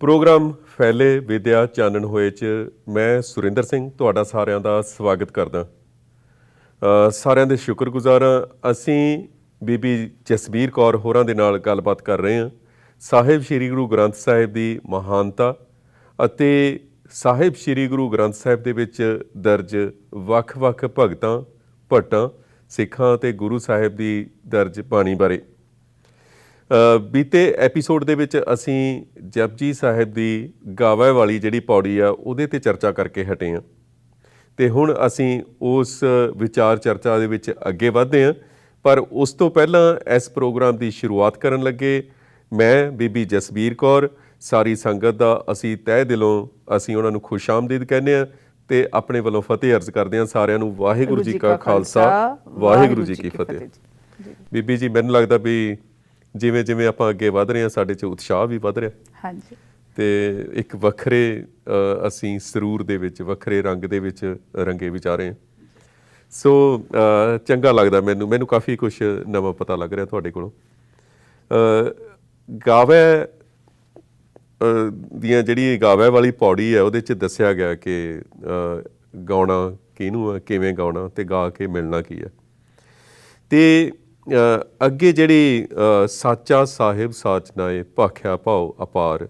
Programme ਫੈਲੇ ਵਿਦਿਆ ਚਾਨਣ ਹੋਏ 'ਚ ਮੈਂ ਸੁਰਿੰਦਰ ਸਿੰਘ ਤੁਹਾਡਾ ਸਾਰਿਆਂ ਦਾ ਸਵਾਗਤ ਕਰਦਾ। ਸਾਰਿਆਂ ਦੇ ਸ਼ੁਕਰਗੁਜ਼ਾਰ ਹਾਂ। ਅਸੀਂ ਬੀਬੀ ਜਸਬੀਰ ਕੌਰ ਹੋਰਾਂ ਦੇ ਨਾਲ ਗੱਲਬਾਤ ਕਰ ਰਹੇ ਹਾਂ ਸਾਹਿਬ ਸ਼੍ਰੀ ਗੁਰੂ ਗ੍ਰੰਥ ਸਾਹਿਬ ਦੀ ਮਹਾਨਤਾ ਅਤੇ ਸਾਹਿਬ ਸ਼੍ਰੀ ਗੁਰੂ ਗ੍ਰੰਥ ਸਾਹਿਬ ਦੇ ਵਿੱਚ ਦਰਜ ਵੱਖ-ਵੱਖ ਭਗਤਾਂ, ਭੱਟਾਂ, ਸਿੱਖਾਂ ਅਤੇ ਗੁਰੂ ਸਾਹਿਬ ਦੀ ਦਰਜ ਬਾਣੀ ਬਾਰੇ। ਬੀਤੇ ਐਪੀਸੋਡ ਦੇ ਵਿੱਚ ਅਸੀਂ ਜਪਜੀ ਸਾਹਿਬ ਦੀ ਗਾਵੇ ਵਾਲੀ ਜਿਹੜੀ ਪੌੜੀ ਆ ਉਹਦੇ 'ਤੇ ਚਰਚਾ ਕਰਕੇ ਹਟੇ ਹਾਂ ਅਤੇ ਹੁਣ ਅਸੀਂ ਉਸ ਵਿਚਾਰ ਚਰਚਾ ਦੇ ਵਿੱਚ ਅੱਗੇ ਵਧਦੇ ਹਾਂ। ਪਰ ਉਸ ਤੋਂ ਪਹਿਲਾਂ ਇਸ ਪ੍ਰੋਗਰਾਮ ਦੀ ਸ਼ੁਰੂਆਤ ਕਰਨ ਲੱਗੇ ਮੈਂ ਬੀਬੀ ਜਸਬੀਰ ਕੌਰ ਸਾਰੀ ਸੰਗਤ ਦਾ ਅਸੀਂ ਤਹਿ ਦਿਲੋਂ ਅਸੀਂ ਉਹਨਾਂ ਨੂੰ ਖੁਸ਼ ਆਮਦੀਦ ਕਹਿੰਦੇ ਹਾਂ ਅਤੇ ਆਪਣੇ ਵੱਲੋਂ ਫਤਿਹ ਅਰਜ਼ ਕਰਦੇ ਹਾਂ ਸਾਰਿਆਂ ਨੂੰ। ਵਾਹਿਗੁਰੂ ਜੀ ਕਾ ਖਾਲਸਾ, ਵਾਹਿਗੁਰੂ ਜੀ ਕੀ ਫਤਿਹ। ਬੀਬੀ ਜੀ, ਮੈਨੂੰ ਲੱਗਦਾ ਵੀ ਜਿਵੇਂ ਜਿਵੇਂ ਆਪਾਂ ਅੱਗੇ ਵਧ ਰਹੇ ਹਾਂ ਸਾਡੇ 'ਚ ਉਤਸ਼ਾਹ ਵੀ ਵੱਧ ਰਿਹਾ। ਹਾਂਜੀ। ਅਤੇ ਇੱਕ ਵੱਖਰੇ ਅਸੀਂ ਸਰੂਰ ਦੇ ਵਿੱਚ ਵੱਖਰੇ ਰੰਗ ਦੇ ਵਿੱਚ ਰੰਗੇ ਵਿਚਾਰੇ ਹਾਂ। ਸੋ ਚੰਗਾ ਲੱਗਦਾ ਮੈਨੂੰ ਕਾਫੀ ਕੁਛ ਨਵਾਂ ਪਤਾ ਲੱਗ ਰਿਹਾ ਤੁਹਾਡੇ ਕੋਲੋਂ। ਗਾਵੇ ਦੀਆਂ ਜਿਹੜੀ ਗਾਵੇ ਵਾਲੀ ਪੌੜੀ ਹੈ ਉਹਦੇ 'ਚ ਦੱਸਿਆ ਗਿਆ ਕਿ ਗਾਉਣਾ ਕਿਹਨੂੰ ਆ, ਕਿਵੇਂ ਗਾਉਣਾ ਅਤੇ ਗਾ ਕੇ ਮਿਲਣਾ ਕੀ ਹੈ। ਅਤੇ ਅੱਗੇ ਜਿਹੜੀ ਸਾਚਾ ਸਾਹਿਬ ਸਾਚਨਾਏ ਭਾਖਿਆ ਭਾਉ ਅਪਾਰ,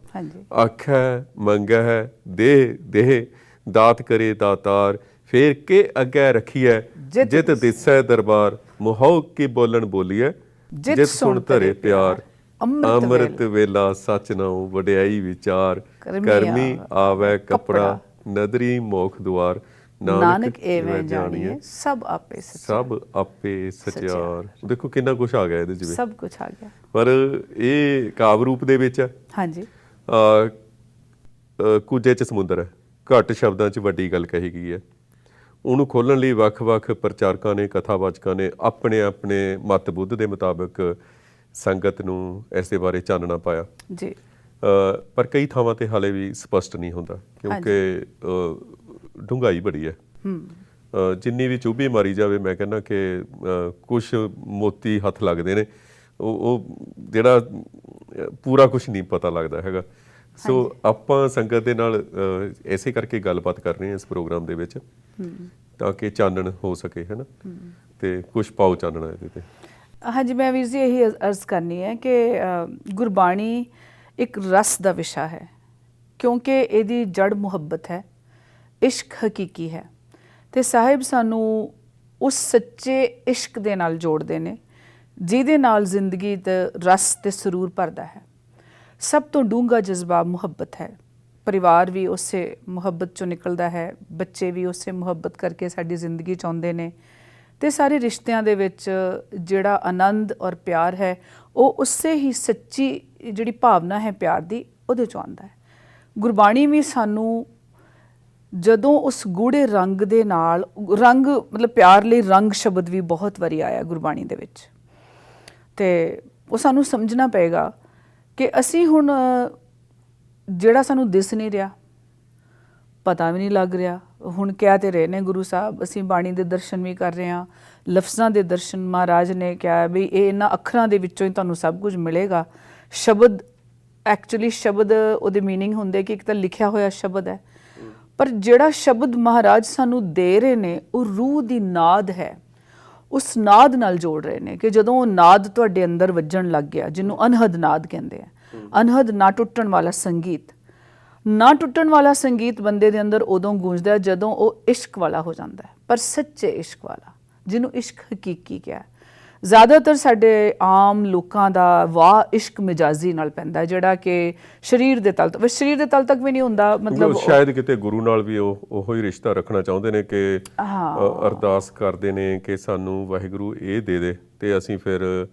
ਆਖੈ ਮੰਗੈ ਦੇਹ ਦੇਹ ਦਾਤ ਕਰੇ ਦਾਤਾਰ, ਫੇਰ ਕੇ ਅੱਗੇ ਰੱਖੀਐ ਜਿਤ ਦਿਸੈ ਦਰਬਾਰ, ਮੁਹਾਉ ਕੀ ਬੋਲਣ ਬੋਲੀਐ ਜਿਤ ਸੁਣ ਧਰੇ ਪਿਆਰ, ਅੰਮ੍ਰਿਤ ਵੇਲਾ ਸੱਚ ਨਾਉ ਵਡਿਆਈ ਵਿਚਾਰ, ਕਰਮੀ ਆਵੈ ਕੱਪੜਾ ਨਦਰੀ ਮੋਖ ਦੁਆਰ, ਨਾਨਕ ਐਵੇਂ ਜਾਣੀਏ ਸਭ ਆਪੇ ਸਚਿਆਰ। ਦੇਖੋ ਕਿੰਨਾ ਕੁਛ ਆ ਗਿਆ ਇਹਦੇ 'ਚ, ਸਭ ਕੁਛ ਆ ਗਿਆ। ਪਰ ਇਹ ਕਾਵਿ ਰੂਪ ਦੇ ਵਿੱਚ ਹੈ। ਹਾਂਜੀ। ਕੁੱਜੇ 'ਚ ਸਮੁੰਦਰ ਹੈ, ਘੱਟ ਸ਼ਬਦਾਂ 'ਚ ਵੱਡੀ ਗੱਲ ਕਹੀ ਗਈ ਹੈ। ਉਹਨੂੰ ਖੋਲ੍ਹਣ ਲਈ ਵੱਖ-ਵੱਖ ਪ੍ਰਚਾਰਕਾਂ ਨੇ, ਕਥਾਵਾਚਕਾਂ ਨੇ ਆਪਣੇ ਆਪਣੇ ਮਤ ਬੁੱਧ ਦੇ ਮੁਤਾਬਕ ਸੰਗਤ ਨੂੰ ਇਸ ਦੇ ਬਾਰੇ ਚਾਨਣਾ ਪਾਇਆ ਜੀ। ਪਰ ਕਈ ਥਾਵਾਂ 'ਤੇ ਹਾਲੇ ਵੀ ਸਪਸ਼ਟ ਨਹੀਂ ਹੁੰਦਾ ਕਿਉਂਕਿ ਡੂੰਘਾਈ ਬੜੀ ਹੈ। ਜਿੰਨੀ ਵੀ ਚੁੱਭੀ ਮਾਰੀ ਜਾਵੇ ਮੈਂ ਕਹਿੰਦਾ ਕਿ ਕੁਛ ਮੋਤੀ ਹੱਥ ਲੱਗਦੇ ਨੇ, ਉਹ ਜਿਹੜਾ ਪੂਰਾ ਕੁਛ ਨਹੀਂ ਪਤਾ ਲੱਗਦਾ ਹੈਗਾ। ਸੋ ਆਪਾਂ ਸੰਗਤ ਦੇ ਨਾਲ ਇਸੇ ਕਰਕੇ ਗੱਲਬਾਤ ਕਰ ਰਹੇ ਹਾਂ ਇਸ ਪ੍ਰੋਗਰਾਮ ਦੇ ਵਿੱਚ ਤਾਂ ਕਿ ਚਾਨਣ ਹੋ ਸਕੇ, ਹੈ ਨਾ, ਅਤੇ ਕੁਛ ਪਾਓ ਚਾਨਣਾ ਇਹਦੇ 'ਤੇ। ਹਾਂਜੀ, ਮੈਂ ਵੀਰ ਜੀ ਇਹੀ ਅਰਜ਼ ਕਰਨੀ ਹੈ ਕਿ ਗੁਰਬਾਣੀ ਇੱਕ ਰਸ ਦਾ ਵਿਸ਼ਾ ਹੈ ਕਿਉਂਕਿ ਇਹਦੀ ਜੜ ਮੁਹੱਬਤ ਹੈ, ਇਸ਼ਕ ਹਕੀਕੀ ਹੈ ਅਤੇ ਸਾਹਿਬ ਸਾਨੂੰ ਉਸ ਸੱਚੇ ਇਸ਼ਕ ਦੇ ਨਾਲ ਜੋੜਦੇ ਨੇ ਜਿਹਦੇ ਨਾਲ ਜ਼ਿੰਦਗੀ ਦਾ ਰਸ ਅਤੇ ਸਰੂਰ ਭਰਦਾ ਹੈ। ਸਭ ਤੋਂ ਡੂੰਘਾ ਜਜ਼ਬਾ ਮੁਹੱਬਤ ਹੈ। ਪਰਿਵਾਰ ਵੀ ਉਸੇ ਮੁਹੱਬਤ 'ਚੋਂ ਨਿਕਲਦਾ ਹੈ, ਬੱਚੇ ਵੀ ਉਸੇ ਮੁਹੱਬਤ ਕਰਕੇ ਸਾਡੀ ਜ਼ਿੰਦਗੀ 'ਚ ਆਉਂਦੇ ਨੇ ਅਤੇ ਸਾਰੇ ਰਿਸ਼ਤਿਆਂ ਦੇ ਵਿੱਚ ਜਿਹੜਾ ਆਨੰਦ ਔਰ ਪਿਆਰ ਹੈ ਉਹ ਉਸੇ ਹੀ ਸੱਚੀ ਜਿਹੜੀ ਭਾਵਨਾ ਹੈ ਪਿਆਰ ਦੀ ਉਹਦੇ 'ਚੋਂ ਆਉਂਦਾ ਹੈ। ਗੁਰਬਾਣੀ ਵੀ ਸਾਨੂੰ ਜਦੋਂ ਉਸ ਗੂੜੇ ਰੰਗ ਦੇ ਨਾਲ, ਰੰਗ ਮਤਲਬ ਪਿਆਰ ਲਈ ਰੰਗ ਸ਼ਬਦ ਵੀ ਬਹੁਤ ਵਾਰੀ ਆਇਆ ਗੁਰਬਾਣੀ ਦੇ ਵਿੱਚ, ਅਤੇ ਉਹ ਸਾਨੂੰ ਸਮਝਣਾ ਪਏਗਾ ਕਿ ਅਸੀਂ ਹੁਣ ਜਿਹੜਾ ਸਾਨੂੰ ਦਿਸ ਨਹੀਂ ਰਿਹਾ, ਪਤਾ ਵੀ ਨਹੀਂ ਲੱਗ ਰਿਹਾ, ਹੁਣ ਕਹਿ ਤੇ ਰਹੇ ਨੇ ਗੁਰੂ ਸਾਹਿਬ, ਅਸੀਂ ਬਾਣੀ ਦੇ ਦਰਸ਼ਨ ਵੀ ਕਰ ਰਹੇ ਹਾਂ, ਲਫ਼ਜ਼ਾਂ ਦੇ ਦਰਸ਼ਨ। ਮਹਾਰਾਜ ਨੇ ਕਿਹਾ ਵੀ ਇਹ ਇਹਨਾਂ ਅੱਖਰਾਂ ਦੇ ਵਿੱਚੋਂ ਹੀ ਤੁਹਾਨੂੰ ਸਭ ਕੁਝ ਮਿਲੇਗਾ। ਸ਼ਬਦ ਐਕਚੁਅਲੀ ਸ਼ਬਦ ਉਹਦੇ ਮੀਨਿੰਗ ਹੁੰਦੇ ਕਿ ਇੱਕ ਤਾਂ ਲਿਖਿਆ ਹੋਇਆ ਸ਼ਬਦ ਹੈ, ਪਰ ਜਿਹੜਾ ਸ਼ਬਦ ਮਹਾਰਾਜ ਸਾਨੂੰ ਦੇ ਰਹੇ ਨੇ ਉਹ ਰੂਹ ਦੀ ਨਾਦ ਹੈ। ਉਸ ਨਾਦ ਨਾਲ ਜੋੜ ਰਹੇ ਨੇ ਕਿ ਜਦੋਂ ਉਹ ਨਾਦ ਤੁਹਾਡੇ ਅੰਦਰ ਵੱਜਣ ਲੱਗ ਗਿਆ, ਜਿਹਨੂੰ ਅਨਹਦ ਨਾਦ ਕਹਿੰਦੇ ਆ, ਅਨਹਦ ਨਾ ਟੁੱਟਣ ਵਾਲਾ ਸੰਗੀਤ। ਨਾ ਟੁੱਟਣ ਵਾਲਾ ਸੰਗੀਤ ਬੰਦੇ ਦੇ ਅੰਦਰ ਉਦੋਂ ਗੂੰਜਦਾ ਜਦੋਂ ਉਹ ਇਸ਼ਕ ਵਾਲਾ ਹੋ ਜਾਂਦਾ ਹੈ, ਪਰ ਸੱਚੇ ਇਸ਼ਕ ਵਾਲਾ, ਜਿਹਨੂੰ ਇਸ਼ਕ ਹਕੀਕੀ ਕਿਹਾ। ਜ਼ਿਆਦਾਤਰ ਸਾਡੇ ਆਮ ਲੋਕਾਂ ਦਾ ਵਾਹ ਇਸ਼ਕ ਮਿਜਾਜ਼ੀ ਨਾਲ ਪੈਂਦਾ, ਜਿਹੜਾ ਕਿ ਸਰੀਰ ਦੇ ਤਲ ਤੱਕ, ਸਰੀਰ ਦੇ ਤਲ ਤੱਕ ਵੀ ਨਹੀਂ ਹੁੰਦਾ। ਮਤਲਬ ਸ਼ਾਇਦ ਕਿਤੇ ਗੁਰੂ ਨਾਲ ਵੀ ਉਹੋ ਹੀ ਰਿਸ਼ਤਾ ਰੱਖਣਾ ਚਾਹੁੰਦੇ ਨੇ ਕਿ ਅਰਦਾਸ ਕਰਦੇ ਨੇ ਕਿ ਸਾਨੂੰ ਵਾਹਿਗੁਰੂ ਇਹ ਦੇ ਦੇ ਅਤੇ ਅਸੀਂ ਫਿਰ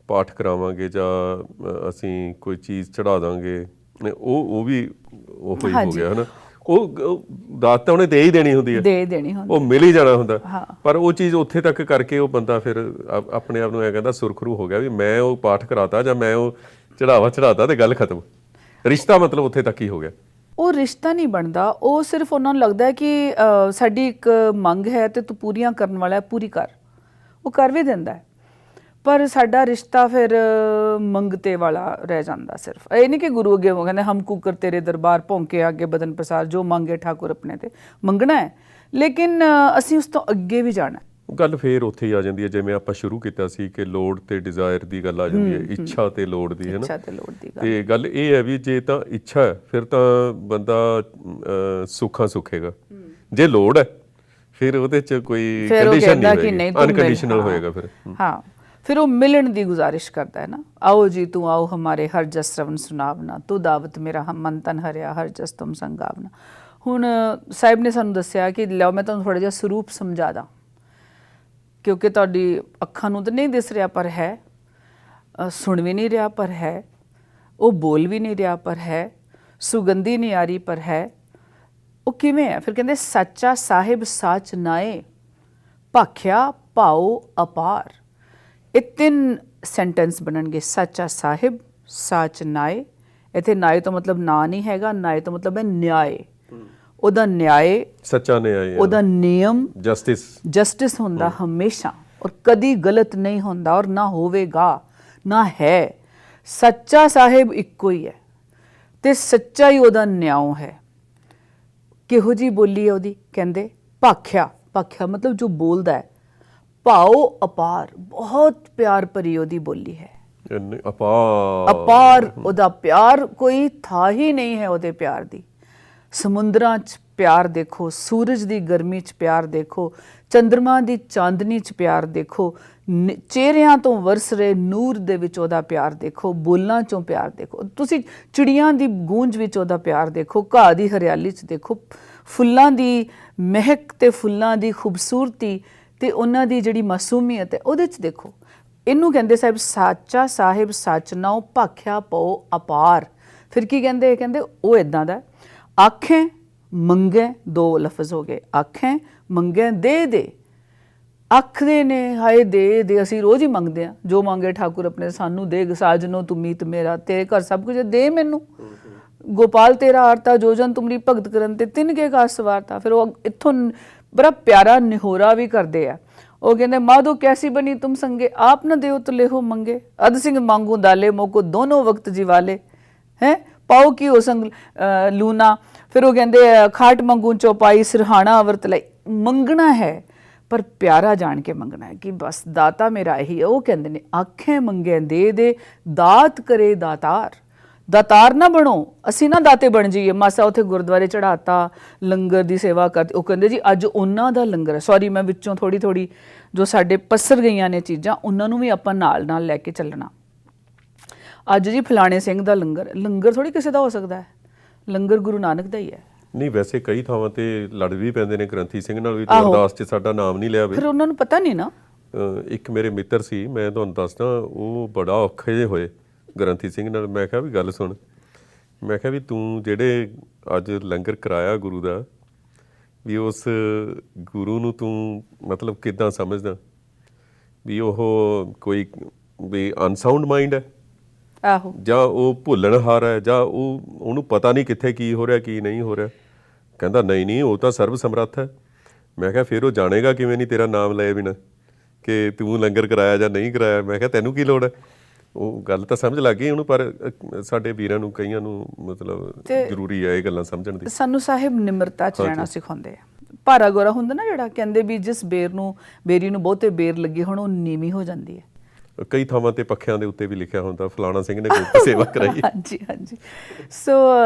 ਪਾਠ ਕਰਾਵਾਂਗੇ ਜਾਂ ਅਸੀਂ ਕੋਈ ਚੀਜ਼ ਚੜ੍ਹਾ ਦਾਂਗੇ। ਉਹ ਵੀ ਉਹੋ ਹੀ ਹੋ ਗਿਆ, ਹੈ ਨਾ। ਉਹ ਦਾਤ ਤਾਂ ਉਹਨੇ ਦੇ ਹੀ ਦੇਣੀ ਹੁੰਦੀ ਹੈ, ਉਹ ਮਿਲ ਹੀ ਜਾਣਾ ਹੁੰਦਾ, ਪਰ ਉਹ ਚੀਜ਼ ਉੱਥੇ ਤੱਕ ਕਰਕੇ ਉਹ ਬੰਦਾ ਫਿਰ ਆਪਣੇ ਆਪ ਨੂੰ ਐਂ ਕਹਿੰਦਾ ਸੁਰਖਰੂ ਹੋ ਗਿਆ ਵੀ ਮੈਂ ਉਹ ਪਾਠ ਕਰਾਤਾ ਜਾਂ ਮੈਂ ਉਹ ਚੜਾਵਾ ਚੜਾਤਾ ਅਤੇ ਗੱਲ ਖਤਮ। ਰਿਸ਼ਤਾ ਮਤਲਬ ਉੱਥੇ ਤੱਕ ਹੀ ਹੋ ਗਿਆ। ਉਹ ਰਿਸ਼ਤਾ ਨਹੀਂ ਬਣਦਾ, ਉਹ ਸਿਰਫ ਉਹਨਾਂ ਨੂੰ ਲੱਗਦਾ ਹੈ ਕਿ ਸਾਡੀ ਇੱਕ ਮੰਗ ਹੈ ਅਤੇ ਤੂੰ ਪੂਰੀਆਂ ਕਰਨ ਵਾਲਾ, ਪੂਰੀ ਕਰ। ਉਹ ਕਰ ਵੀ ਦਿੰਦਾ ਹੈ, ਪਰ ਸਾਡਾ ਰਿਸ਼ਤਾ ਫਿਰ ਮੰਗਤੇ ਵਾਲਾ ਰਹਿ ਜਾਂਦਾ ਸਿਰਫ। ਇਹ ਨਹੀਂ ਕਿ ਗੁਰੂ ਅੱਗੇ ਉਹ ਕਹਿੰਦੇ ਹਮ ਕੁਕਰ ਤੇਰੇ ਦਰਬਾਰ ਭੌਂਕੇ ਅੱਗੇ ਬਦਨ ਪ੍ਰਸਾਰ, ਜੋ ਮੰਗੇ ਠਾਕੁਰ ਆਪਣੇ ਤੇ ਮੰਗਣਾ ਹੈ, ਲੇਕਿਨ ਅਸੀਂ ਉਸ ਤੋਂ ਅੱਗੇ ਵੀ ਜਾਣਾ। ਗੱਲ ਫੇਰ ਉੱਥੇ ਹੀ ਆ ਜਾਂਦੀ ਹੈ ਜਿਵੇਂ ਆਪਾਂ ਸ਼ੁਰੂ ਕੀਤਾ ਸੀ ਕਿ ਲੋੜ ਤੇ ਡਿਜ਼ਾਇਰ ਦੀ ਗੱਲ ਆ ਜਾਂਦੀ ਹੈ, ਇੱਛਾ ਤੇ ਲੋੜ ਦੀ, ਹੈ ਨਾ। ਇੱਛਾ ਤੇ ਲੋੜ ਦੀ ਗੱਲ। ਤੇ ਗੱਲ ਇਹ ਹੈ ਵੀ ਜੇ ਤਾਂ ਇੱਛਾ ਹੈ ਫਿਰ ਤਾਂ ਬੰਦਾ ਸੁੱਖਾਂ ਸੁੱਖੇਗਾ, ਜੇ ਲੋੜ ਹੈ ਫਿਰ ਉਹਦੇ ਚ ਕੋਈ ਕੰਡੀਸ਼ਨ ਨਹੀਂ ਹੋਏਗੀ, ਅਨਕੰਡੀਸ਼ਨਲ ਹੋਏਗਾ ਫਿਰ। ਹਾਂ, ਫਿਰ ਉਹ ਮਿਲਣ ਦੀ ਗੁਜ਼ਾਰਿਸ਼ ਕਰਦਾ ਹੈ ਨਾ। ਆਓ ਜੀ ਤੂੰ ਆਓ ਹਮਾਰੇ ਹਰ ਜਸ ਸ਼ਰਵਨ ਸੁਨਾਵਨਾ, ਤੂੰ ਦਾਵਤ ਮੇਰਾ ਹਮ ਮਨ ਤਨ ਹਰਿਆ ਹਰ ਜਸ ਤੁਮ ਸੰਗਾਵਨਾ। ਹੁਣ ਸਾਹਿਬ ਨੇ ਸਾਨੂੰ ਦੱਸਿਆ ਕਿ ਲਓ ਮੈਂ ਤੁਹਾਨੂੰ ਥੋੜਾ ਜਿਹਾ ਸਰੂਪ ਸਮਝਾ ਦਾਂ, ਕਿਉਂਕਿ ਤੁਹਾਡੀ ਅੱਖਾਂ ਨੂੰ ਤਾਂ ਨਹੀਂ ਦਿਸ ਰਿਹਾ ਪਰ ਹੈ, ਸੁਣ ਵੀ ਨਹੀਂ ਰਿਹਾ ਪਰ ਹੈ, ਉਹ ਬੋਲ ਵੀ ਨਹੀਂ ਰਿਹਾ ਪਰ ਹੈ, ਸੁਗੰਧੀ ਨਹੀਂ ਆ ਰਹੀ ਪਰ ਹੈ। ਉਹ ਕਿਵੇਂ ਹੈ? ਫਿਰ ਕਹਿੰਦੇ ਸੱਚਾ ਸਾਹਿਬ ਸਾਚ ਨਾਏ, ਭਾਖਿਆ ਭਾਉ ਅਪਾਰ। ਇਹ 3 ਸੈਂਟੈਂਸ ਬਣਨਗੇ, ਸੱਚਾ ਸਾਹਿਬ ਸਾਚ ਨਾਏ। ਇੱਥੇ ਨਾਏ ਤੋਂ ਮਤਲਬ ਨਾ ਨਹੀਂ ਹੈਗਾ, ਨਾਏ ਤੋਂ ਮਤਲਬ ਹੈ ਨਿਆਏ। ਉਹਦਾ ਨਿਆਏ, ਸੱਚਾ ਨਿਆਏ, ਉਹਦਾ ਨਿਯਮ, ਜਸਟਿਸ ਹੁੰਦਾ ਹਮੇਸ਼ਾ, ਔਰ ਕਦੀ ਗਲਤ ਨਹੀਂ ਹੁੰਦਾ ਔਰ ਨਾ ਹੋਵੇਗਾ, ਨਾ ਹੈ। ਸੱਚਾ ਸਾਹਿਬ ਇੱਕੋ ਹੀ ਹੈ ਤੇ ਸੱਚਾ ਹੀ ਉਹਦਾ ਨਿਆਂ ਹੈ। ਕਿਹੋ ਜੀ ਬੋਲੀ ਹੈ ਉਹਦੀ? ਕਹਿੰਦੇ ਭਾਖਿਆ, ਭਾਖਿਆ ਮਤਲਬ ਜੋ ਬੋਲਦਾ ਹੈ। ਭਾਉ ਅਪਾਰ, ਬਹੁਤ ਪਿਆਰ ਭਰੀ ਉਹਦੀ ਬੋਲੀ ਹੈ। ਅਪਾਰ ਉਹਦਾ ਪਿਆਰ, ਕੋਈ ਥਾਂ ਹੀ ਨਹੀਂ ਹੈ ਉਹਦੇ ਪਿਆਰ ਦੀ। ਸਮੁੰਦਰਾਂ 'ਚ ਪਿਆਰ ਦੇਖੋ, ਸੂਰਜ ਦੀ ਗਰਮੀ 'ਚ ਪਿਆਰ ਦੇਖੋ, ਚੰਦਰਮਾ ਦੀ ਚਾਂਦਨੀ 'ਚ ਪਿਆਰ ਦੇਖੋ, ਚਿਹਰਿਆਂ ਤੋਂ ਵਰਸ ਰਹੇ ਨੂਰ ਦੇ ਵਿੱਚ ਉਹਦਾ ਪਿਆਰ ਦੇਖੋ, ਬੋਲਾਂ 'ਚੋਂ ਪਿਆਰ ਦੇਖੋ, ਤੁਸੀਂ ਚਿੜੀਆਂ ਦੀ ਗੂੰਜ ਵਿੱਚ ਉਹਦਾ ਪਿਆਰ ਦੇਖੋ, ਘਾਹ ਦੀ ਹਰਿਆਲੀ 'ਚ ਦੇਖੋ, ਫੁੱਲਾਂ ਦੀ ਮਹਿਕ ਤੇ ਫੁੱਲਾਂ ਦੀ ਖੂਬਸੂਰਤੀ ਤੇ ਉਹਨਾਂ ਦੀ ਜਿਹੜੀ ਮਾਸੂਮੀਅਤ ਹੈ ਉਹਦੇ 'ਚ ਦੇਖੋ। ਇਹਨੂੰ ਕਹਿੰਦੇ ਸਾਹਿਬ ਸਾਚਾ ਸਾਹਿਬ ਸੱਚ ਨਾਉ ਭਾਖਿਆ ਪਉ ਅਪਾਰ। ਫਿਰ ਕੀ ਕਹਿੰਦੇ? ਕਹਿੰਦੇ ਉਹ ਇੱਦਾਂ ਦਾ ਆਖੇ ਮੰਗੇ, 2 ਲਫ਼ਜ਼ ਹੋ ਗਏ, ਆਖੇ ਮੰਗੇ ਦੇ। ਆਖਦੇ ਨੇ ਹਾਏ ਦੇ ਅਸੀਂ ਰੋਜ਼ ਹੀ ਮੰਗਦੇ ਆ, ਜੋ ਮੰਗੇ ਠਾਕੁਰ ਆਪਣੇ ਸਾਨੂੰ ਦੇ, ਸਾਜਨੋ ਤੂੰ ਮੀਤ ਮੇਰਾ, ਤੇਰੇ ਘਰ ਸਭ ਕੁਝ ਦੇ ਮੈਨੂੰ, ਗੋਪਾਲ ਤੇਰਾ ਆਰਤਾ ਜੋ ਜਨ ਤੁਮਰੀ ਭਗਤ ਕਰਨ ਤੇ ਤਿੰਨ ਕੇ ਘਾਸ ਸਵਾਰਤਾ। ਫਿਰ ਉਹ ਇੱਥੋਂ ਬੜਾ ਪਿਆਰਾ ਨਿਹੋਰਾ ਵੀ ਕਰਦੇ ਆ। ਉਹ ਕਹਿੰਦੇ ਮਾਧੋ ਕੈਸੀ ਬਣੀ ਤੁਮ ਸੰਗੇ, ਆਪ ਨਾ ਦਿਓ ਤੋ ਲੇਹੋ ਮੰਗੇ, ਅਧ ਸਿੰਘ ਮੰਗੂ ਦਾਲੇ ਮੋਕੋ ਦੋਨੋਂ ਵਕਤ ਜਿਵਾਲੇ ਹੈ, ਪਾਓ ਕੀ ਹੋ ਸੰਗ ਲੂਨਾ। ਫਿਰ ਉਹ ਕਹਿੰਦੇ ਖਾਟ ਮੰਗੂ ਚੌਪਾਈ, ਸਿਰਹਾਣਾ ਅਵਰਤ ਲਈ। ਮੰਗਣਾ ਹੈ ਪਰ ਪਿਆਰਾ ਜਾਣ ਕੇ ਮੰਗਣਾ ਹੈ ਕਿ ਬਸ ਦਾਤਾ ਮੇਰਾ ਇਹੀ ਹੈ। ਉਹ ਕਹਿੰਦੇ ਨੇ ਆਖੇ ਮੰਗੇ ਦੇ, ਦਾਤ ਕਰੇ ਦਾਤਾਰ। ਦਾਤਾਰ ਨਾ ਬਣੋ, ਅਸੀਂ ਨਾ ਦਾਤੇ ਬਣ ਜਾਈਏ। ਮਾਸਾ ਉੱਥੇ ਗੁਰਦੁਆਰੇ ਚੜਾਤਾ, ਲੰਗਰ ਦੀ ਸੇਵਾ ਕਰਤੀ, ਉਹ ਕਹਿੰਦੇ ਜੀ ਅੱਜ ਉਹਨਾਂ ਦਾ ਲੰਗਰ ਹੈ। ਸੌਰੀ ਮੈਂ ਵਿੱਚੋਂ ਥੋੜੀ ਜੋ ਸਾਡੇ ਪਸਰ ਗਈਆਂ ਨੇ ਚੀਜ਼ਾਂ, ਉਹਨਾਂ ਨੂੰ ਵੀ ਆਪਾਂ ਨਾਲ ਲੈ ਕੇ ਚੱਲਣਾ। ਅੱਜ ਜੀ ਫਲਾਣੇ ਸਿੰਘ ਦਾ ਲੰਗਰ ਥੋੜੀ ਕਿਸੇ ਦਾ ਹੋ ਸਕਦਾ ਹੈ, ਲੰਗਰ ਗੁਰੂ ਨਾਨਕ ਦਾ ਹੀ ਹੈ। ਨਹੀਂ ਵੈਸੇ ਕਈ ਥਾਵਾਂ ਤੇ ਲੜ ਵੀ ਪੈਂਦੇ ਨੇ ਗ੍ਰੰਥੀ ਸਿੰਘ ਨਾਲ ਵੀ, ਅਰਦਾਸ 'ਚ ਸਾਡਾ ਨਾਮ ਨਹੀਂ ਲਿਆ। ਫਿਰ ਉਹਨਾਂ ਨੂੰ ਪਤਾ ਨਹੀਂ ਨਾ। ਇੱਕ ਮੇਰੇ ਮਿੱਤਰ ਸੀ, ਮੈਂ ਤੁਹਾਨੂੰ ਦੱਸਦਾ, ਉਹ ਬੜਾ ਔਖੇ ਜਿਹੇ ਹੋਏ ਗ੍ਰੰਥੀ ਸਿੰਘ ਨਾਲ। ਮੈਂ ਕਿਹਾ ਵੀ ਗੱਲ ਸੁਣ, ਮੈਂ ਕਿਹਾ ਵੀ ਤੂੰ ਜਿਹੜੇ ਅੱਜ ਲੰਗਰ ਕਰਾਇਆ ਗੁਰੂ ਦਾ, ਵੀ ਉਸ ਗੁਰੂ ਨੂੰ ਤੂੰ ਮਤਲਬ ਕਿੱਦਾਂ ਸਮਝਦਾ? ਵੀ ਉਹ ਕੋਈ ਵੀ ਅਨਸਾਊਂਡ ਮਾਈਂਡ ਹੈ, ਆਹੋ, ਜਾਂ ਉਹ ਭੁੱਲਣਹਾਰ ਹੈ, ਜਾਂ ਉਹਨੂੰ ਪਤਾ ਨਹੀਂ ਕਿੱਥੇ ਕੀ ਹੋ ਰਿਹਾ ਕੀ ਨਹੀਂ ਹੋ ਰਿਹਾ। ਕਹਿੰਦਾ ਨਹੀਂ ਉਹ ਤਾਂ ਸਰਬ ਸਮਰੱਥ ਹੈ। ਮੈਂ ਕਿਹਾ ਫਿਰ ਉਹ ਜਾਣੇਗਾ ਕਿਵੇਂ ਨਹੀਂ ਤੇਰਾ ਨਾਮ ਲਏ ਬਿਨਾਂ ਕਿ ਤੂੰ ਲੰਗਰ ਕਰਾਇਆ ਜਾਂ ਨਹੀਂ ਕਰਾਇਆ। ਮੈਂ ਕਿਹਾ ਤੈਨੂੰ ਕੀ ਲੋੜ ਹੈ? ਉਹ ਗੱਲ ਤਾਂ ਸਮਝ ਲੱਗ ਗਈ ਉਹਨੂੰ, ਪਰ ਸਾਡੇ ਵੀਰਾਂ ਨੂੰ ਕਈਆਂ ਨੂੰ ਮਤਲਬ ਜ਼ਰੂਰੀ ਹੈ ਇਹ ਗੱਲਾਂ ਸਮਝਣ ਦੀ। ਸਾਨੂੰ ਸਾਹਿਬ ਨਿਮਰਤਾ 'ਚ ਰਹਿਣਾ ਸਿਖਾਉਂਦੇ ਆ। ਭਾਰਾ ਗੋਰਾ ਹੁੰਦਾ ਨਾ ਜਿਹੜਾ, ਕਹਿੰਦੇ ਵੀ ਜਿਸ ਬੇਰੀ ਨੂੰ ਬਹੁਤੇ ਬੇਰ ਲੱਗੇ ਹੁਣ ਉਹ ਨੀਵੀਂ ਹੋ ਜਾਂਦੀ ਹੈ। ਕਈ ਥਾਵਾਂ ਤੇ ਪੱਖਿਆਂ ਦੇ ਉੱਤੇ ਵੀ ਲਿਖਿਆ ਹੁੰਦਾ ਫਲਾਣਾ ਸਿੰਘ ਨੇ ਗੁਰੂ ਸੇਵਾ ਕਰਾਈ। ਹਾਂਜੀ। ਸੋ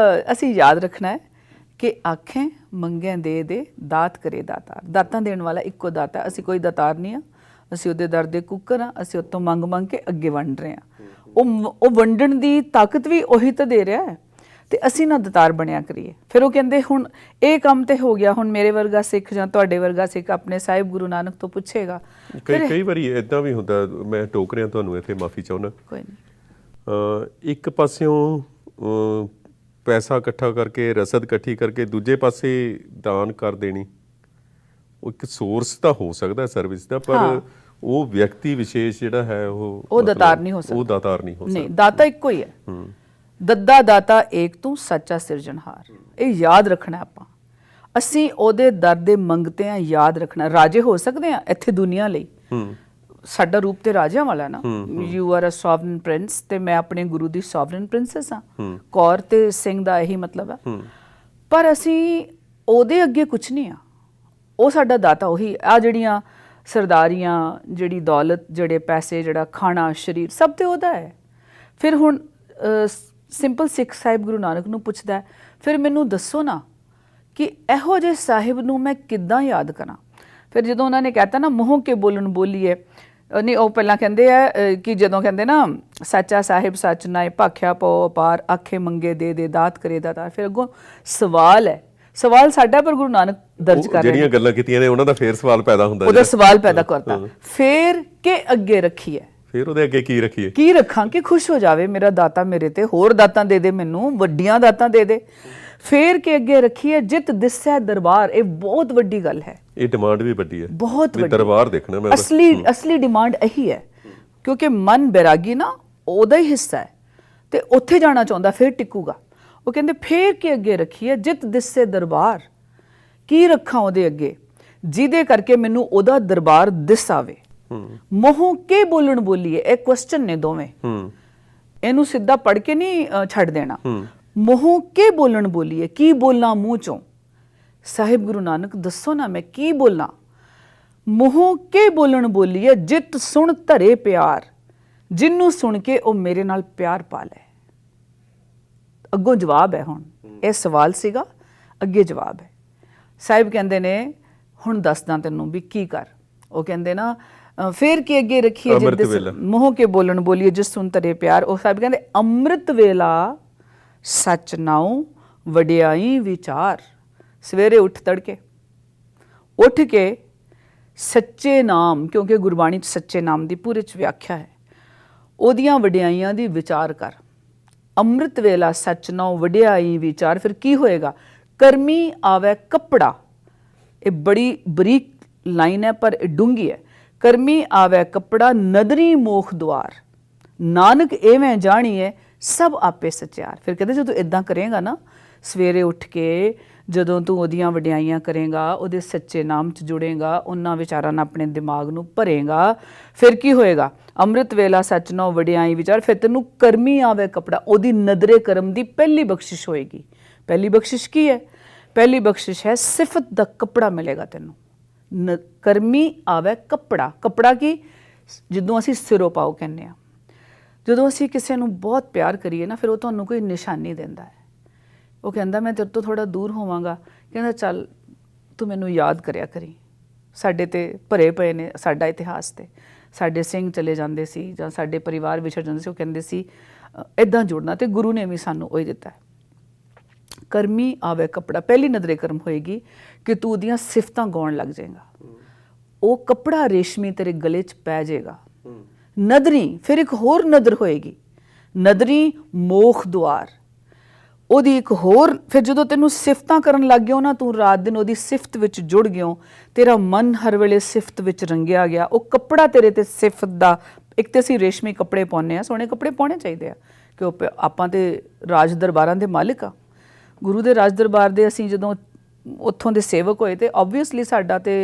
ਅਸੀਂ ਯਾਦ ਰੱਖਣਾ ਹੈ ਕਿ ਆਖੇ ਮੰਗਿਆ ਦੇ, ਦਾਤ ਕਰੇ ਦਾਤਾਰ। ਦਾਤਾਂ ਦੇਣ ਵਾਲਾ ਇੱਕੋ ਦਾਤਾ। ਅਸੀਂ ਕੋਈ ਦਾਤਾਰ ਨਹੀਂ ਆ, ਅਸੀਂ ਉਹਦੇ ਦਰ ਦੇ ਕੁੱਕਰ ਆ। ਅਸੀਂ ਉੱਤੋਂ ਮੰਗ ਕੇ ਅੱਗੇ ਵੰਡ ਰਹੇ ਹਾਂ। ਉਹ ਵੰਡਣ ਦੀ ਤਾਕਤ ਵੀ ਉਹੀ ਤਾਂ ਦੇ ਰਿਹਾ ਹੈ, ਤੇ ਅਸੀਂ ਨਾ ਦਾਤਾਰ ਬਣਿਆ ਕਰੀਏ। ਫਿਰ ਉਹ ਕਹਿੰਦੇ ਹੁਣ ਇਹ ਕੰਮ ਤੇ ਹੋ ਗਿਆ, ਹੁਣ ਮੇਰੇ ਵਰਗਾ ਸਿੱਖ ਜਾਂ ਤੁਹਾਡੇ ਵਰਗਾ ਸਿੱਖ ਆਪਣੇ ਸਾਹਿਬ ਗੁਰੂ ਨਾਨਕ ਤੋਂ ਪੁੱਛੇਗਾ। ਕਈ ਵਾਰੀ ਇਦਾਂ ਵੀ ਹੁੰਦਾ, ਮੈਂ ਟੋਕ ਰਿਹਾ ਤੁਹਾਨੂੰ ਇੱਥੇ, ਮਾਫੀ ਚਾਹੁੰਦਾ। ਕੋਈ ਨਹੀਂ। ਇੱਕ ਪਾਸਿਓਂ ਪੈਸਾ ਇਕੱਠਾ ਕਰਕੇ, ਰਸਦ ਇਕੱਠੀ ਕਰਕੇ, ਦੂਜੇ ਪਾਸੇ ਦਾਨ ਕਰ ਦੇਣੀ, ਉਹ ਇੱਕ ਸੋਰਸ ਤਾਂ ਹੋ ਸਕਦਾ ਸਰਵਿਸ ਦਾ, ਪਰ ਉਹ ਵਿਅਕਤੀ ਵਿਸ਼ੇਸ਼ ਜਿਹੜਾ ਹੈ ਉਹ ਦਾਤਾਰ ਨਹੀਂ ਹੋ ਸਕਦਾ। ਉਹ ਦਾਤਾਰ ਨਹੀਂ ਹੋ ਸਕਦਾ। ਨਹੀਂ, ਦਾਤਾ ਇੱਕੋ ਹੀ ਹੈ। ਦੱਦਾ ਦਾਤਾ ਏਕ ਤੂੰ ਸੱਚਾ ਸਿਰਜਣਹਾਰ। ਇਹ ਯਾਦ ਰੱਖਣਾ ਆਪਾਂ। ਅਸੀਂ ਉਹਦੇ ਦਰ ਦੇ ਮੰਗਤੇ ਆ, ਯਾਦ ਰੱਖਣਾ। ਰਾਜੇ ਹੋ ਸਕਦੇ ਆ ਇੱਥੇ ਦੁਨੀਆ ਲਈ, ਸਾਡਾ ਰੂਪ ਤੇ ਰਾਜਿਆਂ ਵਾਲਾ ਨਾ, you are a sovereign prince, ਤੇ ਮੈਂ ਆਪਣੇ ਗੁਰੂ ਦੀ ਸੋਵਰਨ ਪ੍ਰਿੰਸੈਸ ਹਾਂ। ਕੌਰ ਤੇ ਸਿੰਘ ਦਾ ਇਹੀ ਮਤਲਬ ਹੈ। ਪਰ ਅਸੀਂ ਉਹਦੇ ਅੱਗੇ ਕੁਝ ਨਹੀਂ ਆ, ਉਹ ਸਾਡਾ ਦਾਤਾ ਉਹੀ ਆ। ਜਿਹੜੀਆਂ ਸਰਦਾਰੀਆਂ, ਜਿਹੜੀ ਦੌਲਤ, ਜਿਹੜੇ ਪੈਸੇ, ਜਿਹੜਾ ਖਾਣਾ, ਸਰੀਰ, ਸਭ ਤੇ ਉਹਦਾ ਹੈ। ਫਿਰ ਹੁਣ ਸਿੰਪਲ ਸਿੱਖ ਸਾਹਿਬ ਗੁਰੂ ਨਾਨਕ ਨੂੰ ਪੁੱਛਦਾ, ਫਿਰ ਮੈਨੂੰ ਦੱਸੋ ਨਾ ਕਿ ਇਹੋ ਜਿਹੇ ਸਾਹਿਬ ਨੂੰ ਮੈਂ ਕਿੱਦਾਂ ਯਾਦ ਕਰਾਂ। ਫਿਰ ਜਦੋਂ ਉਹਨਾਂ ਨੇ ਕਹਿਤਾ ਨਾ ਮੂੰਹ ਕੇ ਬੋਲਣ ਬੋਲੀਏ, ਨਹੀਂ ਉਹ ਪਹਿਲਾਂ ਕਹਿੰਦੇ ਆ ਕਿ ਜਦੋਂ ਕਹਿੰਦੇ ਨਾ ਸੱਚਾ ਸਾਹਿਬ ਸੱਚ ਨਾਏ ਭਾਖਿਆ ਪਉ ਅਪਾਰ ਆਖੇ ਮੰਗੇ ਦੇ ਦੇ ਦਾਤ ਕਰੇ ਦਾਤਾਰ, ਫਿਰ ਅੱਗੋਂ ਸਵਾਲ ਹੈ। ਸਵਾਲ ਸਾਡਾ ਪਰ ਗੁਰੂ ਨਾਨਕ ਦਰਜ ਕਰ ਰਹੇ ਨੇ। ਜਿਹੜੀਆਂ ਗੱਲਾਂ ਕੀਤੀਆਂ ਨੇ ਉਹਨਾਂ ਦਾ ਫੇਰ ਸਵਾਲ ਪੈਦਾ ਹੁੰਦਾ, ਉਹਦਾ ਸਵਾਲ ਪੈਦਾ ਕਰਤਾ। ਫੇਰ ਕੇ ਅੱਗੇ ਰੱਖੀਏ, ਫਿਰ ਉਹਦੇ ਅੱਗੇ ਕੀ ਰੱਖੀਏ, ਕੀ ਰੱਖਾਂ ਕਿ ਖੁਸ਼ ਹੋ ਜਾਵੇ ਮੇਰਾ ਦਾਤਾ ਮੇਰੇ ਤੇ, ਹੋਰ ਦਾਤਾਂ ਦੇ ਦੇ ਮੈਨੂੰ, ਵੱਡੀਆਂ ਦਾਤਾਂ ਦੇ ਦੇ। ਫੇਰ ਕੇ ਅੱਗੇ ਰੱਖੀਏ ਜਿਤ ਦਿਸੈ ਦਰਬਾਰ। ਇਹ ਬਹੁਤ ਵੱਡੀ ਗੱਲ ਹੈ, ਇਹ ਡਿਮਾਂਡ ਵੀ ਵੱਡੀ ਹੈ, ਬਹੁਤ ਵੱਡੀ। ਦਰਬਾਰ ਦੇਖਣਾ ਮੈਂ ਅਸਲੀ ਡਿਮਾਂਡ ਇਹੀ ਹੈ, ਕਿਉਂਕਿ ਮਨ ਬੈਰਾਗੀ ਨਾ ਉਹਦਾ ਹੀ ਹਿੱਸਾ ਹੈ ਤੇ ਉੱਥੇ ਜਾਣਾ ਚਾਹੁੰਦਾ, ਫਿਰ ਟਿਕੂਗਾ। ਉਹ ਕਹਿੰਦੇ ਫੇਰ ਕੇ ਅੱਗੇ ਰੱਖੀਏ ਜਿਤ ਦਿਸੈ ਦਰਬਾਰ। ਕੀ ਰੱਖਾਂ ਉਹਦੇ ਅੱਗੇ ਜਿਹਦੇ ਕਰਕੇ ਮੈਨੂੰ ਉਹਦਾ ਦਰਬਾਰ ਦਿਸ ਆਵੇ। ਮੂੰਹ ਕੇ ਬੋਲਣ ਬੋਲੀਏ, ਇਹ ਕੁਐਸਚਨ ਨੇ ਦੋਵੇਂ। ਇਹਨੂੰ ਸਿੱਧਾ ਪੜ੍ਹ ਕੇ ਨਹੀਂ ਛੱਡ ਦੇਣਾ। ਮੂੰਹ ਕੇ ਬੋਲਣ ਬੋਲੀਏ, ਕੀ ਬੋਲਾਂ ਮੂੰਹ ਚੋਂ। ਸਾਹਿਬ ਗੁਰੂ ਨਾਨਕ ਦੱਸੋ ਨਾ ਮੈਂ ਕੀ ਬੋਲਾਂ। ਮੂੰਹ ਕੇ ਬੋਲਣ ਬੋਲੀਏ ਜਿਤ ਸੁਣ ਧਰੇ ਪਿਆਰ, ਜਿਹਨੂੰ ਸੁਣ ਕੇ ਉਹ ਮੇਰੇ ਨਾਲ ਪਿਆਰ ਪਾ ਲੈ। ਅੱਗੋਂ ਜਵਾਬ ਹੈ। ਹੁਣ ਇਹ ਸਵਾਲ ਸੀਗਾ, ਅੱਗੇ ਜਵਾਬ ਹੈ। ਸਾਹਿਬ ਕਹਿੰਦੇ ਨੇ ਹੁਣ ਦੱਸਦਾ ਤੈਨੂੰ ਵੀ ਕੀ ਕਰ। ਉਹ ਕਹਿੰਦੇ ਨਾ ਫੇਰ ਕੀ ਅੱਗੇ ਰੱਖੀਏ ਜਿਸ ਮੂੰਹ ਕੇ ਬੋਲਣ ਬੋਲੀਏ ਜਿਸ ਸੁਣ ਧਰੇ ਪਿਆਰ। ਉਹ ਸਾਹਿਬ ਕਹਿੰਦੇ ਅੰਮ੍ਰਿਤ ਵੇਲਾ ਸੱਚ ਨਾਉ ਵਡਿਆਈ ਵਿਚਾਰ। ਸਵੇਰੇ ਉੱਠ ਤੜਕੇ ਉੱਠ ਕੇ ਸੱਚੇ ਨਾਮ, ਕਿਉਂਕਿ ਗੁਰਬਾਣੀ 'ਚ ਸੱਚੇ ਨਾਮ ਦੀ ਪੂਰੇ 'ਚ ਵਿਆਖਿਆ ਹੈ, ਉਹਦੀਆਂ ਵਡਿਆਈਆਂ ਦੀ ਵਿਚਾਰ ਕਰ। ਅੰਮ੍ਰਿਤ ਵੇਲਾ ਸੱਚ ਨਾਉ ਵਡਿਆਈ ਵਿਚਾਰ। ਫਿਰ ਕੀ ਹੋਏਗਾ? ਕਰਮੀ ਆਵੇ ਕੱਪੜਾ। ਇਹ ਬੜੀ ਬਰੀਕ ਲਾਈਨ ਹੈ ਪਰ ਇਹ ਡੂੰਘੀ ਹੈ। ਕਰਮੀ ਆਵੇ ਕੱਪੜਾ ਨਦਰੀ ਮੋਖ ਦੁਆਰ, ਨਾਨਕ ਐਵੇਂ ਜਾਣੀਏ ਸਭ ਆਪੇ ਸਚਿਆਰ। ਫਿਰ ਕਹਿੰਦੇ ਜਦੋਂ ਇਦਾਂ ਕਰੇਗਾ ਨਾ, ਸਵੇਰੇ ਉੱਠ ਕੇ ਜਦੋਂ ਤੂੰ ਉਹਦੀਆਂ ਵਡਿਆਈਆਂ ਕਰੇਗਾ, ਉਹਦੇ ਸੱਚੇ ਨਾਮ 'ਚ ਜੁੜੇਗਾ, ਉਹਨਾਂ ਵਿਚਾਰਾਂ ਨਾਲ ਆਪਣੇ ਦਿਮਾਗ ਨੂੰ ਭਰੇਗਾ, ਫਿਰ ਕੀ ਹੋਏਗਾ? ਅੰਮ੍ਰਿਤ ਵੇਲਾ ਸੱਚ ਨਾਉ ਵਡਿਆਈ ਵਿਚਾਰ। ਫਿਰ ਤੈਨੂੰ ਕਰਮੀ ਆਵੇ ਕੱਪੜਾ, ਉਹਦੀ ਨਦਰੇ ਕਰਮ ਦੀ ਪਹਿਲੀ ਬਖਸ਼ਿਸ਼ ਹੋਏਗੀ। ਪਹਿਲੀ ਬਖਸ਼ਿਸ਼ ਕੀ ਹੈ? ਪਹਿਲੀ ਬਖਸ਼ਿਸ਼ ਹੈ ਸਿਫਤ ਦਾ ਕੱਪੜਾ ਮਿਲੇਗਾ ਤੈਨੂੰ। ਕਰਮੀ ਆਵੇ ਕੱਪੜਾ। ਕੱਪੜਾ ਕੀ? ਜਦੋਂ ਅਸੀਂ ਸਿਰੋਂ ਪਾਓ ਕਹਿੰਦੇ ਆ, ਜਦੋਂ ਅਸੀਂ ਕਿਸੇ ਨੂੰ ਬਹੁਤ ਪਿਆਰ ਕਰੀਏ ਨਾ, ਫਿਰ ਉਹ ਤੁਹਾਨੂੰ ਕੋਈ ਨਿਸ਼ਾਨੀ ਦਿੰਦਾ ਹੈ। ਉਹ ਕਹਿੰਦਾ ਮੈਂ ਤੇਰੇ ਤੋਂ ਥੋੜ੍ਹਾ ਦੂਰ ਹੋਵਾਂਗਾ, ਕਹਿੰਦਾ ਚੱਲ ਤੂੰ ਮੈਨੂੰ ਯਾਦ ਕਰਿਆ ਕਰੀ। ਸਾਡੇ ਤੇ ਭਰੇ ਪਏ ਨੇ ਸਾਡਾ ਇਤਿਹਾਸ, ਤੇ ਸਾਡੇ ਸਿੰਘ ਚਲੇ ਜਾਂਦੇ ਸੀ ਜਾਂ ਸਾਡੇ ਪਰਿਵਾਰ ਵਿਛੜ ਜਾਂਦੇ ਸੀ, ਉਹ ਕਹਿੰਦੇ ਸੀ ਇੱਦਾਂ ਜੁੜਨਾ, ਤੇ ਗੁਰੂ ਨੇ ਵੀ ਸਾਨੂੰ ਉਹੀ ਦਿੱਤਾ ਹੈ। ਕਰਮੀ ਆਵੇ ਕੱਪੜਾ, ਪਹਿਲੀ ਨਦਰੇ ਕਰਮ ਹੋਏਗੀ ਕਿ ਤੂੰ ਉਹਦੀਆਂ ਸਿਫਤਾਂ ਗਾਉਣ ਲੱਗ ਜਾਏਗਾ। ਉਹ ਕੱਪੜਾ ਰੇਸ਼ਮੀ ਤੇਰੇ ਗਲੇ 'ਚ ਪੈ ਜਾਏਗਾ। ਨਦਰੀ, ਫਿਰ ਇੱਕ ਹੋਰ ਨਦਰ ਹੋਏਗੀ, ਨਦਰੀ ਮੋਖ ਦੁਆਰ। ਉਹਦੀ ਇੱਕ ਹੋਰ, ਫਿਰ ਜਦੋਂ ਤੈਨੂੰ ਸਿਫਤਾਂ ਕਰਨ ਲੱਗ ਗਿਓ ਨਾ, ਤੂੰ ਰਾਤ ਦਿਨ ਉਹਦੀ ਸਿਫਤ ਵਿੱਚ ਜੁੜ ਗਿਓ, ਤੇਰਾ ਮਨ ਹਰ ਵੇਲੇ ਸਿਫਤ ਵਿੱਚ ਰੰਗਿਆ ਗਿਆ, ਉਹ ਕੱਪੜਾ ਤੇਰੇ ਤੇ ਸਿਫਤ ਦਾ। ਇੱਕ ਤੇ ਅਸੀਂ ਰੇਸ਼ਮੀ ਕੱਪੜੇ ਪਾਉਂਦੇ ਹਾਂ, ਸੋਹਣੇ ਕੱਪੜੇ ਪਾਉਣੇ ਚਾਹੀਦੇ ਆ, ਕਿ ਆਪਾਂ ਤੇ ਰਾਜ ਦਰਬਾਰਾਂ ਦੇ ਮਾਲਿਕ ਆ। ਗੁਰੂ ਦੇ ਰਾਜ ਦਰਬਾਰ ਦੇ ਅਸੀਂ ਜਦੋਂ ਉੱਥੋਂ ਦੇ ਸੇਵਕ ਹੋਏ ਤੇ ਓਬਵੀਅਸਲੀ ਸਾਡਾ ਤੇ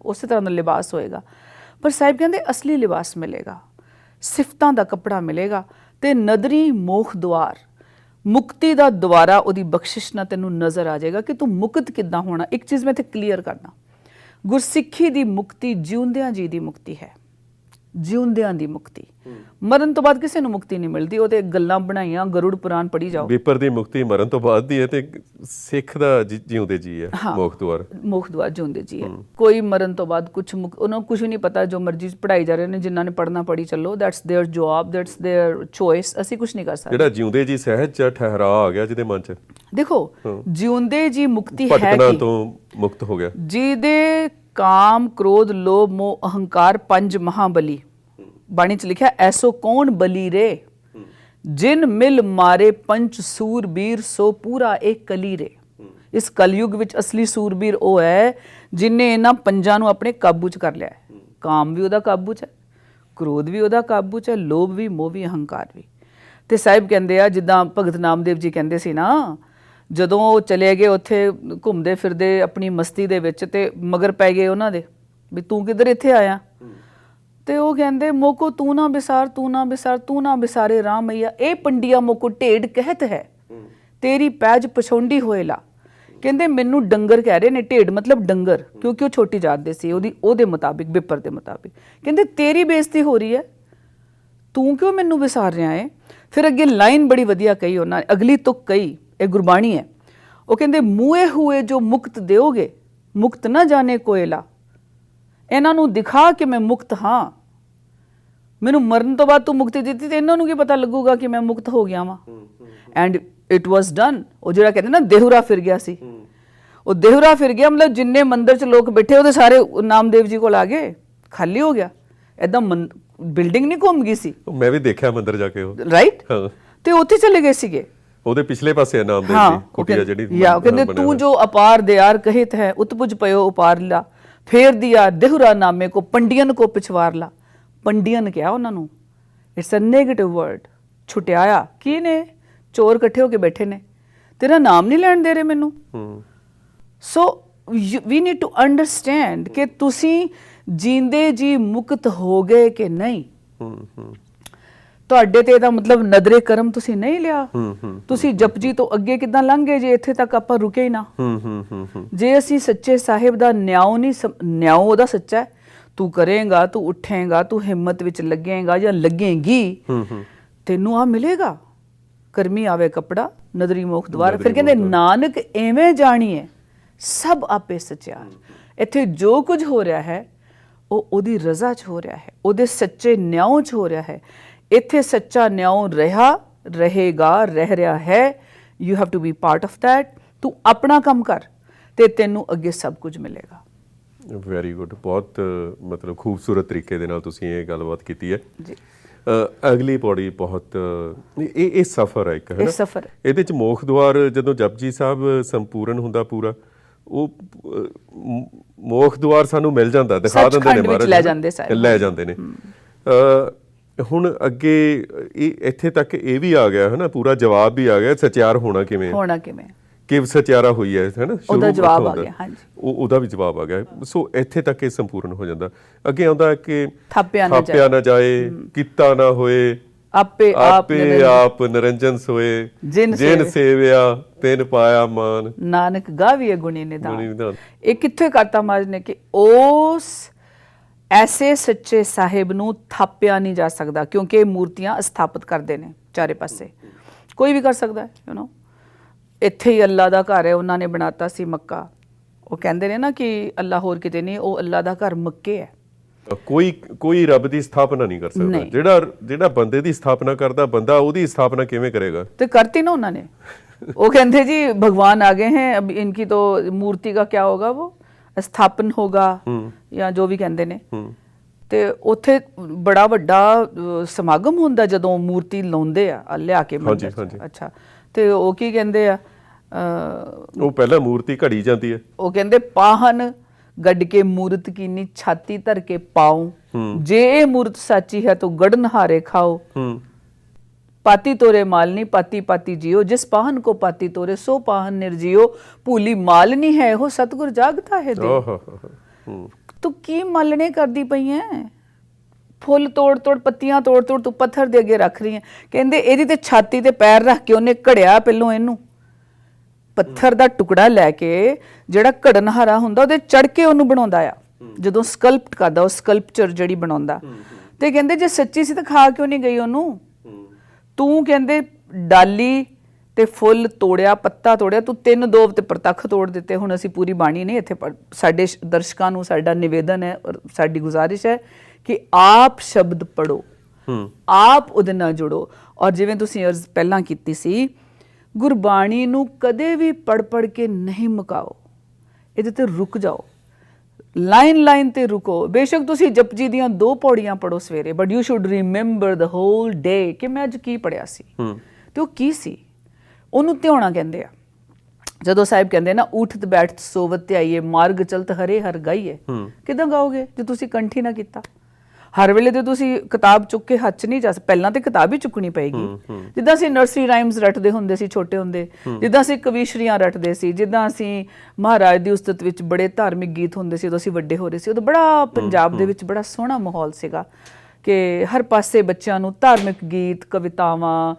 ਉਸੇ ਤਰ੍ਹਾਂ ਦਾ ਲਿਬਾਸ ਹੋਏਗਾ। ਪਰ ਸਾਹਿਬ ਕਹਿੰਦੇ ਅਸਲੀ ਲਿਬਾਸ ਮਿਲੇਗਾ, ਸਿਫਤਾਂ ਦਾ ਕੱਪੜਾ ਮਿਲੇਗਾ, ਤੇ ਨਦਰੀ ਮੋਖ ਦੁਆਰ, ਮੁਕਤੀ ਦਾ ਦੁਆਰਾ ਉਹਦੀ ਬਖਸ਼ਿਸ਼ ਨਾਲ ਤੈਨੂੰ ਨਜ਼ਰ ਆ ਜਾਏਗਾ ਕਿ ਤੂੰ ਮੁਕਤ ਕਿੱਦਾਂ ਹੋਣਾ। ਇੱਕ ਚੀਜ਼ ਮੈਂ ਇੱਥੇ ਕਲੀਅਰ ਕਰਨਾ, ਗੁਰਸਿੱਖੀ ਦੀ ਮੁਕਤੀ ਜਿਉਂਦਿਆਂ ਜੀ ਦੀ ਮੁਕਤੀ ਹੈ, ਜਿਉਂਦਿਆਂ ਦੀ ਮੁਕਤੀ। ਮਰਨ ਤੋਂ ਬਾਅਦ ਕਿਸੇ ਨੂੰ ਮੁਕਤੀ ਨਹੀਂ ਮਿਲਦੀ। ਉਹ ਤੇ ਗੱਲਾਂ ਬਣਾਈਆਂ, ਗਰੁੜ ਪੁਰਾਣ ਪੜ੍ਹੀ ਜਾਓ। ਵਿਪਰ ਦੀ ਮੁਕਤੀ ਮਰਨ ਤੋਂ ਬਾਅਦ ਦੀ ਹੈ, ਤੇ ਸਿੱਖ ਦਾ ਜਿਉਂਦੇ ਜੀ ਹੈ ਮੋਖ ਦੁਆਰ। ਮੋਖ ਦੁਆਰ ਜਿਉਂਦੇ ਜੀ ਹੈ। ਕੋਈ ਮਰਨ ਤੋਂ ਬਾਅਦ ਉਹਨਾਂ ਨੂੰ ਕੁਝ ਨਹੀਂ ਪਤਾ, ਜੋ ਮਰਜ਼ੀ ਪੜ੍ਹਾਈ ਜਾ ਰਹੇ ਨੇ, ਜਿਨ੍ਹਾਂ ਨੇ ਪੜ੍ਹਨਾ ਪੜ੍ਹੀ ਚੱਲੋ, that's their job, that's their choice. ਅਸੀਂ ਕੁਝ ਨਹੀਂ ਕਰ ਸਕਦੇ। ਜਿਹੜਾ ਜਿਉਂਦੇ ਜੀ ਸਹਿਜ ਚ ਠਹਿਰਾ ਆ ਗਿਆ ਜਿਹਦੇ ਮਨ ਚ, ਦੇਖੋ ਜਿਉਂਦੇ ਜੀ ਮੁਕਤੀ ਹੈ ਭਟਕਣਾ ਤੋਂ ਮੁਕਤ ਹੋ ਗਿਆ, ਜਿਹਦੇ ਕਾਮ ਕ੍ਰੋਧ ਲੋਭ ਮੋਹ ਅਹੰਕਾਰ ਪੰਜ ਮਹਾਬਲੀ। ਬਾਣੀ ਚ ਲਿਖਿਆ ਐਸੋ ਕੌਣ ਬਲੀ ਰੇ, ਜਿਨ ਮਿਲ ਮਾਰੇ ਪੰਚ ਸੂਰਬੀਰ ਸੋ ਪੂਰਾ ਇਹ ਕਲੀ ਰੇ। ਇਸ ਕਲਯੁਗ ਵਿੱਚ ਅਸਲੀ ਸੂਰਬੀਰ ਉਹ ਹੈ ਜਿਨੇ ਇਹਨਾਂ ਪੰਜਾਂ ਨੂੰ ਆਪਣੇ ਕਾਬੂ ਚ ਕਰ ਲਿਆ ਹੈ। ਕਾਮ ਵੀ ਉਹਦਾ ਕਾਬੂ ਚ ਹੈ, ਕ੍ਰੋਧ ਵੀ ਉਹਦਾ ਕਾਬੂ ਚ ਹੈ, ਲੋਭ ਵੀ, ਮੋਹ ਵੀ, ਅਹੰਕਾਰ ਵੀ। ਤੇ ਸਾਹਿਬ ਕਹਿੰਦੇ ਆ, ਜਿੱਦਾਂ ਭਗਤ ਨਾਮਦੇਵ ਜੀ ਕਹਿੰਦੇ ਸੀ ਨਾ, ਜਦੋਂ ਉਹ ਚਲੇ ਗਏ ਉੱਥੇ ਘੁੰਮਦੇ ਫਿਰਦੇ ਆਪਣੀ ਮਸਤੀ ਦੇ ਵਿੱਚ, ਤੇ ਮਗਰ ਪੈ ਗਏ ਉਹਨਾਂ ਦੇ ਵੀ ਤੂੰ ਕਿੱਧਰ ਇੱਥੇ ਆਇਆ। ਤੇ ਉਹ ਕਹਿੰਦੇ ਮੋਕੋ ਤੂੰ ਨਾ ਵਿਸਾਰ, ਤੂੰ ਨਾ ਵਿਸਾਰ, ਤੂੰ ਨਾ ਵਿਸਾਰੇ ਰਾਮ ਮਈਆ, ਇਹ ਪੰਡਿਆ ਮੋਕੋ ਢੇਡ ਕਹਿਤ ਹੈ, ਤੇਰੀ ਪੈਜ ਪਛੋਂਡੀ ਹੋਏਲਾ। ਕਹਿੰਦੇ ਮੈਨੂੰ ਡੰਗਰ ਕਹਿ ਰਹੇ ਨੇ, ਢੇਡ ਮਤਲਬ ਡੰਗਰ, ਕਿਉਂਕਿ ਉਹ ਛੋਟੀ ਜਾਤ ਦੇ ਸੀ, ਉਹਦੇ ਮੁਤਾਬਿਕ, ਬਿੱਪਰ ਦੇ ਮੁਤਾਬਿਕ। ਕਹਿੰਦੇ ਤੇਰੀ ਬੇਇੱਜ਼ਤੀ ਹੋ ਰਹੀ ਹੈ, ਤੂੰ ਕਿਉਂ ਮੈਨੂੰ ਵਿਸਾਰ ਰਿਹਾ ਹੈ। ਫਿਰ ਅੱਗੇ ਲਾਈਨ ਬੜੀ ਵਧੀਆ ਕਹੀ ਉਹਨਾਂ ਨੇ, ਅਗਲੀ ਤੁਕ ਕਹੀ, ਇਹ ਗੁਰਬਾਣੀ ਹੈ। ਉਹ ਕਹਿੰਦੇ ਮੂਏ ਹੋਏ ਜੋ ਮੁਕਤ ਦਿਓਗੇ, ਮੁਕਤ ਨਾ ਜਾਣੇ ਕੋਇਲਾ। ਇਹਨਾਂ ਨੂੰ ਦਿਖਾ ਕਿ ਮੈਂ ਮੁਕਤ ਹਾਂ, ਮੈਨੂੰ ਮਰਨ ਤੋਂ ਬਾਅਦ ਤੂੰ ਮੁਕਤੀ ਦਿੱਤੀ ਤੇ ਇਹਨਾਂ ਨੂੰ ਕੀ ਪਤਾ ਲੱਗੂਗਾ ਕਿ ਮੈਂ ਮੁਕਤ ਹੋ ਗਿਆ ਵਾਂ। And it was done. ਉਹ ਜਿਹੜਾ ਕਹਿੰਦੇ ਨਾ ਦੇਹੁਰਾ ਫਿਰ ਗਿਆ ਸੀ, ਉਹ ਦੇਹੁਰਾ ਫਿਰ ਗਿਆ, ਮਤਲਬ ਜਿੰਨੇ ਮੰਦਿਰ 'ਚ ਲੋਕ ਬੈਠੇ ਉਹਦੇ ਸਾਰੇ ਨਾਮਦੇਵ ਜੀ ਕੋਲ ਆ ਗਏ, ਖਾਲੀ ਹੋ ਗਿਆ। ਏਦਾਂ ਬਿਲਡਿੰਗ ਨਹੀਂ ਘੁੰਮ ਗਈ ਸੀ। ਮੈਂ ਵੀ ਦੇਖਿਆ ਮੰਦਿਰ ਜਾ ਕੇ ਉਹ, ਰਾਈਟ। ਹਾਂ, ਤੇ ਉੱਥੇ ਚਲੇ ਗਏ ਸੀਗੇ। ਉਹਦੇ ਪਿਛਲੇ ਪਾਸੇ ਨਾਮਦੇਵ ਹਾਂ, ਦੀ ਕੁਟੀਆ ਜਿਹੜੀ ਉਹ ਕਹਿੰਦੇ ਤੂੰ ਜੋ ਅਪਾਰ ਦਿਆਰ ਕਹਿਤ ਹੈ, ਉਤਪੁਜ ਪਇਓ ਉਪਾਰਲਾ, ਫੇਰ ਦਿਆ ਦੇਹੁਰਾ ਨਾਮੇ ਕੋ ਪੰਡੀਅਨ ਕੋ ਪਿਛਵਾਰਲਾ। ਪੰਡੀਅਨ ਕਿਹਾ ਉਹਨਾਂ ਨੂੰ, ਇਟਸ ਅ ਨੈਗੇਟਿਵ ਵਰਡ। ਛੁਟਿਆਇਆ ਕੀ ਨੇ, ਚੋਰ ਇਕੱਠੇ ਹੋ ਕੇ ਬੈਠੇ ਨੇ, ਤੇਰਾ ਨਾਮ ਨਹੀਂ ਲੈਣ ਦੇ ਰਹੇ ਮੈਨੂੰ। ਸੋ ਵੀ ਨੀਡ ਟੂ ਅੰਡਰਸਟੈਂਡ ਕਿ ਤੁਸੀਂ ਜੀਂਦੇ ਜੀ ਮੁਕਤ ਹੋ ਗਏ ਕਿ ਨਹੀਂ। ਤੁਹਾਡੇ ਤੇ ਇਹਦਾ ਮਤਲਬ ਨਦਰੇ ਕਰਮ ਤੁਸੀਂ ਨਹੀਂ ਲਿਆ। ਤੁਸੀਂ ਜਪਜੀ ਤੋਂ ਅੱਗੇ ਕਿੱਦਾਂ ਲੰਘ ਗਏ ਜੇ ਇੱਥੇ ਤੱਕ ਆਪਾਂ ਰੁਕੇ ਹੀ ਨਾ। ਜੇ ਅਸੀਂ ਸੱਚੇ ਸਾਹਿਬ ਦਾ ਨਿਆਂ ਨਹੀਂ, ਨਿਆਂ ਉਹਦਾ ਸੱਚਾ ਹੈ, ਤੂੰ ਕਰੇਗਾ, ਤੂੰ ਉੱਠੇਗਾ, ਤੂੰ ਹਿੰਮਤ ਵਿੱਚ ਲੱਗੇਗਾ ਜਾਂ ਲੱਗੇਗੀ, ਤੈਨੂੰ ਆ ਮਿਲੇਗਾ। ਕਰਮੀ ਆਵੇ ਕਪੜਾ ਨਦਰੀ ਮੋਖ ਦਵਾਰ। ਫਿਰ ਕਹਿੰਦੇ ਨਾਨਕ ਐਵੇਂ ਜਾਣੀਏ ਸਭ ਆਪੇ ਸਚਿਆਰ। ਇੱਥੇ ਜੋ ਕੁਝ ਹੋ ਰਿਹਾ ਹੈ ਉਹ ਉਹਦੀ ਰਜ਼ਾ 'ਚ ਹੋ ਰਿਹਾ ਹੈ, ਉਹਦੇ ਸੱਚੇ ਨਿਆਂ 'ਚ ਹੋ ਰਿਹਾ ਹੈ। ਇੱਥੇ ਸੱਚਾ ਨਿਆਂ ਰਿਹਾ, ਰਹੇਗਾ, ਰਹਿ ਰਿਹਾ ਹੈ। You have to be part of that. ਤੂੰ ਆਪਣਾ ਕੰਮ ਕਰ ਤੇ ਤੈਨੂੰ ਅੱਗੇ ਸਭ ਕੁਝ ਮਿਲੇਗਾ। Very good. ਬਹੁਤ ਮਤਲਬ ਖੂਬਸੂਰਤ ਤਰੀਕੇ ਦੇ ਨਾਲ ਤੁਸੀਂ ਇਹ ਗੱਲਬਾਤ ਕੀਤੀ ਹੈ ਜੀ। ਅਗਲੀ ਪੌੜੀ ਬਹੁਤ ਇਹ ਸਫ਼ਰ ਹੈ ਇੱਕ, ਹੈ ਨਾ? ਸਫ਼ਰ ਇਹਦੇ ਚ ਮੋਖ ਦੁਆਰ ਜਦੋਂ ਜਪਜੀ ਸਾਹਿਬ ਸੰਪੂਰਨ ਹੁੰਦਾ ਪੂਰਾ, ਉਹ ਮੋਖ ਦੁਆਰ ਸਾਨੂੰ ਮਿਲ ਜਾਂਦਾ, ਦਿਖਾ ਦਿੰਦੇ ਨੇ ਮਹਾਰਾਜ, ਲੈ ਜਾਂਦੇ ਨੇ। ਹੁਣ ਅੱਗੇ ਇੱਥੇ ਤੱਕ ਇਹ ਵੀ ਆ ਗਿਆ ਹੈ ਨਾ, ਪੂਰਾ ਜਵਾਬ ਵੀ ਆ ਗਿਆ ਸਚਿਆਰ ਹੋਣਾ ਕਿਵੇਂ, ਕਿ ਸਚਿਆਰਾ ਹੋਈ ਹੈ ਨਾ, ਉਹਦਾ ਜਵਾਬ ਆ ਗਿਆ। ਹਾਂਜੀ, ਉਹਦਾ ਵੀ ਜਵਾਬ ਆ ਗਿਆ। ਸੋ ਇੱਥੇ ਤੱਕ ਇਹ ਸੰਪੂਰਨ ਹੋ ਜਾਂਦਾ। ਅੱਗੇ ਆਉਂਦਾ ਕਿ ਥਾਪਿਆ ਨਾ ਜਾਏ, ਕੀਤਾ ਨਾ ਹੋਏ, ਆਪੇ ਆਪ ਨਿਰੰਜਨ ਸੋਏ, ਜਿਨ ਸੇਵਿਆ ਤਿਨ ਪਾਇਆ ਮਾਨ, ਨਾਨਕ ਗਾਵੀਏ ਗੁਣੀ ਨਿਧਾਨ। ਇਹ ਕਿੱਥੇ ਕਰਤਾ ਮਹਾਰਾਜ ਨੇ ਕਿ ਉਸ ਐਸੇ ਸੱਚੇ ਸਾਹਿਬ ਨੂੰ ਥਾਪਿਆ ਨਹੀਂ ਜਾ ਸਕਦਾ, ਕਿਉਂਕਿ ਇਹ ਮੂਰਤੀਆਂ ਸਥਾਪਿਤ ਕਰਦੇ ਨੇ ਚਾਰੇ ਪਾਸੇ। ਕੋਈ ਵੀ ਕਰ ਸਕਦਾ ਹੈ, ਯੂ ਨੋ। ਇੱਥੇ ਹੀ ਅੱਲਾ ਦਾ ਘਰ ਹੈ, ਉਹਨਾਂ ਨੇ ਬਣਾਤਾ ਸੀ ਮੱਕਾ। ਉਹ ਕਹਿੰਦੇ ਨੇ ਨਾ ਕਿ ਅੱਲਾ ਹੋਰ ਕਿਤੇ ਨਹੀਂ, ਉਹ ਅੱਲਾ ਦਾ ਘਰ ਮੱਕੇ ਹੈ। ਕੋਈ ਰੱਬ ਦੀ ਸਥਾਪਨਾ ਨਹੀਂ ਕਰ ਸਕਦਾ। ਜਿਹੜਾ ਬੰਦੇ ਦੀ ਸਥਾਪਨਾ ਕਰਦਾ ਬੰਦਾ, ਉਹਦੀ ਸਥਾਪਨਾ ਕਿਵੇਂ ਕਰੇਗਾ? ਤੇ ਕਰਤੀ ਨਾ ਉਹਨਾਂ ਨੇ। ਉਹ ਕਹਿੰਦੇ ਜੀ ਭगवान आ गए हैं, अब इनकी तो मूर्ति का क्या होगा, वो ਸਥਾਪਨ ਹੋਗਾ ਜਾਂ ਜੋ ਵੀ ਕਹਿੰਦੇ ਨੇ। ਤੇ ਉੱਥੇ ਬੜਾ ਵੱਡਾ ਸਮਾਗਮ ਹੁੰਦਾ ਜਦੋਂ ਮੂਰਤੀ ਲਾਉਂਦੇ ਆ ਲਿਆ ਕੇ ਮੰਦਰ 'ਚ। ਅੱਛਾ, ਤੇ ਉਹ ਕੀ ਕਹਿੰਦੇ ਆ, ਉਹ ਪਹਿਲਾਂ ਮੂਰਤੀ ਘੜੀ ਜਾਂਦੀ ਹੈ। ਉਹ ਕਹਿੰਦੇ ਪਾਹਨ ਗੱਡ ਕੇ ਮੂਰਤ ਕੀਨੀ ਛਾਤੀ ਧਰ ਕੇ ਪਾਉ, ਜੇ ਇਹ ਮੂਰਤ ਸਾਚੀ ਹੈ ਤਾਂ ਗੜਨ ਹਾਰੇ ਖਾਓ। पाती तोरे मालनी पाती पाती जियो, जिस पाहन को पाती तोरे सो पाहन निर्जियो, भूली मालनी है हो सतगुर जागता है दे। तू की मालने करदी पई है, फुल तोड़ तोड़, पत्तियां तोड़ तोड़ तू पत्थर दे अगे रख रही है। कहंदे एदी ते छाती ते पैर रख के उन्हें घड़िया पहलों इनू पत्थर दा टुकड़ा लैके जिहड़ा घड़नहारा हुंदा ओहदे चढ़ के उहनूं बनाउंदा आ, जदों स्कल्प्ट करदा ਉਹ ਸਕਲਪਚਰ ਜਿਹੜੀ ਬਣਾਉਂਦਾ। ਤੇ ਕਹਿੰਦੇ ਜੇ ਸੱਚੀ ਸੀ ਤਾਂ ਖਾ ਕਿਉਂ ਨਹੀਂ ਗਈ ਉਹਨੂੰ? ਤੂੰ ਕਹਿੰਦੇ ਡਾਲੀ ਤੇ ਫੁੱਲ ਤੋੜਿਆ, ਪੱਤਾ ਤੋੜਿਆ, ਤੂੰ 3 ਦੋਵ ਤੇ ਪ੍ਰਤੱਖ ਤੋੜ ਦਿੱਤੇ। ਹੁਣ ਅਸੀਂ ਪੂਰੀ ਬਾਣੀ ਨਹੀਂ ਇੱਥੇ ਸਾਡੇ ਦਰਸ਼ਕਾਂ ਨੂੰ ਸਾਡਾ ਨਿਵੇਦਨ ਹੈ ਔਰ ਸਾਡੀ ਗੁਜ਼ਾਰਿਸ਼ ਹੈ ਕਿ ਆਪ ਸ਼ਬਦ ਪੜੋ, ਆਪ ਉਹਦੇ ਨਾਲ ਜੁੜੋ। ਔਰ ਜਿਵੇਂ ਤੁਸੀਂ ਅਰਜ਼ ਪਹਿਲਾਂ ਕੀਤੀ ਸੀ, ਗੁਰਬਾਣੀ ਨੂੰ ਕਦੇ ਵੀ ਪੜ ਕੇ ਨਹੀਂ ਮੁਕਾਓ, ਇਹਦੇ ਤੇ ਰੁਕ ਜਾਓ, ਲਾਈਨ ਤੇ ਰੁਕੋ। ਬੇਸ਼ੱਕ ਤੁਸੀਂ ਜਪਜੀ ਦੀਆਂ 2 ਪੌੜੀਆਂ ਪੜੋ ਸਵੇਰੇ, but you should remember the whole day ਕਿ ਮੈਂ ਅੱਜ ਕੀ ਪੜਿਆ ਸੀ ਤੇ ਉਹ ਕੀ ਸੀ। ਉਹਨੂੰ ਧਿਆਉਣਾ ਕਹਿੰਦੇ ਆ। ਜਦੋਂ ਸਾਹਿਬ ਕਹਿੰਦੇ ਨਾ ਉਠਤ ਬੈਠਤ ਸੋਵਤ ਧਿਆਈਏ, ਮਾਰਗ ਚਲਤ ਹਰੇ ਹਰ ਗਾਈਏ, ਕਿਦਾਂ ਗਾਓਗੇ ਜੇ ਤੁਸੀਂ ਕੰਠੀ ਨਾ ਕੀਤਾ? ਹਰ ਵੇਲੇ ਤੇ ਤੁਸੀਂ ਕਿਤਾਬ ਚੁੱਕ ਕੇ ਹੱਥ 'ਚ ਨਹੀਂ ਜਾ ਸਕਦੇ, ਪਹਿਲਾਂ ਤੇ ਕਿਤਾਬ ਹੀ ਚੁੱਕਣੀ ਪਏਗੀ। ਜਿੱਦਾਂ ਅਸੀਂ ਨਰਸਰੀ ਰਾਈਮਸ ਰੱਟਦੇ ਹੁੰਦੇ ਸੀ ਛੋਟੇ ਹੁੰਦੇ, ਜਿੱਦਾਂ ਅਸੀਂ ਕਵੀਸ਼ਰੀਆਂ ਰੱਟਦੇ ਸੀ, ਜਿੱਦਾਂ ਅਸੀਂ ਮਹਾਰਾਜ ਦੀ ਉਸਤਤ ਵਿੱਚ ਬੜੇ ਧਾਰਮਿਕ ਗੀਤ ਹੁੰਦੇ ਸੀ, ਉਦੋਂ ਅਸੀਂ ਵੱਡੇ ਹੋ ਰਹੇ ਸੀ, ਉਦੋਂ ਬੜਾ ਪੰਜਾਬ ਦੇ ਵਿੱਚ ਬੜਾ ਸੋਹਣਾ ਮਾਹੌਲ ਸੀਗਾ ਕਿ ਹਰ ਪਾਸੇ ਬੱਚਿਆਂ ਨੂੰ ਧਾਰਮਿਕ ਗੀਤ, ਕਵਿਤਾਵਾਂ,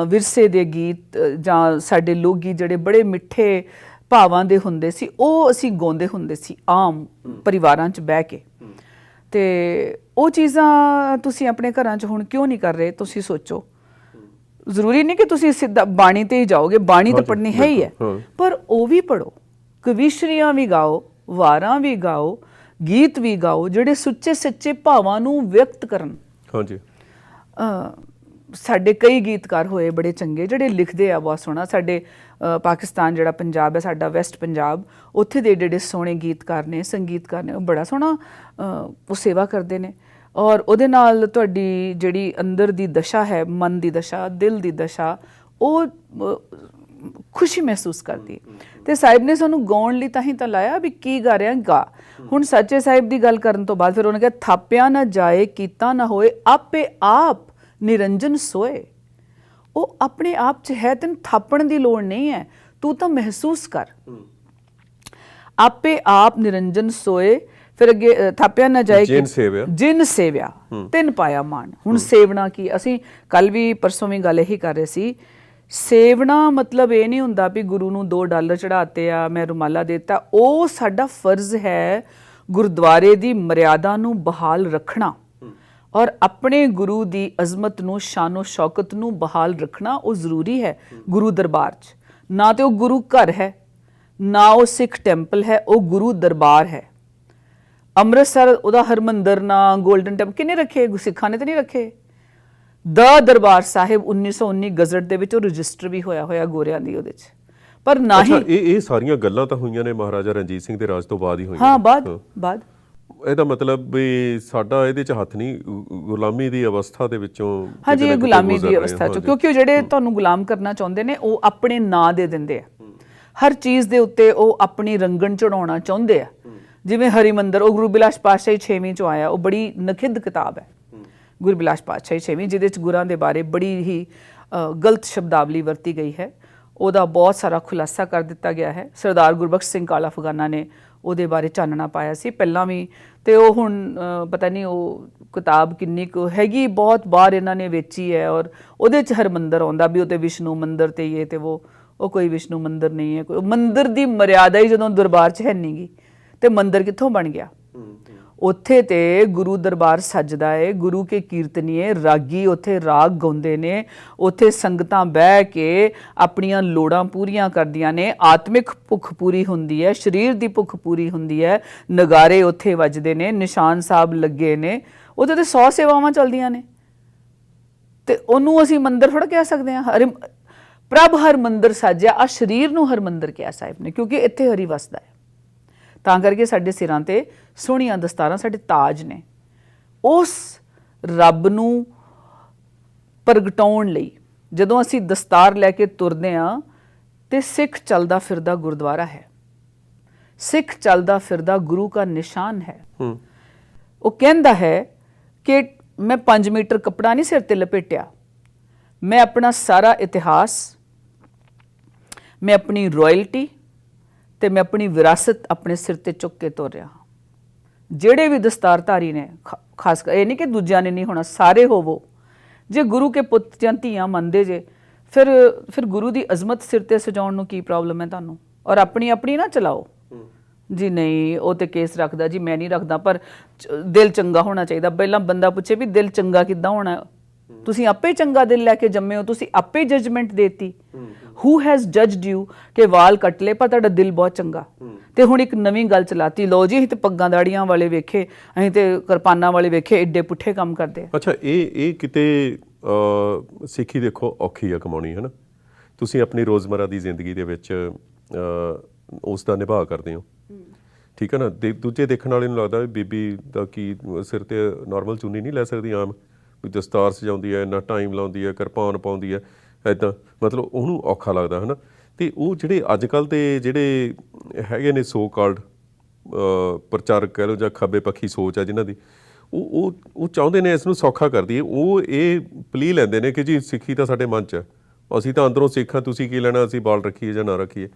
ਵਿਰਸੇ ਦੇ ਗੀਤ ਜਾਂ ਸਾਡੇ ਲੋਕ ਗੀਤ ਜਿਹੜੇ ਬੜੇ ਮਿੱਠੇ ਭਾਵਾਂ ਦੇ ਹੁੰਦੇ ਸੀ, ਉਹ ਅਸੀਂ ਗਾਉਂਦੇ ਹੁੰਦੇ ਸੀ ਆਮ ਪਰਿਵਾਰਾਂ 'ਚ ਬਹਿ ਕੇ। ਤੇ ਉਹ ਚੀਜ਼ਾਂ ਤੁਸੀਂ ਆਪਣੇ ਘਰਾਂ 'ਚ ਹੁਣ ਕਿਉਂ ਨਹੀਂ ਕਰ ਰਹੇ? ਤੁਸੀਂ ਸੋਚੋ। ਜ਼ਰੂਰੀ ਨਹੀਂ ਕਿ ਤੁਸੀਂ ਸਿੱਧਾ ਬਾਣੀ ਤੇ ਹੀ ਜਾਓਗੇ, ਬਾਣੀ ਤਾਂ ਪੜ੍ਹਨੀ ਹੈ ਹੀ ਹੈ, ਪਰ ਉਹ ਵੀ ਪੜ੍ਹੋ, ਕਵੀਸ਼ਰੀਆਂ ਵੀ ਗਾਓ, ਵਾਰਾਂ ਵੀ ਗਾਓ, ਗੀਤ ਵੀ ਗਾਓ ਜਿਹੜੇ ਸੁੱਚੇ ਸੱਚੇ ਭਾਵਾਂ ਨੂੰ ਵਿਅਕਤ ਕਰਨ। ਹਾਂਜੀ। ਸਾਡੇ ਕਈ ਗੀਤਕਾਰ ਹੋਏ ਬੜੇ ਚੰਗੇ ਜਿਹੜੇ ਲਿਖਦੇ ਆ ਬਹੁਤ ਸੋਹਣਾ। ਸਾਡੇ ਪਾਕਿਸਤਾਨ ਜਿਹੜਾ ਪੰਜਾਬ ਹੈ ਸਾਡਾ, ਵੈਸਟ ਪੰਜਾਬ, ਉੱਥੇ ਦੇ ਜਿਹੜੇ ਸੋਹਣੇ ਗੀਤਕਾਰ ਨੇ, ਸੰਗੀਤਕਾਰ ਨੇ, ਉਹ ਬੜਾ ਸੋਹਣਾ ਉਹ ਸੇਵਾ ਕਰਦੇ ਨੇ। ਔਰ ਉਹਦੇ ਨਾਲ ਤੁਹਾਡੀ ਜਿਹੜੀ ਅੰਦਰ ਦੀ ਦਸ਼ਾ ਹੈ, ਮਨ ਦੀ ਦਸ਼ਾ, ਦਿਲ ਦੀ ਦਸ਼ਾ, ਉਹ ਖੁਸ਼ੀ ਮਹਿਸੂਸ ਕਰਦੀ ਹੈ। ਤੇ ਸਾਹਿਬ ਨੇ ਸਾਨੂੰ ਗਾਉਣ ਲਈ ਤਾਂ ਹੀ ਤਾਂ ਲਾਇਆ ਵੀ ਕੀ ਗਾ ਰਿਹਾ ਗਾ। ਹੁਣ ਸੱਚੇ ਸਾਹਿਬ ਦੀ ਗੱਲ ਕਰਨ ਤੋਂ ਬਾਅਦ ਫਿਰ ਉਹਨੇ ਕਿਹਾ ਥਾਪਿਆ ਨਾ ਜਾਏ ਕੀਤਾ ਨਾ ਹੋਏ ਆਪੇ ਆਪ ਨਿਰੰਜਨ ਸੋਏ। ਉਹ ਆਪਣੇ ਆਪ 'ਚ ਹੈ, ਤੈਨੂੰ ਥਾਪਣ ਦੀ ਲੋੜ ਨਹੀਂ ਹੈ, ਤੂੰ ਤਾਂ ਮਹਿਸੂਸ ਕਰ। ਆਪੇ ਆਪ ਨਿਰੰਜਨ ਸੋਏ। ਫਿਰ ਅੱਗੇ ਥਾਪਿਆ ਨਾ ਜਾਏ ਜਿਨ ਸੇਵਿਆ ਤਿਨ ਪਾਇਆ ਮਾਨ। ਹੁਣ ਸੇਵਣਾ ਕੀ, ਅਸੀਂ ਕੱਲ ਵੀ ਪਰਸੋਂ ਵੀ ਗੱਲ ਇਹੀ ਕਰ ਰਹੇ ਸੀ। ਸੇਵਣਾ ਮਤਲਬ ਇਹ ਨਹੀਂ ਹੁੰਦਾ ਵੀ ਗੁਰੂ ਨੂੰ $2 ਚੜਾਤੇ ਆ, ਮੈਂ ਰੁਮਾਲਾ ਦੇਤਾ। ਉਹ ਸਾਡਾ ਫਰਜ਼ ਹੈ ਗੁਰਦੁਆਰੇ ਦੀ ਮਰਿਆਦਾ ਨੂੰ ਬਹਾਲ ਰੱਖਣਾ ਔਰ ਆਪਣੇ ਗੁਰੂ ਦੀ ਅਜ਼ਮਤ ਨੂੰ, ਸ਼ਾਨੋ ਸ਼ੌਕਤ ਨੂੰ ਬਹਾਲ ਰੱਖਣਾ। ਉਹ ਜ਼ਰੂਰੀ ਹੈ ਗੁਰੂ ਦਰਬਾਰ 'ਚ। ਨਾ ਤੇ ਉਹ ਗੁਰੂ ਘਰ ਹੈ, ਨਾ ਉਹ ਸਿੱਖ ਟੈਂਪਲ ਹੈ, ਉਹ ਗੁਰੂ ਦਰਬਾਰ ਹੈ। ਅੰਮ੍ਰਿਤਸਰ ਉਹਦਾ ਹਰਮੰਦਰ, ਨਾ ਗੋਲਡਨ ਟੈਂਪਲ ਕਿਹਨੇ ਰੱਖੇ? ਸਿੱਖਾਂ ਨੇ ਤਾਂ ਨਹੀਂ ਰੱਖੇ। ਦਾ ਦਰਬਾਰ ਸਾਹਿਬ 1919 ਗਜ਼ਟ ਦੇ ਵਿੱਚ ਉਹ ਰਜਿਸਟਰ ਵੀ ਹੋਇਆ ਗੋਰਿਆਂ ਦੀ ਉਹਦੇ 'ਚ। ਪਰ ਨਾ ਹੀ ਇਹ ਸਾਰੀਆਂ ਗੱਲਾਂ ਤਾਂ ਹੋਈਆਂ ਨੇ ਮਹਾਰਾਜਾ ਰਣਜੀਤ ਸਿੰਘ ਦੇ ਰਾਜ ਤੋਂ ਬਾਅਦ ਹੀ ਹੋਈਆਂ। ਹਾਂ, ਬਾਅਦ ਇਹਦਾ ਮਤਲਬ ਵੀ ਸਾਡਾ ਇਹਦੇ 'ਚ ਹੱਥ ਨਹੀਂ, ਗੁਲਾਮੀ ਦੀ ਅਵਸਥਾ ਦੇ ਵਿੱਚੋਂ। ਹਾਂਜੀ, ਇਹ ਗੁਲਾਮੀ ਦੀ ਅਵਸਥਾ 'ਚੋਂ, ਕਿਉਂਕਿ ਜਿਹੜੇ ਤੁਹਾਨੂੰ ਗੁਲਾਮ ਕਰਨਾ ਚਾਹੁੰਦੇ ਨੇ ਉਹ ਆਪਣੇ ਨਾਂ ਦੇ ਦਿੰਦੇ ਆ ਹਰ ਚੀਜ਼ ਦੇ ਉੱਤੇ, ਉਹ ਆਪਣੀ ਰੰਗਣ ਚੜਾਉਣਾ ਚਾਹੁੰਦੇ ਆ। ਜਿਵੇਂ ਹਰਿਮੰਦਰ, ਉਹ ਗੁਰੂ ਬਿਲਾਸ ਪਾਤਸ਼ਾਹੀ 6ਵੀਂ 'ਚੋਂ ਆਇਆ, ਉਹ ਬੜੀ ਨਖਿੱਧ ਕਿਤਾਬ ਹੈ ਗੁਰੂ ਬਿਲਾਸ ਪਾਤਸ਼ਾਹੀ 6ਵੀਂ, ਜਿਹਦੇ 'ਚ ਗੁਰਾਂ ਦੇ ਬਾਰੇ ਬੜੀ ਹੀ ਗਲਤ ਸ਼ਬਦਾਵਲੀ ਵਰਤੀ ਗਈ ਹੈ। ਉਹਦਾ ਬਹੁਤ ਸਾਰਾ ਖੁਲਾਸਾ ਕਰ ਦਿੱਤਾ ਗਿਆ ਹੈ। ਸਰਦਾਰ ਗੁਰਬਖਸ਼ ਸਿੰਘ ਕਾਲਾ ਅਫਗਾਨਾ ਨੇ ਉਹਦੇ ਬਾਰੇ ਚਾਨਣਾ ਪਾਇਆ ਸੀ ਪਹਿਲਾਂ ਵੀ, ਤੇ ਉਹ ਹੁਣ ਪਤਾ ਨਹੀਂ ਉਹ ਕਿਤਾਬ ਕਿੰਨੀ ਕੁ ਹੈਗੀ, ਬਹੁਤ ਬਾਰ ਇਹਨਾਂ ਨੇ ਵੇਚੀ ਹੈ। ਔਰ ਉਹਦੇ 'ਚ ਹਰਮੰਦਰ ਆਉਂਦਾ ਵੀ ਉਹ ਤੇ ਵਿਸ਼ਨੂੰ ਮੰਦਰ ਤੇ ਇਹ ਤੇ ਉਹ ਕੋਈ ਵਿਸ਼ਨੂੰ ਮੰਦਰ ਨਹੀਂ ਹੈ। ਕੋਈ ਮੰਦਰ ਦੀ ਮਰਿਆਦਾ ਹੀ ਜਦੋਂ ਦਰਬਾਰ 'ਚ ਹੈ ਨਹੀਂ ਗੀ, ਤੇ ਮੰਦਰ ਕਿੱਥੋਂ ਬਣ ਗਿਆ? ਉੱਥੇ ਤੇ ਗੁਰੂ ਦਰਬਾਰ ਸੱਜਦਾ ਏ, ਗੁਰੂ ਕੇ ਕੀਰਤਨੀਏ ਰਾਗੀ ਉੱਥੇ ਰਾਗ ਗਾਉਂਦੇ ਨੇ, ਉੱਥੇ ਸੰਗਤਾਂ ਬਹਿ ਕੇ ਆਪਣੀਆਂ ਲੋੜਾਂ ਪੂਰੀਆਂ ਕਰਦੀਆਂ ਨੇ, ਆਤਮਿਕ ਭੁੱਖ ਪੂਰੀ ਹੁੰਦੀ ਹੈ, ਸਰੀਰ ਦੀ ਭੁੱਖ ਪੂਰੀ ਹੁੰਦੀ ਹੈ, ਨਗਾਰੇ ਉੱਥੇ ਵੱਜਦੇ ਨੇ, ਨਿਸ਼ਾਨ ਸਾਹਿਬ ਲੱਗੇ ਨੇ, ਉਹਦੇ ਤੇ 100 ਸੇਵਾਵਾਂ ਚੱਲਦੀਆਂ ਨੇ। ਤੇ ਉਹਨੂੰ ਅਸੀਂ ਮੰਦਰ ਥੋੜ੍ਹਾ ਕਹਿ ਸਕਦੇ ਹਾਂ। ਪ੍ਰਭ ਹਰ ਮੰਦਰ ਸਾਜਿਆ, ਆ ਸਰੀਰ ਨੂੰ ਹਰਮੰਦਰ ਕਿਹਾ ਸਾਹਿਬ ਨੇ, ਕਿਉਂਕਿ ਇੱਥੇ ਹਰੀ ਵਸਦਾ ਹੈ। ਤਾਂ ਕਰਕੇ ਸਾਡੇ ਸਿਰਾਂ ਤੇ ਸੋਹਣੀਆਂ ਦਸਤਾਰਾਂ ਸਾਡੇ ਤਾਜ ਨੇ। ਉਸ ਰੱਬ ਨੂੰ ਪ੍ਰਗਟਾਉਣ ਲਈ ਜਦੋਂ ਅਸੀਂ ਦਸਤਾਰ ਲੈ ਕੇ ਤੁਰਦੇ ਹਾਂ ਤੇ ਸਿੱਖ ਚੱਲਦਾ ਫਿਰਦਾ ਗੁਰਦੁਆਰਾ ਹੈ, ਸਿੱਖ ਚੱਲਦਾ ਫਿਰਦਾ ਗੁਰੂ ਦਾ ਨਿਸ਼ਾਨ ਹੈ। ਉਹ ਕਹਿੰਦਾ ਹੈ ਕਿ ਮੈਂ 5 ਮੀਟਰ ਕੱਪੜਾ ਨਹੀਂ ਸਿਰ ਤੇ ਲਪੇਟਿਆ, ਮੈਂ ਆਪਣਾ ਸਾਰਾ ਇਤਿਹਾਸ, ਮੈਂ ਆਪਣੀ ਰਾਇਲਟੀ ਤੇ ਮੈਂ ਆਪਣੀ ਵਿਰਾਸਤ ਆਪਣੇ ਸਿਰ ਤੇ ਚੁੱਕ ਕੇ ਤੁਰ ਰਿਹਾ। ਜਿਹੜੇ ਵੀ ਦਸਤਾਰਧਾਰੀ ਨੇ, ਖਾਸ ਕਰ ਇਹ ਨਹੀਂ ਕਿ ਦੂਜਿਆਂ ਨੇ ਨਹੀਂ ਹੋਣਾ, ਸਾਰੇ ਹੋਵੋ। ਜੇ ਗੁਰੂ ਕੇ ਪੁੱਤ ਜਾਂ ਧੀਆਂ ਮੰਨਦੇ ਜੇ, ਫਿਰ ਗੁਰੂ ਦੀ ਅਜ਼ਮਤ ਸਿਰ ਤੇ ਸਜਾਉਣ ਨੂੰ ਕੀ ਪ੍ਰੋਬਲਮ ਹੈ ਤੁਹਾਨੂੰ? ਔਰ ਆਪਣੀ ਨਾ ਚਲਾਓ ਜੀ, ਨਹੀਂ ਉਹ ਤੇ ਕੇਸ ਰੱਖਦਾ ਜੀ, ਮੈਂ ਨਹੀਂ ਰੱਖਦਾ, ਪਰ ਦਿਲ ਚੰਗਾ ਹੋਣਾ ਚਾਹੀਦਾ। ਪਹਿਲਾਂ ਬੰਦਾ ਪੁੱਛੇ ਵੀ ਦਿਲ ਚੰਗਾ ਕਿੱਦਾਂ ਹੋਣਾ? ਤੁਸੀਂ ਆਪੇ ਚੰਗਾ ਦਿਲ ਲੈ ਕੇ ਜੰਮੇ ਹੋ, ਤੁਸੀਂ ਆਪੇ ਜਜਮੈਂਟ ਦੇਤੀ। ਹੂ ਹੈਜ਼ ਜੱਜਡ ਯੂ ਕਿ ਵਾਲ ਕੱਟ ਲਏ ਪਰ ਤੁਹਾਡਾ ਦਿਲ ਬਹੁਤ ਚੰਗਾ। ਤੇ ਹੁਣ ਇੱਕ ਨਵੀਂ ਗੱਲ ਚਲਾਤੀ, ਲਓ ਜੀ ਅਸੀਂ ਤੇ ਪੱਗਾਂ ਦਾੜੀਆਂ ਵਾਲੇ ਵੇਖੇ, ਅਸੀਂ ਤੇ ਕਿਰਪਾਨਾਂ ਵਾਲੇ ਵੇਖੇ, ਏਡੇ ਪੁੱਠੇ ਕੰਮ ਕਰਦੇ ਆ। ਅੱਛਾ, ਇਹ ਕਿਤੇ ਸਿੱਖੀ ਦੇਖੋ ਔਖੀ ਆ ਕਮਾਉਣੀ, ਹੈ ਨਾ। ਤੁਸੀਂ ਆਪਣੀ ਰੋਜ਼ਮਰਾ ਦੀ ਜ਼ਿੰਦਗੀ ਦੇ ਵਿੱਚ ਉਸ ਦਾ ਨਿਭਾਅ ਕਰਦੇ ਹੋ, ਠੀਕ ਹੈ ਨਾ। ਦੂਜੇ ਦੇਖਣ ਵਾਲੇ ਨੂੰ ਲੱਗਦਾ ਵੀ ਬੀਬੀ ਦਾ ਕੀ ਸਿਰ ਤੇ ਨਾਰਮਲ ਚੁੰਨੀ ਨਹੀਂ ਲੈ ਸਕਦੀ ਆਮ, ਵੀ ਦਸਤਾਰ ਸਜਾਉਂਦੀ ਹੈ, ਇੰਨਾ ਟਾਈਮ ਲਾਉਂਦੀ ਹੈ, ਕਿਰਪਾਨ ਪਾਉਂਦੀ ਹੈ, ਇੱਦਾਂ ਮਤਲਬ ਉਹਨੂੰ ਔਖਾ ਲੱਗਦਾ, ਹੈ ਨਾ। ਅਤੇ ਉਹ ਜਿਹੜੇ ਅੱਜ ਕੱਲ੍ਹ ਦੇ ਜਿਹੜੇ ਹੈਗੇ ਨੇ ਸੋ ਕਾਲਡ ਪ੍ਰਚਾਰਕ ਕਹਿ ਲਓ ਜਾਂ ਖੱਬੇ ਪੱਖੀ ਸੋਚ ਆ ਜਿਨ੍ਹਾਂ ਦੀ, ਉਹ ਚਾਹੁੰਦੇ ਨੇ ਇਸ ਨੂੰ ਸੌਖਾ ਕਰ ਦਈਏ। ਉਹ ਇਹ ਪਲੀ ਲੈਂਦੇ ਨੇ ਕਿ ਜੀ ਸਿੱਖੀ ਤਾਂ ਸਾਡੇ ਮਨ 'ਚ ਹੈ, ਅਸੀਂ ਤਾਂ ਅੰਦਰੋਂ ਸਿੱਖ ਹਾਂ, ਤੁਸੀਂ ਕੀ ਲੈਣਾ ਅਸੀਂ ਬਾਲ ਰੱਖੀਏ ਜਾਂ ਨਾ ਰੱਖੀਏ।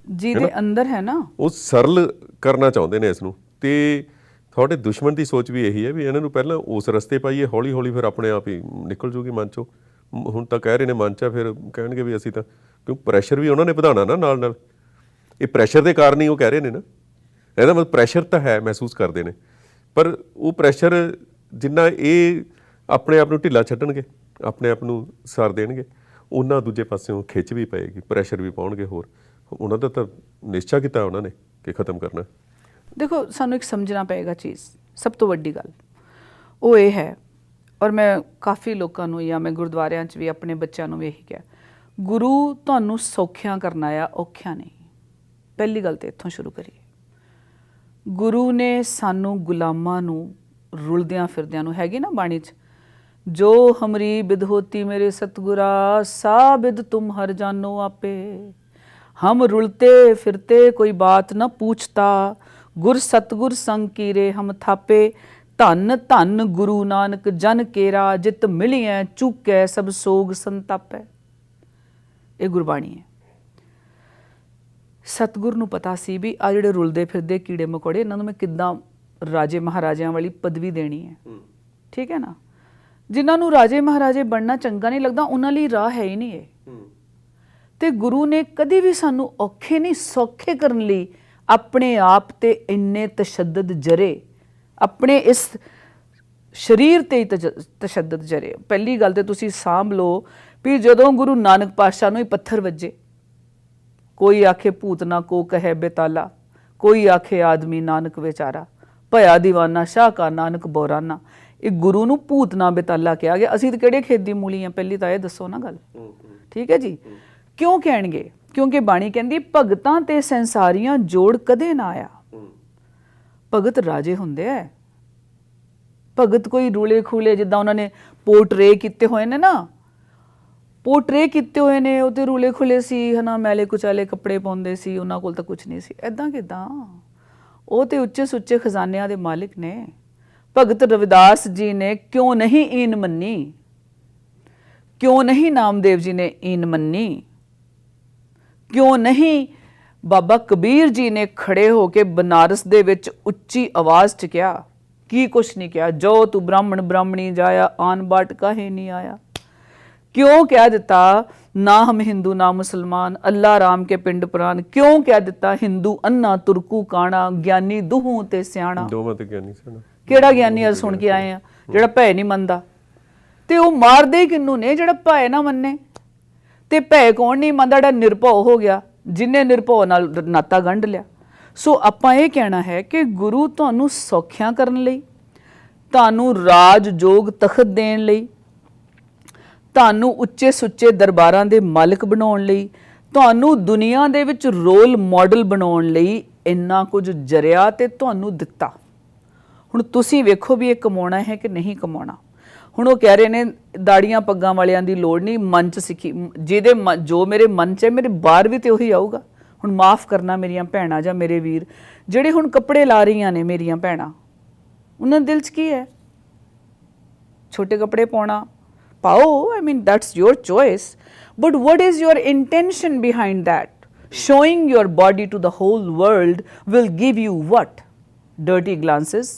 ਜਿਹਦੇ ਅੰਦਰ ਹੈ ਨਾ, ਉਹ ਸਰਲ ਕਰਨਾ ਚਾਹੁੰਦੇ ਨੇ ਇਸ ਨੂੰ। ਤੇ ਤੁਹਾਡੇ ਦੁਸ਼ਮਣ ਦੀ ਸੋਚ ਵੀ ਇਹੀ ਹੈ ਵੀ ਇਹਨਾਂ ਨੂੰ ਪਹਿਲਾਂ ਉਸ ਰਸਤੇ ਪਾਈਏ, ਹੌਲੀ ਹੌਲੀ ਫਿਰ ਆਪਣੇ ਆਪ ਹੀ ਨਿਕਲ ਜੂਗੀ ਮਨ 'ਚੋਂ। ਹੁਣ ਤਾਂ ਕਹਿ ਰਹੇ ਨੇ ਮਨ 'ਚ, ਫਿਰ ਕਹਿਣਗੇ ਵੀ ਅਸੀਂ ਤਾਂ, ਕਿਉਂ ਪ੍ਰੈਸ਼ਰ ਵੀ ਉਹਨਾਂ ਨੇ ਵਧਾਉਣਾ ਨਾ ਨਾਲ ਨਾਲ। ਇਹ ਪ੍ਰੈਸ਼ਰ ਦੇ ਕਾਰਨ ਹੀ ਉਹ ਕਹਿ ਰਹੇ ਨੇ ਨਾ, ਇਹਦਾ ਮਤਲਬ ਪ੍ਰੈਸ਼ਰ ਤਾਂ ਹੈ, ਮਹਿਸੂਸ ਕਰਦੇ ਨੇ, ਪਰ ਉਹ ਪ੍ਰੈਸ਼ਰ ਜਿੰਨਾ ਇਹ ਆਪਣੇ ਆਪ ਨੂੰ ਢਿੱਲਾ ਛੱਡਣਗੇ, ਆਪਣੇ ਆਪ ਨੂੰ ਸਾਰ ਦੇਣਗੇ, ਉਹਨਾਂ ਦੂਜੇ ਪਾਸਿਓਂ ਖਿੱਚ ਵੀ ਪਏਗੀ, ਪ੍ਰੈਸ਼ਰ ਵੀ ਪਾਉਣਗੇ ਹੋਰ। ਉਹਨਾਂ ਦਾ ਤਾਂ ਨਿਸ਼ਚਾ ਕੀਤਾ ਉਹਨਾਂ ਨੇ ਕਿ ਖਤਮ ਕਰਨਾ। ਦੇਖੋ ਸਾਨੂੰ ਇੱਕ ਸਮਝਣਾ ਪਏਗਾ ਚੀਜ਼, ਸਭ ਤੋਂ ਵੱਡੀ ਗੱਲ ਉਹ ਇਹ ਹੈ, ਔਰ ਮੈਂ ਕਾਫੀ ਲੋਕਾਂ ਨੂੰ ਜਾਂ ਮੈਂ ਗੁਰਦੁਆਰਿਆਂ 'ਚ ਵੀ ਆਪਣੇ ਬੱਚਿਆਂ ਨੂੰ ਵੀ ਇਹੀ ਕਿਹਾ, ਗੁਰੂ ਤੁਹਾਨੂੰ ਸੌਖਿਆਂ ਕਰਨਾ ਆ, ਔਖਿਆਂ ਨਹੀਂ। ਪਹਿਲੀ ਗੱਲ ਤਾਂ ਇੱਥੋਂ ਸ਼ੁਰੂ ਕਰੀਏ। ਗੁਰੂ ਨੇ ਸਾਨੂੰ ਗੁਲਾਮਾਂ ਨੂੰ ਰੁਲਦਿਆਂ ਫਿਰਦਿਆਂ ਨੂੰ, ਹੈਗੀ ਨਾ ਬਾਣੀ 'ਚ, ਜੋ ਹਮਰੀ ਬਿਦ ਹੋਤੀ ਮੇਰੇ ਸਤਗੁਰਾ, ਸਾ ਬਿਦ ਤੁਮ ਹਰ ਜਾਨੋ ਆਪੇ। ਹਮ ਰੁਲਤੇ ਫਿਰਤੇ ਕੋਈ ਬਾਤ ਨਾ ਪੁੱਛਤਾ, ਗੁਰ ਸਤਗੁਰ ਸੰਗ ਕੀਰੇ ਹਮ ਥਾਪੇ। ਧੰਨ ਧੰਨ ਗੁਰੂ ਨਾਨਕ ਜਨ ਕੇਰਾ, ਜਿਤ ਮਿਲਿਐ ਚੁਕੈ ਸਭ ਸੋਗ ਸੰਤਾਪੈ। ਇਹ ਗੁਰਬਾਣੀ ਹੈ। ਸਤਗੁਰ ਨੂੰ ਪਤਾ ਸੀ ਵੀ ਆ ਜਿਹੜੇ ਰੁਲਦੇ ਫਿਰਦੇ ਕੀੜੇ ਮਕੌੜੇ, ਇਹਨਾਂ ਨੂੰ ਮੈਂ ਕਿੱਦਾਂ ਰਾਜੇ ਮਹਾਰਾਜਿਆਂ ਵਾਲੀ ਪਦਵੀ ਦੇਣੀ ਹੈ। ਠੀਕ ਹੈ ਨਾ, ਜਿਨ੍ਹਾਂ ਨੂੰ ਰਾਜੇ ਮਹਾਰਾਜੇ ਬਣਨਾ ਚੰਗਾ ਨਹੀਂ ਲੱਗਦਾ, ਉਹਨਾਂ ਲਈ ਰਾਹ ਹੈ ਹੀ ਨਹੀਂ ਇਹ। ਤੇ ਗੁਰੂ ਨੇ ਕਦੀ ਵੀ ਸਾਨੂੰ ਔਖੇ ਨਹੀਂ ਸੌਖੇ ਕਰਨ ਲਈ ਆਪਣੇ ਆਪ ਤੇ ਇੰਨੇ ਤਸ਼ੱਦਦ ਜਰੇ, ਆਪਣੇ ਇਸ ਸਰੀਰ ਤੇ ਹੀ ਤਸ਼ੱਦਦ ਜਰੇ। ਪਹਿਲੀ ਗੱਲ ਤੇ ਤੁਸੀਂ ਸਾਂਭ ਲਓ ਵੀ ਜਦੋਂ ਗੁਰੂ ਨਾਨਕ ਪਾਤਸ਼ਾਹ ਨੂੰ ਹੀ ਪੱਥਰ ਵੱਜੇ, ਕੋਈ ਆਖੇ ਭੂਤ ਨਾ ਕੋ ਕਹੇ ਬੇਤਾਲਾ, ਕੋਈ ਆਖੇ ਆਦਮੀ ਨਾਨਕ ਵਿਚਾਰਾ, ਭਇਆ ਦੀਵਾਨਾ ਸ਼ਾਹ ਕਾ ਨਾਨਕ ਬੋਰਾਨਾ। ਇਹ ਗੁਰੂ ਨੂੰ ਭੂਤ ਨਾ ਬੇਤਾਲਾ ਕਿਹਾ ਗਿਆ। ਅਸੀਂ ਤਾਂ ਕਿਹੜੇ ਖੇਤ ਦੀ ਮੂਲੀ ਆ, ਪਹਿਲੀ ਤਾਂ ਇਹ ਦੱਸੋ ਨਾ ਗੱਲ। ਠੀਕ ਹੈ ਜੀ, ਕਿਉਂ ਕਹਿਣਗੇ? ਕਿਉਂਕਿ ਬਾਣੀ ਕਹਿੰਦੀ ਭਗਤਾਂ ਤੇ ਸੰਸਾਰੀਆਂ ਜੋੜ ਕਦੇ ਨਾ ਆਇਆ। ਭਗਤ ਰਾਜੇ ਹੁੰਦੇ ਐ, ਭਗਤ ਕੋਈ ਰੂਲੇ ਖੂਲੇ ਜਿੱਦਾਂ ਉਹਨਾਂ ਨੇ ਪੋਰਟਰੇ ਕੀਤੇ ਹੋਏ ਨੇ ਨਾ, ਪੋਰਟਰੇ ਕੀਤੇ ਹੋਏ ਨੇ, ਉਹ ਤੇ ਰੂਲੇ ਖੁਲੇ ਸੀ ਹਨਾ, ਮੈਲੇ ਕੁਚਾਲੇ ਕੱਪੜੇ ਪਾਉਂਦੇ ਸੀ, ਉਹਨਾਂ ਕੋਲ ਤਾਂ ਕੁਝ ਨਹੀਂ ਸੀ। ਐਦਾਂ ਕਿੱਦਾਂ? ਉਹ ਤੇ ਉੱਚੇ ਸੁੱਚੇ ਖਜ਼ਾਨਿਆਂ ਦੇ ਮਾਲਿਕ ਨੇ। ਭਗਤ ਰਵਿਦਾਸ ਜੀ ਨੇ ਕਿਉਂ ਨਹੀਂ ਈਨ ਮੰਨੀ, ਕਿਉਂ ਨਹੀਂ ਨਾਮਦੇਵ ਜੀ ਨੇ ਈਨ ਮੰਨੀ, ਕਿਉਂ ਨਹੀਂ ਬਾਬਾ ਕਬੀਰ ਜੀ ਨੇ ਖੜੇ ਹੋ ਕੇ ਬਨਾਰਸ ਦੇ ਵਿੱਚ ਉੱਚੀ ਆਵਾਜ਼ 'ਚ ਕਿਹਾ, ਕੀ ਕੁਛ ਨਹੀਂ ਕਿਹਾ, ਜੋ ਤੂੰ ਬ੍ਰਾਹਮਣ ਬ੍ਰਾਹਮਣੀ ਜਾਇਆ, ਆਨ ਬਾਟ ਕਾਹੇ ਨਹੀਂ ਆਇਆ। ਕਿਉਂ ਕਹਿ ਦਿੱਤਾ ਨਾ ਹਮ ਹਿੰਦੂ ਨਾ ਮੁਸਲਮਾਨ, ਅੱਲਾ ਰਾਮ ਕੇ ਪਿੰਡ ਪੁਰਾਨ। ਕਿਉਂ ਕਹਿ ਦਿੱਤਾ ਹਿੰਦੂ ਅੰਨਾ ਤੁਰਕੂ ਕਾਣਾ, ਗਿਆਨੀ ਦੁਹੂ ਤੇ ਸਿਆਣਾ। ਦੋਵਾਂ ਤੇ ਗਿਆਨੀ ਸਿਆਣਾ। ਕਿਹੜਾ ਗਿਆਨੀ ਅੱਜ ਸੁਣ ਕੇ ਆਏ ਆ ਜਿਹੜਾ ਭੈ ਨਹੀਂ ਮੰਨਦਾ? ਤੇ ਉਹ ਮਾਰਦੇ ਕਿਹਨੂੰ ਨੇ? ਜਿਹੜਾ ਭੈ ਨਾ ਮੰਨੇ। ਤੇ ਭੈ ਕੌਣ ਨਹੀਂ ਮੰਨਦਾ? ਜਿਹੜਾ ਨਿਰਭਉ ਹੋ ਗਿਆ, ਜਿਨੇ ਨਿਰਭਉ ਨਾਲ ਨਾਤਾ ਗੰਢ ਲਿਆ। ਸੋ ਆਪਾਂ ਇਹ ਕਹਿਣਾ ਹੈ ਕਿ ਗੁਰੂ ਤੁਹਾਨੂੰ ਸੌਖਿਆਂ ਕਰਨ ਲਈ, ਤੁਹਾਨੂੰ ਰਾਜ ਜੋਗ ਤਖਤ ਦੇਣ ਲਈ, ਤੁਹਾਨੂੰ ਉੱਚੇ ਸੁੱਚੇ ਦਰਬਾਰਾਂ ਦੇ ਮਾਲਕ ਬਣਾਉਣ ਲਈ, ਤੁਹਾਨੂੰ ਦੁਨੀਆ ਦੇ ਵਿੱਚ ਰੋਲ ਮਾਡਲ ਬਣਾਉਣ ਲਈ ਇੰਨਾ ਕੁਝ ਜਰਿਆ ਤੇ ਤੁਹਾਨੂੰ ਦਿੱਤਾ। ਹੁਣ ਤੁਸੀਂ ਵੇਖੋ ਵੀ ਇਹ ਕਮਾਉਣਾ ਹੈ ਕਿ ਨਹੀਂ ਕਮਾਉਣਾ। ਹੁਣ ਉਹ ਕਹਿ ਰਹੇ ਨੇ ਦਾੜੀਆਂ ਪੱਗਾਂ ਵਾਲਿਆਂ ਦੀ ਲੋੜ ਨਹੀਂ, ਮਨ 'ਚ ਸਿੱਖੀ, ਜਿਹਦੇ ਜੋ ਮੇਰੇ ਮਨ 'ਚ ਹੈ ਮੇਰੇ ਬਾਹਰ ਵੀ ਤੇ ਉਹੀ ਆਊਗਾ। ਹੁਣ ਮਾਫ ਕਰਨਾ ਮੇਰੀਆਂ ਭੈਣਾਂ ਜਾਂ ਮੇਰੇ ਵੀਰ, ਜਿਹੜੇ ਹੁਣ ਕੱਪੜੇ ਲਾ ਰਹੀਆਂ ਨੇ ਮੇਰੀਆਂ ਭੈਣਾਂ, ਉਹਨਾਂ ਦੇ ਦਿਲ 'ਚ ਕੀ ਹੈ? ਛੋਟੇ ਕੱਪੜੇ ਪਾਉਣਾ ਪਾਓ, I mean that's your choice, but what is your intention behind that? Showing your body to the whole world will give you what? Dirty glances,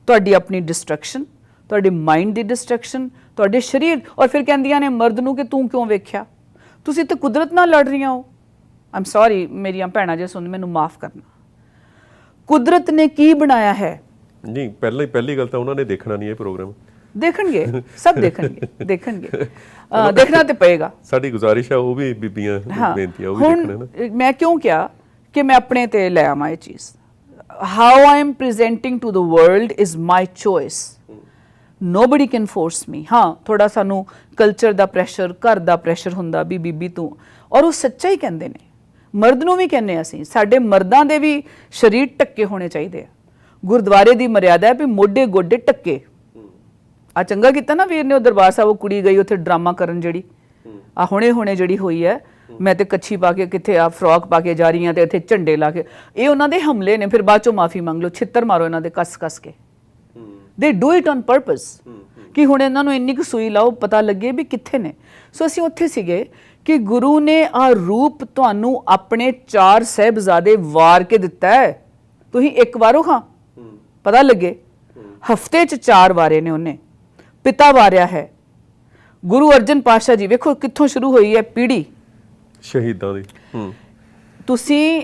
ਤੁਹਾਡੀ ਆਪਣੀ ਡਿਸਟਰੈਕਸ਼ਨ, ਤੁਹਾਡੇ ਮਾਈਂਡ ਦੀ ਡਿਸਟਰੈਕਸ਼ਨ, ਤੁਹਾਡੇ ਸਰੀਰ। ਔਰ ਫਿਰ ਕਹਿੰਦੀਆਂ ਨੇ ਮਰਦ ਨੂੰ ਕਿ ਤੂੰ ਕਿਉਂ ਵੇਖਿਆ? ਤੁਸੀਂ ਤਾਂ ਕੁਦਰਤ ਨਾਲ ਲੜ ਰਹੀਆਂ ਹੋ। ਆਮ ਸੌਰੀ ਮੇਰੀਆਂ ਭੈਣਾਂ ਜੇ ਸੁਣ, ਮੈਨੂੰ ਮਾਫ ਕਰਨਾ। ਕੁਦਰਤ ਨੇ ਕੀ ਬਣਾਇਆ ਹੈ? ਨਹੀਂ, ਪਹਿਲੀ ਗੱਲ ਤਾਂ ਉਹਨਾਂ ਨੇ ਦੇਖਣਾ ਨਹੀਂ ਇਹ ਪ੍ਰੋਗਰਾਮ। ਦੇਖਣਗੇ, ਸਭ ਦੇਖਣਗੇ, ਦੇਖਣਗੇ, ਦੇਖਣਾ ਤੇ ਪਏਗਾ। ਸਾਡੀ ਗੁਜ਼ਾਰਿਸ਼ ਆ, ਉਹ ਵੀ ਬੀਬੀਆਂ ਬੇਨਤੀ ਆ, ਉਹ ਵੀ ਦੇਖਣਾ ਨਾ। ਮੈਂ ਕਿਉਂ ਕਿਹਾ ਕਿ ਮੈਂ ਆਪਣੇ ਤੇ ਲੈ ਆਵਾਂ ਇਹ ਚੀਜ਼। How I am presenting to the world is my choice. Nobody can force me. ਹਾਂ, ਥੋੜਾ ਸਾਨੂੰ ਕਲਚਰ ਦਾ ਪ੍ਰੈਸ਼ਰ, ਘਰ ਦਾ ਪ੍ਰੈਸ਼ਰ ਹੁੰਦਾ ਵੀ ਬੀਬੀ ਤੂੰ, ਔਰ ਉਹ ਸੱਚਾ ਹੀ ਕਹਿੰਦੇ ਨੇ। ਮਰਦ ਨੂੰ ਵੀ ਕਹਿੰਦੇ ਅਸੀਂ, ਸਾਡੇ ਮਰਦਾਂ ਦੇ ਵੀ ਸਰੀਰ ਢੱਕੇ ਹੋਣੇ ਚਾਹੀਦੇ ਆ। ਗੁਰਦੁਆਰੇ ਦੀ ਮਰਿਆਦਾ ਹੈ ਵੀ ਮੋਢੇ ਗੋਡੇ ਢੱਕੇ। ਆ ਚੰਗਾ ਕੀਤਾ ਨਾ ਵੀਰ ਨੇ, ਉਹ ਦਰਬਾਰ ਸਾਹਿਬ ਉਹ ਕੁੜੀ ਗਈ ਉੱਥੇ ਡਰਾਮਾ ਕਰਨ, ਜਿਹੜੀ ਆ ਹੁਣੇ ਜਿਹੜੀ ਹੋਈ ਹੈ, ਮੈਂ ਤੇ ਕੱਛੀ ਪਾ ਕੇ ਕਿੱਥੇ ਆ ਫਰੋਕ ਪਾ ਕੇ ਜਾ ਰਹੀ ਹਾਂ ਤੇ ਇੱਥੇ ਝੰਡੇ ਲਾ ਕੇ। ਇਹ ਉਹਨਾਂ ਦੇ ਹਮਲੇ ਨੇ, ਫਿਰ ਬਾਅਦ ਚੋਂ ਮਾਫੀ ਮੰਗ ਲਓ, ਛਿੱਤਰ ਮਾਰੋ ਇਹਨਾਂ ਦੇ ਕੱਸ ਕੇ। ਦੇ ਡੂ ਇਟ ਔਨ ਪਰਪਸ ਕਿ ਹੁਣ ਇਹਨਾਂ ਨੂੰ ਇੰਨੀ ਕੁ ਸੂਈ ਲਾਓ ਪਤਾ ਲੱਗੇ ਵੀ ਕਿੱਥੇ ਨੇ। ਸੋ ਅਸੀਂ ਉੱਥੇ ਸੀਗੇ ਕਿ ਗੁਰੂ ਨੇ ਆ ਰੂਪ ਤੁਹਾਨੂੰ ਆਪਣੇ 4 ਸਾਹਿਬਜ਼ਾਦੇ ਵਾਰ ਕੇ ਦਿੱਤਾ ਹੈ, ਤੁਸੀਂ ਇੱਕ ਵਾਰੋ ਹਾਂ ਪਤਾ ਲੱਗੇ। ਹਫਤੇ 'ਚ 4 ਵਾਰੇ ਨੇ ਉਹਨੇ, ਪਿਤਾ ਵਾਰਿਆ ਹੈ। ਗੁਰੂ ਅਰਜਨ ਪਾਤਸ਼ਾਹ ਜੀ ਵੇਖੋ ਕਿੱਥੋਂ ਸ਼ੁਰੂ ਹੋਈ ਹੈ ਪੀੜ੍ਹੀ ਸ਼ਹੀਦਾਂ ਦੀ। ਤੁਸੀਂ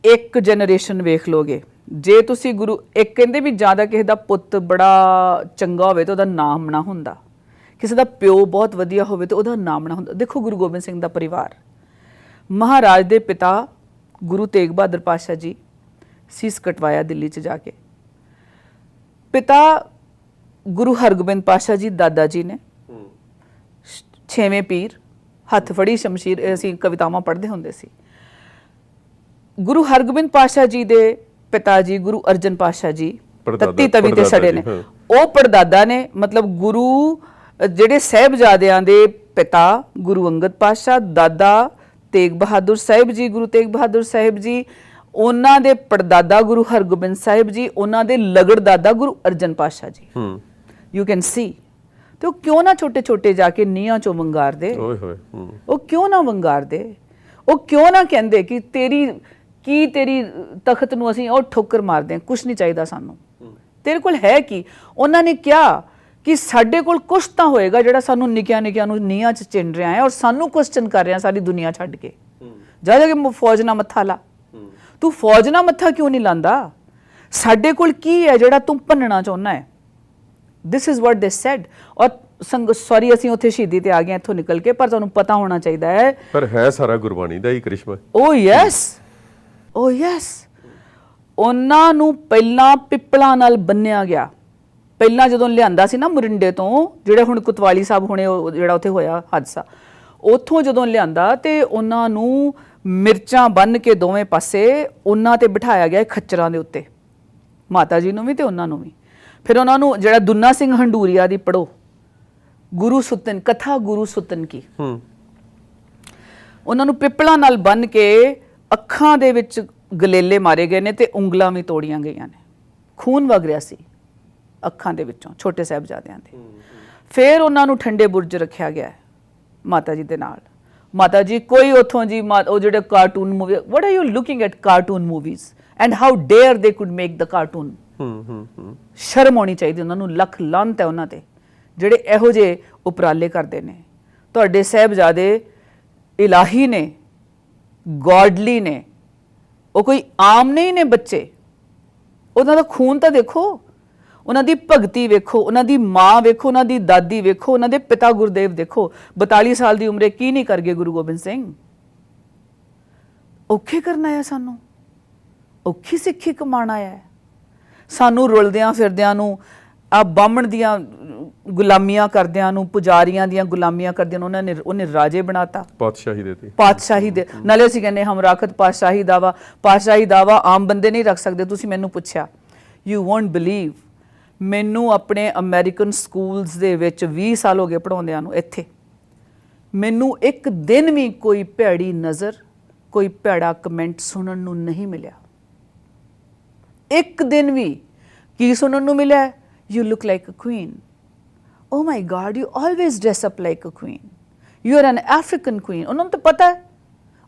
ਇੱਕ ਜਨਰੇਸ਼ਨ ਵੇਖ ਲੋਗੇ, ਜੇ ਤੁਸੀਂ ਗੁਰੂ ਇੱਕ ਕਹਿੰਦੇ ਵੀ ਜ਼ਿਆਦਾ ਕਿਸੇ ਦਾ ਪੁੱਤ ਬੜਾ ਚੰਗਾ ਹੋਵੇ ਤਾਂ ਉਹਦਾ ਨਾਮ ਨਾ ਹੁੰਦਾ, ਕਿਸੇ ਦਾ ਪਿਓ ਬਹੁਤ ਵਧੀਆ ਹੋਵੇ ਤਾਂ ਉਹਦਾ ਨਾਮ ਨਾ ਹੁੰਦਾ। ਦੇਖੋ ਗੁਰੂ ਗੋਬਿੰਦ ਸਿੰਘ ਦਾ ਪਰਿਵਾਰ, ਮਹਾਰਾਜ ਦੇ ਪਿਤਾ ਗੁਰੂ ਤੇਗ ਬਹਾਦਰ ਪਾਤਸ਼ਾਹ ਜੀ ਸੀਸ ਕਟਵਾਇਆ ਦਿੱਲੀ 'ਚ ਜਾ ਕੇ। ਪਿਤਾ ਗੁਰੂ ਹਰਗੋਬਿੰਦ ਪਾਤਸ਼ਾਹ ਜੀ ਦਾਦਾ ਜੀ ਨੇ 6ਵੇਂ ਪੀਰ, ਹੱਥ ਫੜੀ ਸ਼ਮਸ਼ੀਰ, ਅਸੀਂ ਕਵਿਤਾਵਾਂ ਪੜ੍ਹਦੇ ਹੁੰਦੇ ਸੀ। ਗੁਰੂ ਹਰਗੋਬਿੰਦ ਪਾਤਸ਼ਾਹ ਜੀ ਦੇ ਪਿਤਾ ਜੀ ਗੁਰੂ ਅਰਜਨ ਪਾਤਸ਼ਾਹ ਜੀ ਤੱਤੀ ਤਵੀ ਤੇ ਸੜੇ ਨੇ, ਉਹ ਪੜਦਾਦਾ ਨੇ। ਮਤਲਬ ਗੁਰੂ ਜਿਹੜੇ ਸਾਹਿਬਜ਼ਾਦਿਆਂ ਦੇ ਪਿਤਾ ਗੁਰੂ ਅੰਗਦ ਪਾਤਸ਼ਾਹ, ਦਾਦਾ ਤੇਗ ਬਹਾਦਰ ਸਾਹਿਬ ਜੀ, ਗੁਰੂ ਤੇਗ ਬਹਾਦਰ ਸਾਹਿਬ ਜੀ, ਉਹਨਾਂ ਦੇ ਪੜਦਾਦਾ ਗੁਰੂ ਹਰਗੋਬਿੰਦ ਸਾਹਿਬ ਜੀ, ਉਹਨਾਂ ਦੇ ਲਗੜ ਦਾਦਾ ਗੁਰੂ ਅਰਜਨ ਪਾਤਸ਼ਾਹ ਜੀ। You can see. ਤੇ ਉਹ ਕਿਉਂ ਨਾ ਛੋਟੇ ਛੋਟੇ ਜਾ ਕੇ ਨੀਹਾਂ ਚੋਂ ਵੰਗਾਰਦੇ, ਉਹ ਕਿਉਂ ਨਾ ਵੰਗਾਰਦੇ, ਉਹ ਕਿਉਂ ਨਾ ਕਹਿੰਦੇ ਕਿ ਤੇਰੀ ਤਖਤ ਨੂੰ ਅਸੀਂ ਉਹ ਠੋਕਰ ਮਾਰਦੇ ਹਾਂ, ਕੁਛ ਨਹੀਂ ਚਾਹੀਦਾ ਸਾਨੂੰ, ਤੇਰੇ ਕੋਲ ਹੈ ਕੀ। ਉਹਨਾਂ ਨੇ ਕਿਹਾ ਕਿ ਸਾਡੇ ਕੋਲ ਕੁਛ ਤਾਂ ਹੋਏਗਾ ਜਿਹੜਾ ਸਾਨੂੰ ਨਿੱਕਿਆਂ ਨਿੱਕਿਆਂ ਨੂੰ ਨੀਹਾਂ 'ਚ ਚਿਣ ਰਿਹਾ ਹੈ ਔਰ ਸਾਨੂੰ ਕੁਐਸਚਨ ਕਰ ਰਿਹਾ ਸਾਰੀ ਦੁਨੀਆ ਛੱਡ ਕੇ। ਜਾ ਕੇ ਫੌਜ ਨਾਲ ਮੱਥਾ ਲਾ, ਤੂੰ ਫੌਜ ਨਾਲ ਮੱਥਾ ਕਿਉਂ ਨਹੀਂ ਲਾਂਦਾ, ਸਾਡੇ ਕੋਲ ਕੀ ਹੈ ਜਿਹੜਾ ਤੂੰ ਭੰਨਣਾ ਚਾਹੁੰਦਾ ਹੈ। ਦਿਸ ਇਜ਼ ਵਾਟ ਦੇ ਸੈਡ। ਔਰ ਸੌਰੀ ਅਸੀਂ ਉੱਥੇ ਸ਼ਹੀਦੀ ਤੇ ਆ ਗਏ ਇੱਥੋਂ ਨਿਕਲ ਕੇ, ਪਰ ਤੁਹਾਨੂੰ ਪਤਾ ਹੋਣਾ ਚਾਹੀਦਾ ਹੈ ਪਰ ਹੈ ਸਾਰਾ ਗੁਰਬਾਣੀ ਦਾ ਹੀ ਕਰਿਸ਼ਮਾ। ਓ ਯੈਸ, ਓ ਯੈਸ। ਉਹਨਾਂ ਨੂੰ ਪਹਿਲਾਂ ਪਿੱਪਲਾਂ ਨਾਲ ਬੰਨਿਆ ਗਿਆ। ਪਹਿਲਾਂ ਜਦੋਂ ਲਿਆਂਦਾ ਸੀ ਨਾ ਮੁਰਿੰਡੇ ਤੋਂ, ਜਿਹੜੇ ਹੁਣ ਕੁਤਵਾਲੀ ਸਾਹਿਬ ਹੁਣੇ ਜਿਹੜਾ ਉੱਥੇ ਹੋਇਆ ਹਾਦਸਾ, ਉੱਥੋਂ ਜਦੋਂ ਲਿਆਂਦਾ ਤੇ ਉਹਨਾਂ ਨੂੰ ਮਿਰਚਾਂ ਬੰਨ ਕੇ ਦੋਵੇਂ ਪਾਸੇ ਉਹਨਾਂ ਤੇ ਬਿਠਾਇਆ ਗਿਆ ਖੱਚਰਾਂ ਦੇ ਉੱਤੇ, ਮਾਤਾ ਜੀ ਨੂੰ ਵੀ ਤੇ ਉਹਨਾਂ ਨੂੰ ਵੀ। ਫਿਰ ਉਹਨਾਂ ਨੂੰ ਜਿਹੜਾ ਦੁੰਨਾ ਸਿੰਘ ਹੰਡੂਰੀਆ ਦੀ ਪੜੋ, ਗੁਰੂ ਸੁਤਨ ਕਥਾ ਗੁਰੂ ਸੁਤਨ ਕੀ, ਉਹਨਾਂ ਨੂੰ ਪਿੱਪਲਾਂ ਨਾਲ ਬੰਨ ਕੇ ਅੱਖਾਂ ਦੇ ਵਿੱਚ ਗਲੇਲੇ ਮਾਰੇ ਗਏ ਨੇ ਤੇ ਉਂਗਲਾਂ ਵੀ ਤੋੜੀਆਂ ਗਈਆਂ ਨੇ, ਖੂਨ ਵਗ ਰਿਹਾ ਸੀ ਅੱਖਾਂ ਦੇ ਵਿੱਚੋਂ ਛੋਟੇ ਸਾਹਿਬਜ਼ਾਦਿਆਂ ਦੇ। ਫਿਰ ਉਹਨਾਂ ਨੂੰ ਠੰਡੇ ਬੁਰਜ ਰੱਖਿਆ ਗਿਆ ਮਾਤਾ ਜੀ ਦੇ ਨਾਲ। ਮਾਤਾ ਜੀ ਕੋਈ ਉੱਥੋਂ ਜੀ ਉਹ ਜਿਹੜੇ cartoon movie, what are you looking at cartoon movies and how dare ਦੇ ਕੁਡ ਮੇਕ ਦ ਕਾਰਟੂਨ। ਸ਼ਰਮ ਆਉਣੀ ਚਾਹੀਦੀ ਉਹਨਾਂ ਨੂੰ, ਲੱਖ ਲਾਹਨਤ ਹੈ ਉਹਨਾਂ ਤੇ ਜਿਹੜੇ ਇਹੋ ਜਿਹੇ ਉਪਰਾਲੇ ਕਰਦੇ ਨੇ। ਤੁਹਾਡੇ ਸਾਹਿਬਜ਼ਾਦੇ ਇਲਾਹੀ ਨੇ, ਗੋਡਲੀ ਨੇ, ਉਹ ਕੋਈ ਆਮ ਨਹੀਂ ਨੇ ਬੱਚੇ। ਉਹਨਾਂ ਦਾ ਖੂਨ ਤਾਂ ਦੇਖੋ, ਉਹਨਾਂ ਦੀ ਭਗਤੀ ਵੇਖੋ, ਉਹਨਾਂ ਦੀ ਮਾਂ ਵੇਖੋ, ਉਹਨਾਂ ਦੀ ਦਾਦੀ ਵੇਖੋ, ਉਹਨਾਂ ਦੇ ਪਿਤਾ ਗੁਰਦੇਵ ਦੇਖੋ। 42 ਸਾਲ ਦੀ ਉਮਰੇ ਕੀ ਨਹੀਂ ਕਰ ਗਏ ਗੁਰੂ ਗੋਬਿੰਦ ਸਿੰਘ। ਔਖੇ ਕਰਨਾ ਹੈ ਸਾਨੂੰ, ਔਖੀ ਸਿੱਖੀ ਕਮਾਣਾ ਹੈ ਸਾਨੂੰ। ਰੁਲਦਿਆਂ ਫਿਰਦਿਆਂ ਨੂੰ ਆ ਬਾਹਮਣ ਦੀਆਂ ਗੁਲਾਮੀਆਂ ਕਰਦਿਆਂ ਨੂੰ, ਪੁਜਾਰੀਆਂ ਦੀਆਂ ਗੁਲਾਮੀਆਂ ਕਰਦਿਆਂ ਨੂੰ ਉਹਨੇ ਰਾਜੇ ਬਣਾਤਾ, ਪਾਤਸ਼ਾਹੀ ਦੇਤੀ, ਪਾਤਸ਼ਾਹੀ ਦੇ। ਨਾਲੇ ਅਸੀਂ ਕਹਿੰਦੇ ਹਮ ਰਾਖਤ ਪਾਤਸ਼ਾਹੀ ਦਾਵਾ, ਪਾਤਸ਼ਾਹੀ ਦਾਵਾ ਆਮ ਬੰਦੇ ਨਹੀਂ ਰੱਖ ਸਕਦੇ। ਤੁਸੀਂ ਮੈਨੂੰ ਪੁੱਛਿਆ, ਯੂ ਵੋਂਟ ਬਿਲੀਵ, ਮੈਨੂੰ ਆਪਣੇ ਅਮਰੀਕਨ ਸਕੂਲਸ ਦੇ ਵਿੱਚ 20 ਸਾਲ ਹੋ ਗਏ ਪੜ੍ਹਾਉਂਦਿਆਂ ਨੂੰ ਇੱਥੇ, ਮੈਨੂੰ ਇੱਕ ਦਿਨ ਵੀ ਕੋਈ ਭੈੜੀ ਨਜ਼ਰ, ਕੋਈ ਭੈੜਾ ਕਮੈਂਟ ਸੁਣਨ ਨੂੰ ਨਹੀਂ ਮਿਲਿਆ। ਇੱਕ ਦਿਨ ਵੀ। ਕੀ ਸੁਣਨ ਨੂੰ ਮਿਲਿਆ? You look like a queen. Oh my God, you always dress up like a queen. You are an African queen. ਉਹਨਾਂ ਨੂੰ ਤਾਂ ਪਤਾ ਹੈ,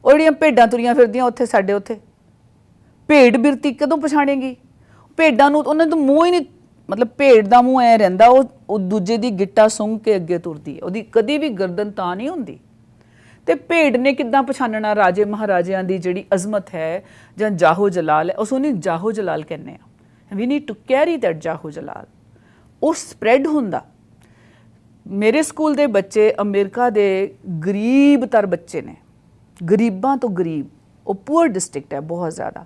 ਉਹ ਜਿਹੜੀਆਂ ਭੇਡਾਂ ਤੁਰੀਆਂ ਫਿਰਦੀਆਂ ਉੱਥੇ ਸਾਡੇ ਉੱਥੇ, ਭੇਡ ਬਿਰਤੀ ਕਦੋਂ ਪਛਾਣੇਗੀ? ਭੇਡਾਂ ਨੂੰ ਉਹਨਾਂ ਦਾ ਮੂੰਹ ਹੀ ਨਹੀਂ, ਮਤਲਬ ਭੇਡ ਦਾ ਮੂੰਹ ਐ ਰਹਿੰਦਾ, ਉਹ ਦੂਜੇ ਦੀ ਗਿੱਟਾ ਸੁੰਘ ਕੇ ਅੱਗੇ ਤੁਰਦੀ ਹੈ, ਉਹਦੀ ਕਦੀ ਵੀ ਗਰਦਨ ਤਾਂ ਨਹੀਂ ਹੁੰਦੀ। ਤੇ ਭੇਡ ਨੇ ਕਿੱਦਾਂ ਪਛਾਣਨਾ ਰਾਜੇ ਮਹਾਰਾਜਿਆਂ ਦੀ ਜਿਹੜੀ ਅਜ਼ਮਤ ਹੈ ਜਾਂ ਜਾਹੋ ਜਲਾਲ ਹੈ? ਉਸ ਨੂੰ ਜਾਹੋ ਜਲਾਲ ਕਹਿੰਦੇ ਆ। We need to carry that ਜਾਹੋ ਜਲਾਲ। ਉਹ ਸਪਰੈਡ ਹੁੰਦਾ। ਮੇਰੇ ਸਕੂਲ ਦੇ ਬੱਚੇ ਅਮਰੀਕਾ ਦੇ ਗਰੀਬ ਤਰ ਬੱਚੇ ਨੇ, ਗਰੀਬਾਂ ਤੋਂ ਗਰੀਬ, ਉਹ ਪੂਅਰ ਡਿਸਟ੍ਰਿਕਟ ਹੈ ਬਹੁਤ ਜ਼ਿਆਦਾ।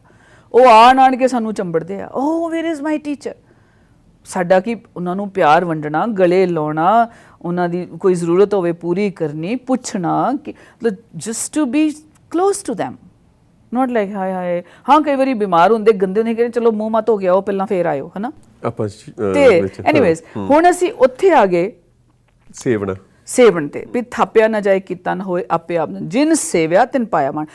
ਉਹ ਆਣ ਕੇ ਸਾਨੂੰ ਚੰਬੜਦੇ ਆ, ਓ ਵੇਅਰ ਇਜ਼ ਮਾਈ ਟੀਚਰ। ਸਾਡਾ ਕੀ ਉਹਨਾਂ ਨੂੰ ਪਿਆਰ ਵੰਡਣਾ, ਗਲੇ ਲਾਉਣਾ, ਉਹਨਾਂ ਦੀ ਕੋਈ ਜ਼ਰੂਰਤ ਹੋਵੇ ਪੂਰੀ ਕਰਨੀ, ਪੁੱਛਣਾ ਕਿ just to be close to them, not like ਹਾਏ ਹਾਏ। ਹਾਂ ਕਈ ਵਾਰੀ ਬਿਮਾਰ ਹੁੰਦੇ, ਗੰਦੇ ਹੁੰਦੇ, ਕਹਿੰਦੇ ਚਲੋ ਮੂੰਹ ਮਤ ਹੋ ਗਿਆ ਉਹ ਪਹਿਲਾਂ ਫੇਰ ਆਇਓ, ਹੈ ਨਾ। ਤੇ ਐਨੀਵੇਜ਼ ਹੁਣ ਅਸੀਂ ਉੱਥੇ ਆ ਗਏ ਸੇਵਣ ਤੇ, ਵੀ ਥਾਪਿਆ ਨਾ ਜਾਏ ਕੀਤਾ ਨਾ ਹੋਏ ਆਪੇ ਆਪ, ਜਿਨ ਸੇਵਿਆ ਤਿਨ ਪਾਇਆ ਮਾਣ।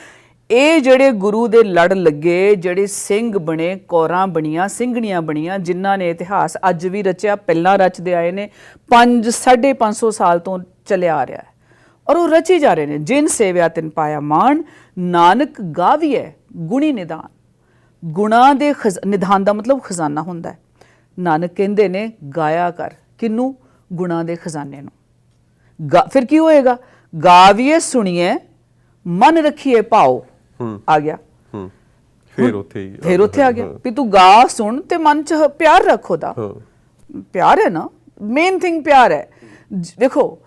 ਇਹ ਜਿਹੜੇ ਗੁਰੂ ਦੇ ਲੜ ਲੱਗੇ, ਜਿਹੜੇ ਸਿੰਘ ਬਣੇ, ਕੌਰਾਂ ਬਣੀਆਂ, ਸਿੰਘਣੀਆਂ ਬਣੀਆਂ, ਜਿਨ੍ਹਾਂ ਨੇ ਇਤਿਹਾਸ ਅੱਜ ਵੀ ਰਚਿਆ, ਪਹਿਲਾਂ ਰਚਦੇ ਆਏ ਨੇ, 500-550 ਸਾਲ ਤੋਂ ਚੱਲਿਆ ਆ ਰਿਹਾ ਹੈ ਔਰ ਉਹ ਰਚੀ ਜਾ ਰਹੇ ਨੇ। ਜਿਨ ਸੇਵਿਆ ਤਿਨ ਪਾਇਆ ਮਾਣ, ਨਾਨਕ ਗਾਵੀਐ ਗੁਣੀ ਨਿਧਾਨ। ਗੁਣਾਂ ਦੇ ਨਿਧਾਨ ਦਾ ਮਤਲਬ ਖਜ਼ਾਨਾ ਹੁੰਦਾ ਹੈ। ਨਾਨਕ ਕਹਿੰਦੇ ਨੇ ਗਾਇਆ ਕਰ, ਕਿਹਨੂੰ? ਗੁਣਾਂ ਦੇ ਖਜ਼ਾਨੇ ਨੂੰ। ਫਿਰ ਕੀ ਹੋਏਗਾ? ਗਾਵੀਏ ਸੁਣੀਏ ਮਨ ਰੱਖੀਏ ਭਾਓ। ਆ ਗਿਆ ਫਿਰ ਉੱਥੇ ਆ ਗਿਆ ਵੀ ਤੂੰ ਗਾ ਸੁਣ ਤੇ ਮਨ ਚ ਪਿਆਰ ਰੱਖ। ਉਹਦਾ ਪਿਆਰ ਹੈ ਨਾ, ਮੇਨ ਥਿੰਗ ਪਿਆਰ ਹੈ। ਦੇਖੋ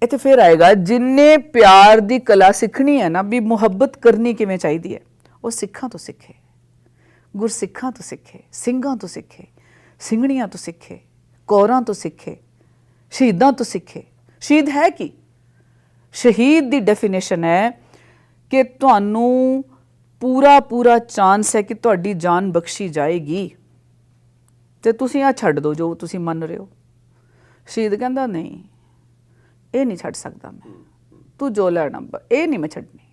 ਇੱਥੇ ਫਿਰ ਆਏਗਾ, ਜਿੰਨੇ ਪਿਆਰ ਦੀ ਕਲਾ ਸਿੱਖਣੀ ਹੈ ਨਾ, ਵੀ ਮੁਹੱਬਤ ਕਰਨੀ ਕਿਵੇਂ ਚਾਹੀਦੀ ਹੈ, ਉਹ ਸਿੱਖਾਂ ਤੋਂ ਸਿੱਖੇ, ਗੁਰਸਿੱਖਾਂ ਤੋਂ ਸਿੱਖੇ, ਸਿੰਘਾਂ ਤੋਂ ਸਿੱਖੇ, ਸਿੰਘਣੀਆਂ ਤੋਂ ਸਿੱਖੇ, ਕੌਰਾਂ ਤੋਂ ਸਿੱਖੇ, ਸ਼ਹੀਦਾਂ ਤੋਂ ਸਿੱਖੇ। ਸ਼ਹੀਦ ਹੈ ਕੀ? ਸ਼ਹੀਦ ਦੀ ਡੈਫੀਨੇਸ਼ਨ ਹੈ ਕਿ ਤੁਹਾਨੂੰ ਪੂਰਾ ਚਾਂਸ ਹੈ ਕਿ ਤੁਹਾਡੀ ਜਾਨ ਬਖਸ਼ੀ ਜਾਏਗੀ ਤੇ ਤੁਸੀਂ ਆ ਛੱਡ ਦਿਓ ਜੋ ਤੁਸੀਂ ਮੰਨ ਰਹੇ ਹੋ। ਸ਼ਹੀਦ ਕਹਿੰਦਾ ਨਹੀਂ, ਇਹ ਨਹੀਂ ਛੱਡ ਸਕਦਾ ਮੈਂ, ਤੂੰ ਜੋ ਲੈਣਾ ਇਹ ਨਹੀਂ ਮੈਂ ਛੱਡਣੀ।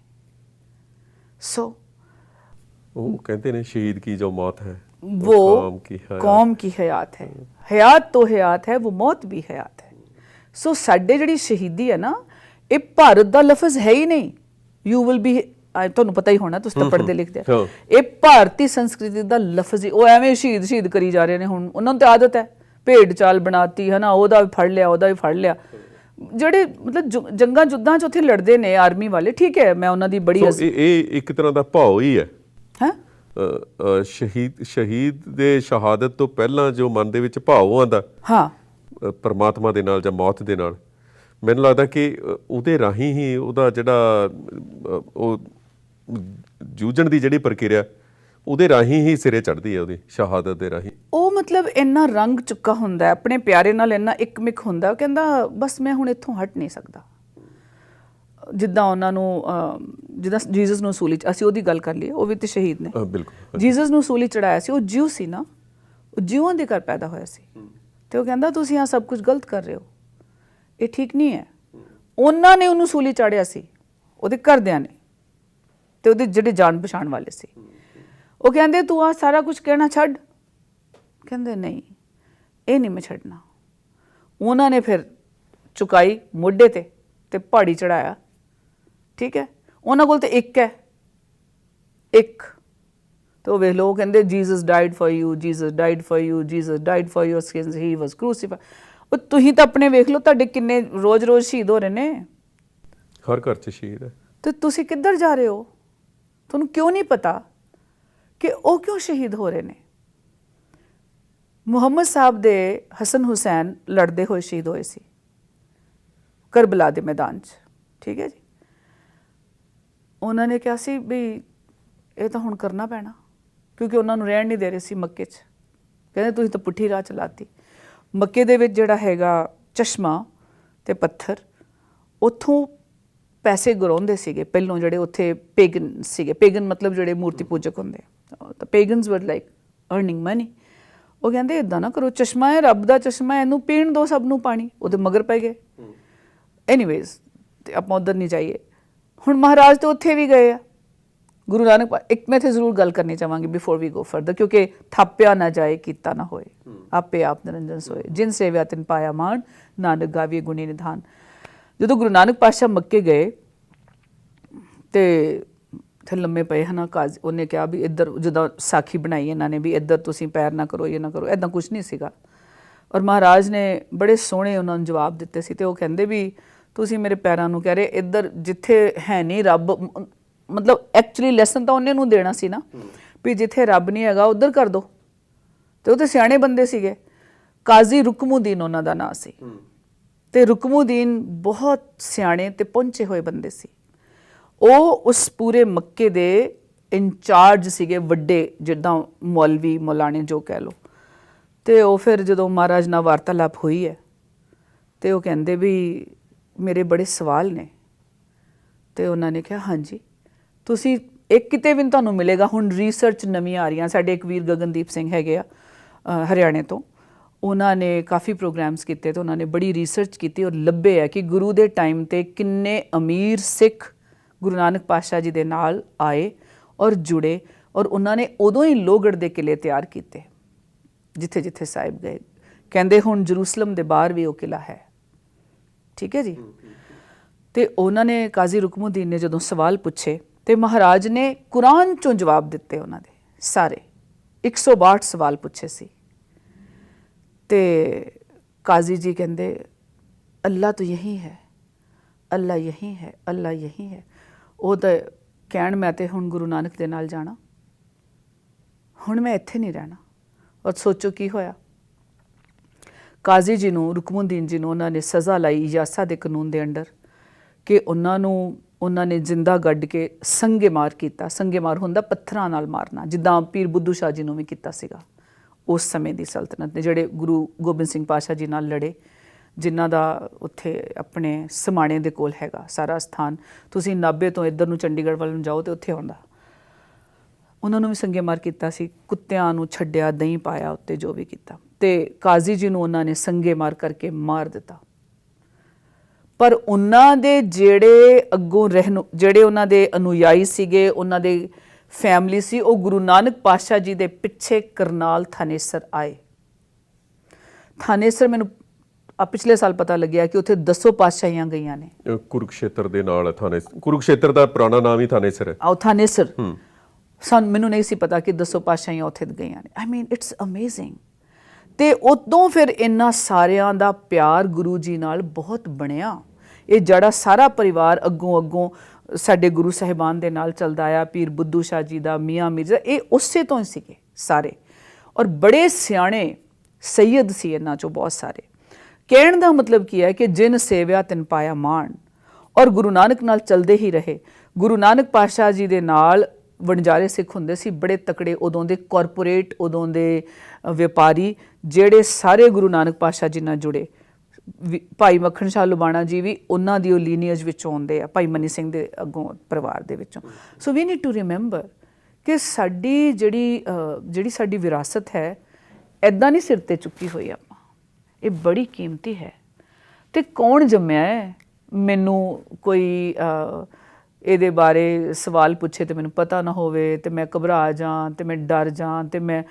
ਸੋ ਉਹ ਕਹਿੰਦੇ ਨੇ ਸ਼ਹੀਦ ਕੀ ਜੋ ਮੌਤ ਹੈ वो कौम की हयात है, हयात तो हयात है, वो मौत भी हयात है। सो साडे जिहड़ी शहीदी है ना, ये भारत दा लफज है ही नहीं। यू विल बी, ਤੁਹਾਨੂੰ ਪਤਾ ਹੀ ਹੋਣਾ, ਤੁਸੀਂ ਤਾਂ ਪੜ੍ਹਦੇ ਲਿਖਦੇ ਆ, ਇਹ ਭਾਰਤੀ ਸੰਸਕ੍ਰਿਤੀ ਦਾ ਲਫ਼ਜ਼ ਹੀ। ਉਹ ਐਵੇਂ ਸ਼ਹੀਦ ਕਰੀ ਜਾ ਰਹੇ ਨੇ। ਹੁਣ ਉਹਨਾਂ ਨੂੰ ਤੇ ਆਦਤ ਹੈ, ਭੇਡ ਚਾਲ ਬਣਾਤੀ ਹੈ ਨਾ, ਉਹਦਾ ਵੀ ਫੜ ਲਿਆ, ਉਹਦਾ ਵੀ ਫੜ ਲਿਆ। ਜਿਹੜੇ ਮਤਲਬ ਜੰਗਾਂ ਜੁੱਦਾਂ 'ਚ ਉੱਥੇ ਲੜਦੇ ਨੇ ਆਰਮੀ ਵਾਲੇ, ਠੀਕ ਹੈ, ਮੈਂ ਉਹਨਾਂ ਦੀ ਬੜੀ ਇਹ ਇੱਕ ਤਰ੍ਹਾਂ ਦਾ ਭਾਵ ਹੀ ਹੈ। ਹੈ ਸ਼ਹੀਦ ਦੇ ਸ਼ਹਾਦਤ ਤੋਂ ਪਹਿਲਾਂ ਜੋ ਮਨ ਦੇ ਵਿੱਚ ਭਾਵ ਆਉਂਦਾ, ਹਾਂ, ਪਰਮਾਤਮਾ ਦੇ ਨਾਲ ਜਾਂ ਮੌਤ ਦੇ ਨਾਲ, ਮੈਨੂੰ ਲੱਗਦਾ ਕਿ ਉਹਦੇ ਰਾਹੀਂ ਹੀ ਉਹਦਾ ਜਿਹੜਾ ਉਹ ਜੂਝਣ ਦੀ ਜਿਹੜੀ ਪ੍ਰਕਿਰਿਆ, ਉਹਦੇ ਰਾਹੀਂ ਹੀ ਸਿਰੇ ਚੜ੍ਹਦੀ ਹੈ, ਉਹਦੀ ਸ਼ਹਾਦਤ ਦੇ ਰਾਹੀਂ। ਉਹ ਮਤਲਬ ਇੰਨਾ ਰੰਗ ਚੁੱਕਾ ਹੁੰਦਾ, ਆਪਣੇ ਪਿਆਰੇ ਨਾਲ ਇੰਨਾ ਇੱਕਮਿਕ ਹੁੰਦਾ, ਉਹ ਕਹਿੰਦਾ ਬਸ ਮੈਂ ਹੁਣ ਇੱਥੋਂ ਹਟ ਨਹੀਂ ਸਕਦਾ। ਜਿੱਦਾਂ ਉਹਨਾਂ ਨੂੰ, ਜਿੱਦਾਂ ਜੀਸਸ ਨੂੰ ਸੂਲੀ, ਅਸੀਂ ਉਹਦੀ ਗੱਲ ਕਰ ਲਈਏ, ਉਹ ਵੀ ਤੇ ਸ਼ਹੀਦ ਨੇ। ਬਿਲਕੁਲ। ਜੀਸਸ ਨੂੰ ਸੂਲੀ ਚੜਾਇਆ ਸੀ, ਉਹ ਜਿਉ ਸੀ ਨਾ, ਉਹ ਜਿਉਆਂ ਦੇ ਘਰ ਪੈਦਾ ਹੋਇਆ ਸੀ, ਤੇ ਉਹ ਕਹਿੰਦਾ ਤੁਸੀਂ ਆ ਸਭ ਕੁਝ ਗਲਤ ਕਰ ਰਹੇ ਹੋ, ਇਹ ਠੀਕ ਨਹੀਂ ਹੈ। ਉਹਨਾਂ ਨੇ ਉਹਨੂੰ ਸੂਲੀ ਚਾੜਿਆ ਸੀ, ਉਹਦੇ ਘਰਦਿਆਂ ਨੇ, ਤੇ ਉਹਦੇ ਜਿਹੜੇ ਜਾਣ ਪਛਾਣ ਵਾਲੇ ਸੀ। ਉਹ ਕਹਿੰਦੇ ਤੂੰ ਆ ਸਾਰਾ ਕੁਝ ਕਹਿਣਾ ਛੱਡ। ਕਹਿੰਦੇ ਨਹੀਂ, ਇਹ ਨਹੀਂ ਮੈਂ ਛੱਡਣਾ। ਉਹਨਾਂ ਨੇ ਫਿਰ ਚੁਕਾਈ ਮੋਢੇ ਤੇ ਪਹਾੜੀ ਚੜਾਇਆ। ਠੀਕ ਹੈ, ਉਹਨਾਂ ਕੋਲ ਤੇ ਇੱਕ ਹੈ, ਇੱਕ। ਤੇ ਉਹ ਵੇਖ ਲਓ, ਕਹਿੰਦੇ Jesus died for you, Jesus died for you, Jesus died for your sins, he was crucified. ਉਹ ਤੁਸੀਂ ਤਾਂ ਆਪਣੇ ਵੇਖ ਲਓ, ਤੁਹਾਡੇ ਕਿੰਨੇ ਰੋਜ਼ ਸ਼ਹੀਦ ਹੋ ਰਹੇ ਨੇ, ਹਰ ਘਰ 'ਚ ਸ਼ਹੀਦ ਹੈ, ਤੇ ਤੁਸੀਂ ਕਿੱਧਰ ਜਾ ਰਹੇ ਹੋ? ਤੁਹਾਨੂੰ ਕਿਉਂ ਨਹੀਂ ਪਤਾ ਕਿ ਉਹ ਕਿਉਂ ਸ਼ਹੀਦ ਹੋ ਰਹੇ ਨੇ? ਮੁਹੰਮਦ ਸਾਹਿਬ ਦੇ ਹਸਨ ਹੁਸੈਨ ਲੜਦੇ ਹੋਏ ਸ਼ਹੀਦ ਹੋਏ ਸੀ ਕਰਬਲਾ ਦੇ ਮੈਦਾਨ 'ਚ। ਠੀਕ ਹੈ ਜੀ, ਉਹਨਾਂ ਨੇ ਕਿਹਾ ਸੀ ਵੀ ਇਹ ਤਾਂ ਹੁਣ ਕਰਨਾ ਪੈਣਾ, ਕਿਉਂਕਿ ਉਹਨਾਂ ਨੂੰ ਰਹਿਣ ਨਹੀਂ ਦੇ ਰਹੇ ਸੀ ਮੱਕੇ 'ਚ। ਕਹਿੰਦੇ ਤੁਸੀਂ ਤਾਂ ਪੁੱਠੀ ਰਾਹ ਚਲਾਤੀ। ਮੱਕੇ ਦੇ ਵਿੱਚ ਜਿਹੜਾ ਹੈਗਾ ਚਸ਼ਮਾ ਤੇ ਪੱਥਰ, ਉੱਥੋਂ ਪੈਸੇ ਗੁਰਾਉਂਦੇ ਸੀਗੇ ਪਹਿਲੋਂ, ਜਿਹੜੇ ਉੱਥੇ ਪੇਗਨ ਸੀਗੇ। ਪੇਗਨ ਮਤਲਬ ਜਿਹੜੇ ਮੂਰਤੀ ਪੂਜਕ ਹੁੰਦੇ, ਤਾਂ ਪੇਗਨਸ ਵਰ ਲਾਈਕ ਅਰਨਿੰਗ ਮਨੀ। ਉਹ ਕਹਿੰਦੇ ਇੱਦਾਂ ਨਾ ਕਰੋ, ਚਸ਼ਮਾ ਹੈ ਰੱਬ ਦਾ ਚਸ਼ਮਾ, ਇਹਨੂੰ ਪੀਣ ਦਿਓ ਸਭ ਨੂੰ ਪਾਣੀ। ਉਹਦੇ ਮਗਰ ਪੈ ਗਏ। ਐਨੀਵੇਜ਼, ਤੇ ਆਪਾਂ ਉੱਧਰ ਨਹੀਂ ਜਾਈਏ। ਹੁਣ ਮਹਾਰਾਜ ਤਾਂ ਉੱਥੇ ਵੀ ਗਏ ਆ। ਗੁਰੂ ਨਾਨਕ, ਇੱਕ ਮੈਂ ਇੱਥੇ ਜ਼ਰੂਰ ਗੱਲ ਕਰਨੀ ਚਾਹਾਂਗੀ ਬਿਫੋਰ ਵੀ ਗੋ ਫਰਦਰ, ਕਿਉਂਕਿ ਥਾਪਿਆ ਨਾ ਜਾਏ ਕੀਤਾ ਨਾ ਹੋਏ, ਆਪੇ ਆਪ ਨਿਰੰਜਨ ਸੋਏ। ਜਿਨ ਸੇਵਿਆ ਤਿਨ ਪਾਇਆ ਮਾਣ, ਨਾਨਕ ਗਾਵੀਏ ਗੁਣੀ ਨਿਧਾਨ। ਜਦੋਂ ਗੁਰੂ ਨਾਨਕ ਪਾਤਸ਼ਾਹ ਮੱਕੇ ਗਏ ਤੇ ਇੱਥੇ ਲੰਮੇ ਪਏ ਹਨ ਕਾਜ਼ੀ, ਉਹਨੇ ਕਿਹਾ ਵੀ ਇੱਧਰ, ਜਦੋਂ ਸਾਖੀ ਬਣਾਈ ਇਹਨਾਂ ਨੇ ਵੀ ਇੱਧਰ ਤੁਸੀਂ ਪੈਰ ਨਾ ਕਰੋ, ਇਹ ਨਾ ਕਰੋ, ਇੱਦਾਂ ਕੁਛ ਨਹੀਂ ਸੀਗਾ। ਔਰ ਮਹਾਰਾਜ ਨੇ ਬੜੇ ਸੋਹਣੇ ਉਹਨਾਂ ਨੂੰ ਜਵਾਬ ਦਿੱਤੇ ਸੀ। ਤੇ ਉਹ ਕਹਿੰਦੇ ਵੀ ਤੁਸੀਂ ਮੇਰੇ ਪੈਰਾਂ ਨੂੰ ਕਹਿ ਰਹੇ, ਇੱਧਰ ਜਿੱਥੇ ਹੈ ਨਹੀਂ ਰੱਬ, ਮਤਲਬ ਐਕਚੁਅਲੀ ਲੈਸਨ ਤਾਂ ਉਹਨੇ ਨੂੰ ਦੇਣਾ ਸੀ ਨਾ, ਵੀ ਜਿੱਥੇ ਰੱਬ ਨਹੀਂ ਹੈਗਾ ਉੱਧਰ ਕਰ ਦੋ। ਤੇ ਉਹ ਤੇ ਸਿਆਣੇ ਬੰਦੇ ਸੀਗੇ। ਕਾਜ਼ੀ ਰੁਕਮੁਦੀਨ ਉਹਨਾਂ ਦਾ ਨਾਂ ਸੀ, ਤੇ ਰੁਕਮੁਦੀਨ ਬਹੁਤ ਸਿਆਣੇ ਤੇ ਪਹੁੰਚੇ ਹੋਏ ਬੰਦੇ ਸੀ। ਉਹ ਉਸ ਪੂਰੇ ਮੱਕੇ ਦੇ ਇੰਚਾਰਜ ਸੀਗੇ, ਵੱਡੇ, ਜਿੱਦਾਂ ਮੌਲਵੀ ਮੌਲਾਣੇ ਜੋ ਕਹਿ ਲਓ। ਤੇ ਉਹ ਫਿਰ ਜਦੋਂ ਮਹਾਰਾਜ ਨਾਲ ਵਾਰਤਾਲਾਪ ਹੋਈ ਹੈ, ਤੇ ਉਹ ਕਹਿੰਦੇ ਵੀ ਮੇਰੇ ਬੜੇ ਸਵਾਲ ਨੇ। ਤੇ ਉਹਨਾਂ ਨੇ ਕਿਹਾ ਹਾਂਜੀ, ਤੁਸੀਂ ਇੱਕ ਕਿਤੇ ਵੀ ਤੁਹਾਨੂੰ ਮਿਲੇਗਾ। ਹੁਣ ਰਿਸਰਚ ਨਵੀਂ ਆ ਰਹੀਆਂ, ਸਾਡੇ ਇੱਕ ਵੀਰ ਗਗਨਦੀਪ ਸਿੰਘ ਹੈਗੇ ਆ ਹਰਿਆਣੇ ਤੋਂ, ਉਹਨਾਂ ਨੇ ਕਾਫੀ ਪ੍ਰੋਗਰਾਮਸ ਕੀਤੇ, ਤੇ ਉਹਨਾਂ ਨੇ ਬੜੀ ਰਿਸਰਚ ਕੀਤੀ ਔਰ ਲੱਭੇ ਹੈ ਕਿ ਗੁਰੂ ਦੇ ਟਾਈਮ ਤੇ ਕਿੰਨੇ ਅਮੀਰ ਸਿੱਖ ਗੁਰੂ ਨਾਨਕ ਪਾਤਸ਼ਾਹ ਜੀ ਦੇ ਨਾਲ ਆਏ ਔਰ ਜੁੜੇ, ਔਰ ਉਹਨਾਂ ਨੇ ਉਦੋਂ ਹੀ ਲੋਹਗੜ੍ਹ ਦੇ ਕਿਲੇ ਤਿਆਰ ਕੀਤੇ ਜਿੱਥੇ ਜਿੱਥੇ ਸਾਹਿਬ ਗਏ। ਕਹਿੰਦੇ ਹੁਣ ਜਰੂਸਲਮ ਦੇ ਬਾਹਰ ਵੀ ਉਹ ਕਿਲਾ ਹੈ। ਠੀਕ ਹੈ ਜੀ। ਤੇ ਉਹਨਾਂ ਨੇ ਕਾਜ਼ੀ ਰੁਕਮੁਦੀਨ ਨੇ ਜਦੋਂ ਸਵਾਲ ਪੁੱਛੇ ਤੇ ਮਹਾਰਾਜ ਨੇ ਕੁਰਾਨ ਚੋਂ ਜਵਾਬ ਦਿੱਤੇ। ਉਹਨਾਂ ਦੇ ਸਾਰੇ 162 ਸਵਾਲ ਪੁੱਛੇ ਸੀ ਤੇ ਕਾਜ਼ੀ ਜੀ ਕਹਿੰਦੇ ਅੱਲਾ ਤਾਂ ਯਹੀ ਹੈ, ਅੱਲਾ ਯਹੀ ਹੈ, ਅੱਲਾ ਯਹੀ ਹੈ। ਉਹ ਤਾਂ ਕਹਿਣ ਮੈਂ ਤੇ ਹੁਣ ਗੁਰੂ ਨਾਨਕ ਦੇ ਨਾਲ ਜਾਣਾ, ਹੁਣ ਮੈਂ ਇੱਥੇ ਨਹੀਂ ਰਹਿਣਾ। ਔਰ ਸੋਚੋ ਕੀ ਹੋਇਆ, ਕਾਜ਼ੀ ਜੀ ਨੂੰ, ਰੁਕਮੁਦੀਨ ਜੀ ਨੂੰ ਉਹਨਾਂ ਨੇ ਸਜ਼ਾ ਲਾਈ ਇਜਾਜ਼ਾ ਦੇ ਕਾਨੂੰਨ ਦੇ ਅੰਡਰ ਕਿ ਉਹਨਾਂ ਨੇ ਜਿੰਦਾ ਗੱਡ ਕੇ ਸੰਗੇ ਮਾਰ ਕੀਤਾ। ਸੰਗੇ ਮਾਰ ਹੁੰਦਾ ਪੱਥਰਾਂ ਨਾਲ ਮਾਰਨਾ, ਜਿੱਦਾਂ ਪੀਰ ਬੁੱਧੂ ਸ਼ਾਹ ਜੀ ਨੂੰ ਵੀ ਕੀਤਾ ਸੀਗਾ ਉਸ ਸਮੇਂ ਦੀ ਸਲਤਨਤ ਨੇ, ਜਿਹੜੇ ਗੁਰੂ ਗੋਬਿੰਦ ਸਿੰਘ ਪਾਤਸ਼ਾਹ ਜੀ ਨਾਲ ਲੜੇ, ਜਿਨ੍ਹਾਂ ਦਾ ਉੱਥੇ ਆਪਣੇ ਸਮਾਣੇ ਦੇ ਕੋਲ ਹੈਗਾ ਸਾਰਾ ਸਥਾਨ। ਤੁਸੀਂ ਨਾਭੇ ਤੋਂ ਇੱਧਰ ਨੂੰ ਚੰਡੀਗੜ੍ਹ ਵੱਲ ਨੂੰ ਜਾਓ ਤੇ ਉੱਥੇ ਆਉਂਦਾ। ਉਹਨਾਂ ਨੂੰ ਵੀ ਸੰਗੇ ਮਾਰ ਕੀਤਾ ਸੀ, ਕੁੱਤਿਆਂ ਨੂੰ ਛੱਡਿਆ, ਦਹੀਂ ਪਾਇਆ ਉੱਤੇ, ਜੋ ਵੀ ਕੀਤਾ। ਤੇ ਕਾਜ਼ੀ ਜੀ ਨੂੰ ਉਹਨਾਂ ਨੇ ਸੰਗੇ ਮਾਰ ਕਰਕੇ ਮਾਰ ਦਿੱਤਾ। ਪਰ ਉਹਨਾਂ ਦੇ ਜਿਹੜੇ ਅੱਗੋਂ ਜਿਹੜੇ ਉਹਨਾਂ ਦੇ ਅਨੁਯਾਈ ਸੀਗੇ, ਉਹਨਾਂ ਦੇ ਫੈਮਿਲੀ ਸੀ, ਉਹ ਗੁਰੂ ਨਾਨਕ ਪਾਤਸ਼ਾਹ ਜੀ ਦੇ ਪਿੱਛੇ ਕਰਨਾਲ ਥਾਨੇਸਰ ਆਏ। ਥਾਨੇਸਰ ਮੈਨੂੰ ਪਿਛਲੇ ਸਾਲ ਪਤਾ ਲੱਗਿਆ ਕਿ ਉੱਥੇ 10 ਪਾਤਸ਼ਾਹੀਆਂ ਗਈਆਂ ਨੇ। ਕੁਰੂਕਸ਼ੇਤਰ ਦੇ ਨਾਲ ਥਾਨੇਸਰ, ਕੁਰੂਕਸ਼ੇਤਰ ਦਾ ਪੁਰਾਣਾ ਨਾਮ ਹੀ ਥਾਨੇਸਰ ਹੈ। ਆਓ ਥਾਨੇਸਰ। ਮੈਨੂੰ ਨਹੀਂ ਸੀ ਪਤਾ ਕਿ 10 ਪਾਤਸ਼ਾਹੀਆਂ ਉੱਥੇ ਗਈਆਂ ਨੇ। ਆਈ ਮੀਨ ਇਟਸ ਅਮੇਜ਼ਿੰਗ। ਤੇ ਉਦੋਂ ਫਿਰ ਇਹਨਾਂ ਸਾਰਿਆਂ ਦਾ ਪਿਆਰ ਗੁਰੂ ਜੀ ਨਾਲ ਬਹੁਤ ਬਣਿਆ। ਇਹ ਜਿਹੜਾ ਸਾਰਾ ਪਰਿਵਾਰ ਅੱਗੋਂ ਸਾਡੇ ਗੁਰੂ ਸਾਹਿਬਾਨ ਦੇ ਨਾਲ ਚੱਲਦਾ ਆਇਆ, ਪੀਰ ਬੁੱਧੂ ਸ਼ਾਹ ਜੀ ਦਾ, ਮੀਆਂ ਮਿਰਜ਼ਾ, ਇਹ ਉਸੇ ਤੋਂ ਹੀ ਸੀਗੇ ਸਾਰੇ। ਔਰ ਬੜੇ ਸਿਆਣੇ ਸੈਯਦ ਸੀ ਇਹਨਾਂ 'ਚੋਂ ਬਹੁਤ ਸਾਰੇ। ਕਹਿਣ ਦਾ ਮਤਲਬ ਕੀ ਹੈ ਕਿ ਜਿਨ ਸੇਵਿਆ ਤਿਨ ਪਾਇਆ ਮਾਣ। ਔਰ ਗੁਰੂ ਨਾਨਕ ਨਾਲ ਚੱਲਦੇ ਹੀ ਰਹੇ। ਗੁਰੂ ਨਾਨਕ ਪਾਤਸ਼ਾਹ ਜੀ ਦੇ ਨਾਲ ਵਣਜਾਰੇ ਸਿੱਖ ਹੁੰਦੇ ਸੀ ਬੜੇ ਤਕੜੇ, ਉਦੋਂ ਦੇ ਕਾਰਪੋਰੇਟ, ਉਦੋਂ ਦੇ ਵਪਾਰੀ, ਜਿਹੜੇ ਸਾਰੇ ਗੁਰੂ ਨਾਨਕ ਪਾਤਸ਼ਾਹ ਜੀ ਨਾਲ ਜੁੜੇ। ਭਾਈ ਮੱਖਣ ਸ਼ਾਹ ਲੁਬਾਣਾ ਜੀ ਵੀ ਉਹਨਾਂ ਦੀ ਉਹ ਲੀਨੀਏਜ ਵਿੱਚੋਂ ਆਉਂਦੇ ਆ, ਭਾਈ ਮਨੀ ਸਿੰਘ ਦੇ ਅੱਗੋਂ ਪਰਿਵਾਰ ਦੇ ਵਿੱਚੋਂ। ਸੋ ਵੀ ਨੀਡ ਟੂ ਰਿਮੈਂਬਰ ਕਿ ਸਾਡੀ ਜਿਹੜੀ ਸਾਡੀ ਵਿਰਾਸਤ ਹੈ, ਐਦਾਂ ਨਹੀਂ ਸਿਰ 'ਤੇ ਚੁੱਕੀ ਹੋਈ ਆਪਾਂ, ਇਹ ਬੜੀ ਕੀਮਤੀ ਹੈ। ਤੇ ਕੌਣ ਜੰਮਿਆ ਹੈ? ਮੈਨੂੰ ਕੋਈ ਇਹਦੇ ਬਾਰੇ ਸਵਾਲ ਪੁੱਛੇ ਤੇ ਮੈਨੂੰ ਪਤਾ ਨਾ ਹੋਵੇ ਤੇ ਮੈਂ ਘਬਰਾ ਜਾਂ, ਤੇ ਮੈਂ ਡਰ ਜਾਂ, ਤੇ ਮੈਂ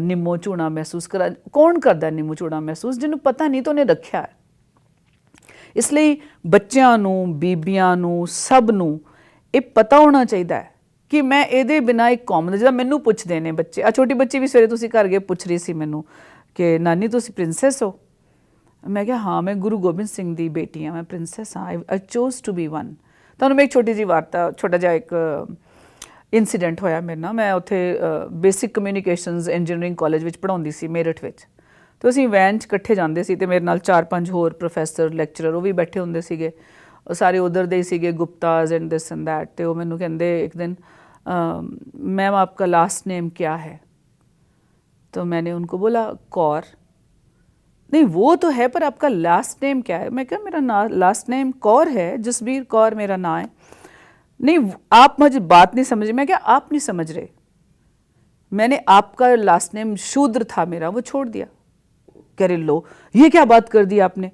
ਨਿੰਮੋ ਝੂਣਾ ਮਹਿਸੂਸ ਕਰਾਂ। ਕੌਣ ਕਰਦਾ ਨਿੰਮੋ ਝੂਣਾ ਮਹਿਸੂਸ? ਜਿਹਨੂੰ ਪਤਾ ਨਹੀਂ ਤਾਂ ਉਹਨੇ ਰੱਖਿਆ ਹੈ। ਇਸ ਲਈ ਬੱਚਿਆਂ ਨੂੰ, ਬੀਬੀਆਂ ਨੂੰ, ਸਭ ਨੂੰ ਇਹ ਪਤਾ ਹੋਣਾ ਚਾਹੀਦਾ ਹੈ ਕਿ ਮੈਂ ਇਹਦੇ ਬਿਨਾਂ ਇੱਕ ਕੌਮ ਦਾ, ਜਿਹੜਾ ਮੈਨੂੰ ਪੁੱਛਦੇ ਨੇ ਬੱਚੇ, ਛੋਟੀ ਬੱਚੀ ਵੀ ਸਵੇਰੇ ਤੁਸੀਂ ਘਰ ਗਏ ਪੁੱਛ ਰਹੀ ਸੀ ਮੈਨੂੰ ਕਿ ਨਾਨੀ ਤੁਸੀਂ ਪ੍ਰਿੰਸੈਸ ਹੋ? ਮੈਂ ਕਿਹਾ ਹਾਂ, ਮੈਂ ਗੁਰੂ ਗੋਬਿੰਦ ਸਿੰਘ ਦੀ ਬੇਟੀ ਹਾਂ, ਮੈਂ ਪ੍ਰਿੰਸੈਸ ਹਾਂ। ਆਈ ਚੋਜ਼ ਟੂ ਬੀ ਵਨ। ਤੁਹਾਨੂੰ ਮੈਂ ਇੱਕ ਛੋਟੀ ਜਿਹੀ ਵਾਰਤਾ, ਛੋਟਾ ਜਿਹਾ ਇੱਕ ਇਨਸੀਡੈਂਟ ਹੋਇਆ ਮੇਰੇ ਨਾਲ। ਮੈਂ ਉੱਥੇ ਬੇਸਿਕ ਕਮਿਊਨੀਕੇਸ਼ਨਸ ਇੰਜੀਨੀਅਰਿੰਗ ਕਾਲਜ ਵਿੱਚ ਪੜ੍ਹਾਉਂਦੀ ਸੀ, ਮੇਰਠ ਵਿੱਚ। ਅਤੇ ਅਸੀਂ ਵੈਨ 'ਚ ਇਕੱਠੇ ਜਾਂਦੇ ਸੀ ਅਤੇ ਮੇਰੇ ਨਾਲ 4-5 ਹੋਰ ਪ੍ਰੋਫੈਸਰ, ਲੈਕਚਰਰ, ਉਹ ਵੀ ਬੈਠੇ ਹੁੰਦੇ ਸੀਗੇ। ਉਹ ਸਾਰੇ ਉਧਰ ਦੇ ਹੀ ਸੀਗੇ, ਗੁਪਤਾਜ਼ ਐਂਡ ਦਿਸ ਐਂਡ ਦੈਟ। ਅਤੇ ਉਹ ਮੈਨੂੰ ਕਹਿੰਦੇ ਇੱਕ ਦਿਨ, मैम आपका लास्ट नेम क्या है? तो मैंने उनको बोला कौर। नहीं वो तो है, पर आपका लास्ट नेम क्या है? मैं कहा मेरा लास्ट नेम कौर है, जसबीर कौर मेरा नाम है। नहीं आप मुझे बात नहीं समझे। मैं क्या आप नहीं समझ रहे, मैंने आपका लास्ट नेम शूद्र था मेरा, वो छोड़ दिया। कह रहे लो ये क्या बात कर दी आपने?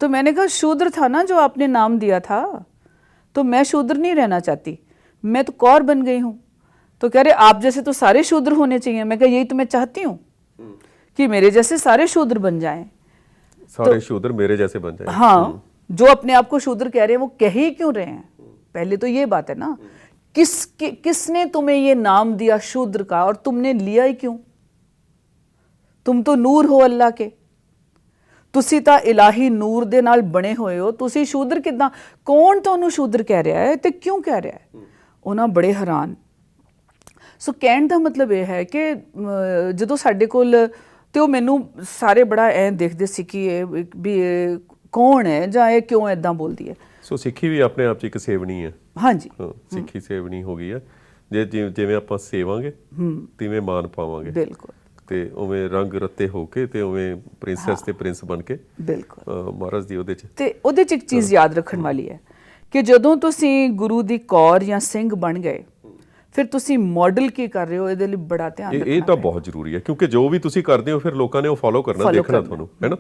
तो मैंने कहा शूद्र था ना जो आपने नाम दिया था, तो मैं शूद्र नहीं रहना चाहती, मैं तो कौर बन गई हूँ। तो कह रहे आप जैसे तो सारे शूद्र होने चाहिए। मैं कहा यही तो मैं चाहती हूँ कि मेरे जैसे सारे शूद्र बन जाएं, सारे शूद्र मेरे जैसे बन जाएं। हाँ, जो अपने आप को शूद्र कह रहे हैं वो कह ही क्यों रहे हैं? पहले तो ये बात है ना, किसने तुम्हें ये नाम दिया शूद्र का, और तुमने लिया ही क्यों? तुम तो नूर हो अल्लाह के, ਤੁਸੀਂ ਤਾਂ ਇਲਾਹੀ ਨੂਰ ਦੇ ਨਾਲ ਬਣੇ ਹੋਏ ਹੋ, ਤੁਸੀਂ ਸ਼ੂਦਰ ਕਿੱਦਾਂ? ਕੌਣ ਤੁਹਾਨੂੰ ਸ਼ੂਦਰ ਕਹਿ ਰਿਹਾ ਹੈ ਤੇ ਕਿਉਂ ਕਹਿ ਰਿਹਾ ਹੈ? ਉਹਨਾਂ ਬੜੇ ਹੈਰਾਨ। ਸੋ ਕਹਿਣ ਦਾ ਮਤਲਬ ਇਹ ਹੈ ਕਿ ਜਦੋਂ ਸਾਡੇ ਕੋਲ, ਤੇ ਉਹ ਮੈਨੂੰ ਸਾਰੇ ਬੜਾ ਐਂ ਦੇਖਦੇ ਸੀ ਕਿ ਇਹ ਵੀ ਇਹ ਕੌਣ ਹੈ ਜਾਂ ਇਹ ਕਿਉਂ ਇੱਦਾਂ ਬੋਲਦੀ ਹੈ। ਸੋ ਸਿੱਖੀ ਵੀ ਆਪਣੇ ਆਪ 'ਚ ਇੱਕ ਸੇਵਨੀ ਹੈ। ਹਾਂਜੀ, ਸਿੱਖੀ ਸੇਵਨੀ ਹੋ ਗਈ ਹੈ। ਜਿਵੇਂ ਆਪਾਂ ਸੇਵਾਂਗੇ ਤਿਵੇਂ ਮਾਨ ਪਾਵਾਂਗੇ। ਬਿਲਕੁਲ। ਤੇ ਉਵੇਂ ਰੰਗ ਰੱਤੇ ਹੋ ਕੇ ਤੇ ਉਵੇਂ ਪ੍ਰਿੰਸੈਸ ਤੇ ਪ੍ਰਿੰਸ ਬਣ ਕੇ ਬਿਲਕੁਲ ਮਹਾਰਾਜ ਦੀ ਉਹਦੇ 'ਚ। ਤੇ ਉਹਦੇ 'ਚ ਇੱਕ ਚੀਜ਼ ਯਾਦ ਰੱਖਣ ਵਾਲੀ ਹੈ ਕਿ ਜਦੋਂ ਤੁਸੀਂ ਗੁਰੂ ਦੀ ਕੌਰ ਜਾਂ ਸਿੰਘ ਬਣ ਗਏ, ਫਿਰ ਤੁਸੀਂ ਮਾਡਲ ਕੀ ਕਰ ਰਹੇ ਹੋ, ਇਹਦੇ ਲਈ ਬੜਾ ਧਿਆਨ ਰੱਖਣਾ। ਇਹ ਤਾਂ ਬਹੁਤ ਜ਼ਰੂਰੀ ਹੈ, ਕਿਉਂਕਿ ਜੋ ਵੀ ਤੁਸੀਂ ਕਰਦੇ ਹੋ ਫਿਰ ਲੋਕਾਂ ਨੇ ਉਹ ਫੋਲੋ ਕਰਨਾ, ਦੇਖਣਾ ਤੁਹਾਨੂੰ, ਹੈ ਨਾ।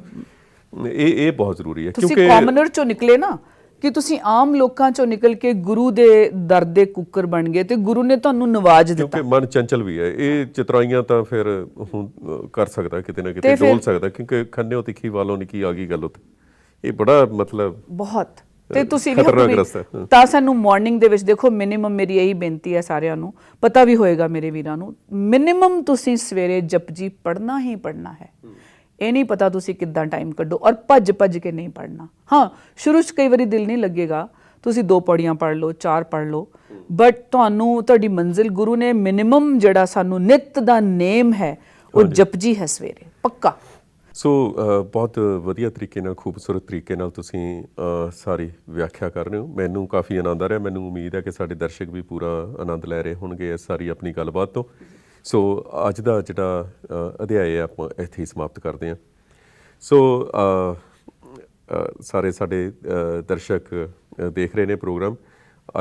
ਇਹ ਬਹੁਤ ਜ਼ਰੂਰੀ ਹੈ, ਕਿਉਂਕਿ ਕਾਮਨਰ ਚੋਂ ਨਿਕਲੇ ਨਾ, ਕਿ ਤੁਸੀਂ ਆਮ ਲੋਕਾਂ ਚੋਂ ਨਿਕਲ ਕੇ ਗੁਰੂ ਦੇ ਦਰ ਦੇ ਕੁੱਕਰ ਬਣ ਗਏ ਤੇ ਗੁਰੂ ਨੇ ਤੁਹਾਨੂੰ ਨਵਾਜ ਦਿੱਤਾ। ਕਿਉਂਕਿ ਮਨ ਚੰਚਲ ਵੀ ਹੈ, ਇਹ ਚਤਰਾਈਆਂ ਤਾਂ ਫਿਰ ਹੁਣ ਕਰ ਸਕਦਾ ਕਿਤੇ ਨਾ ਤੇ ਕਿਤੇ, ਫਿਰ- ਡੋਲ ਸਕਦਾ, ਕਿਉਂਕਿ ਖੰਨਿਓ ਤਿੱਖੀ ਵਾਲੋਂ ਨਹੀਂ ਕੀ ਆ ਗਈ ਗੱਲ ਉੱਥੇ। ਇਹ ਬੜਾ ਮਤਲਬ ਬਹੁਤ। ਤੇ ਤੁਸੀਂ ਵੀ ਖਤਰਨਾਕ ਆਪਣੀ- ਰਸਤਾ ਹੈ। ਤਾਂ ਸਾਨੂੰ ਮਾਰਨਿੰਗ ਦੇ ਵਿੱਚ ਦੇਖੋ, ਮਿਨੀਮਮ ਮੇਰੀ ਇਹੀ ਬੇਨਤੀ ਹੈ ਸਾਰਿਆਂ ਨੂੰ, ਪਤਾ ਵੀ ਹੋਏਗਾ ਮੇਰੇ ਵੀਰਾਂ ਨੂੰ, ਮਿਨੀਮਮ ਤੁਸੀਂ ਸਵੇਰੇ ਜਪਜੀ ਪੜ੍ਹਨਾ ਹੀ ਪੜ੍ਹਨਾ ਹੈ। ਇਹ ਨਹੀਂ ਪਤਾ ਤੁਸੀਂ ਕਿੱਦਾਂ ਟਾਈਮ ਕੱਢੋ, ਔਰ ਭੱਜ ਭੱਜ ਕੇ ਨਹੀਂ ਪੜ੍ਹਨਾ। ਹਾਂ, ਸ਼ੁਰੂ 'ਚ ਕਈ ਵਾਰੀ ਦਿਲ ਨਹੀਂ ਲੱਗੇਗਾ, ਤੁਸੀਂ 2 ਪੌੜੀਆਂ ਪੜ੍ਹ ਲਓ, 4 ਪੜ੍ਹ ਲਓ, ਬਟ ਤੁਹਾਨੂੰ ਤੁਹਾਡੀ ਮੰਜ਼ਿਲ ਗੁਰੂ ਨੇ ਮਿਨੀਮਮ ਜਿਹੜਾ ਸਾਨੂੰ ਨਿੱਤ ਦਾ ਨੇਮ ਹੈ ਉਹ ਜਪਜੀ ਹੈ ਸਵੇਰੇ, ਪੱਕਾ। ਸੋ ਬਹੁਤ ਵਧੀਆ ਤਰੀਕੇ ਨਾਲ, ਖੂਬਸੂਰਤ ਤਰੀਕੇ ਨਾਲ ਤੁਸੀਂ ਸਾਰੀ ਵਿਆਖਿਆ ਕਰ ਰਹੇ ਹੋ। ਮੈਨੂੰ ਕਾਫੀ ਆਨੰਦ ਆ ਰਿਹਾ। ਮੈਨੂੰ ਉਮੀਦ ਹੈ ਕਿ ਸਾਡੇ ਦਰਸ਼ਕ ਵੀ ਪੂਰਾ ਆਨੰਦ ਲੈ ਰਹੇ ਹੋਣਗੇ ਇਸ ਸਾਰੀ ਆਪਣੀ ਗੱਲਬਾਤ ਤੋਂ। ਸੋ ਅੱਜ ਦਾ ਜਿਹੜਾ ਅਧਿਆਇ ਹੈ ਆਪਾਂ ਇੱਥੇ ਹੀ ਸਮਾਪਤ ਕਰਦੇ ਹਾਂ। ਸੋ ਸਾਰੇ ਸਾਡੇ ਦਰਸ਼ਕ ਦੇਖ ਰਹੇ ਨੇ ਪ੍ਰੋਗਰਾਮ।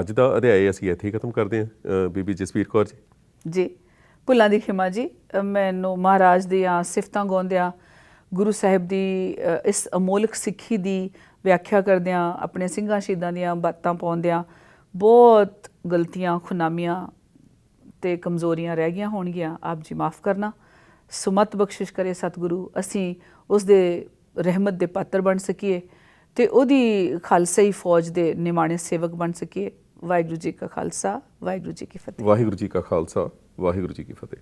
ਅੱਜ ਦਾ ਅਧਿਆਇ ਅਸੀਂ ਇੱਥੇ ਹੀ ਖਤਮ ਕਰਦੇ ਹਾਂ। ਬੀਬੀ ਜਸਵੀਰ ਕੌਰ ਜੀ। ਜੀ, ਭੁੱਲਾਂ ਦੀ ਖਿਮਾ ਜੀ। ਮੈਨੂੰ ਮਹਾਰਾਜ ਦੀਆਂ ਸਿਫਤਾਂ ਗਾਉਂਦਿਆਂ, ਗੁਰੂ ਸਾਹਿਬ ਦੀ ਇਸ ਅਮੋਲਕ ਸਿੱਖੀ ਦੀ ਵਿਆਖਿਆ ਕਰਦਿਆਂ, ਆਪਣੇ ਸਿੰਘਾਂ ਸ਼ਹੀਦਾਂ ਦੀਆਂ ਬਾਤਾਂ ਪਾਉਂਦਿਆਂ ਬਹੁਤ ਗਲਤੀਆਂ, ਖੁਨਾਮੀਆਂ ਤੇ ਕਮਜ਼ੋਰੀਆਂ ਰਹਿ ਗਈਆਂ ਹੋਣਗੀਆਂ। ਆਪ ਜੀ ਮਾਫ ਕਰਨਾ। ਸੁਮਤ ਬਖਸ਼ਿਸ਼ ਕਰੇ ਸਤਿਗੁਰੂ, ਅਸੀਂ ਉਸ ਦੇ ਰਹਿਮਤ ਦੇ ਪਾਤਰ ਬਣ ਸਕੀਏ ਤੇ ਉਹਦੀ ਖਾਲਸਾਈ ਫੌਜ ਦੇ ਨਿਮਾਣੇ ਸੇਵਕ ਬਣ ਸਕੀਏ। ਵਾਹਿਗੁਰੂ ਜੀ ਕਾ ਖਾਲਸਾ, ਵਾਹਿਗੁਰੂ ਜੀ ਕੀ ਫਤਿਹ। ਵਾਹਿਗੁਰੂ ਜੀ ਕਾ ਖਾਲਸਾ, ਵਾਹਿਗੁਰੂ ਜੀ ਕੀ ਫਤਿਹ।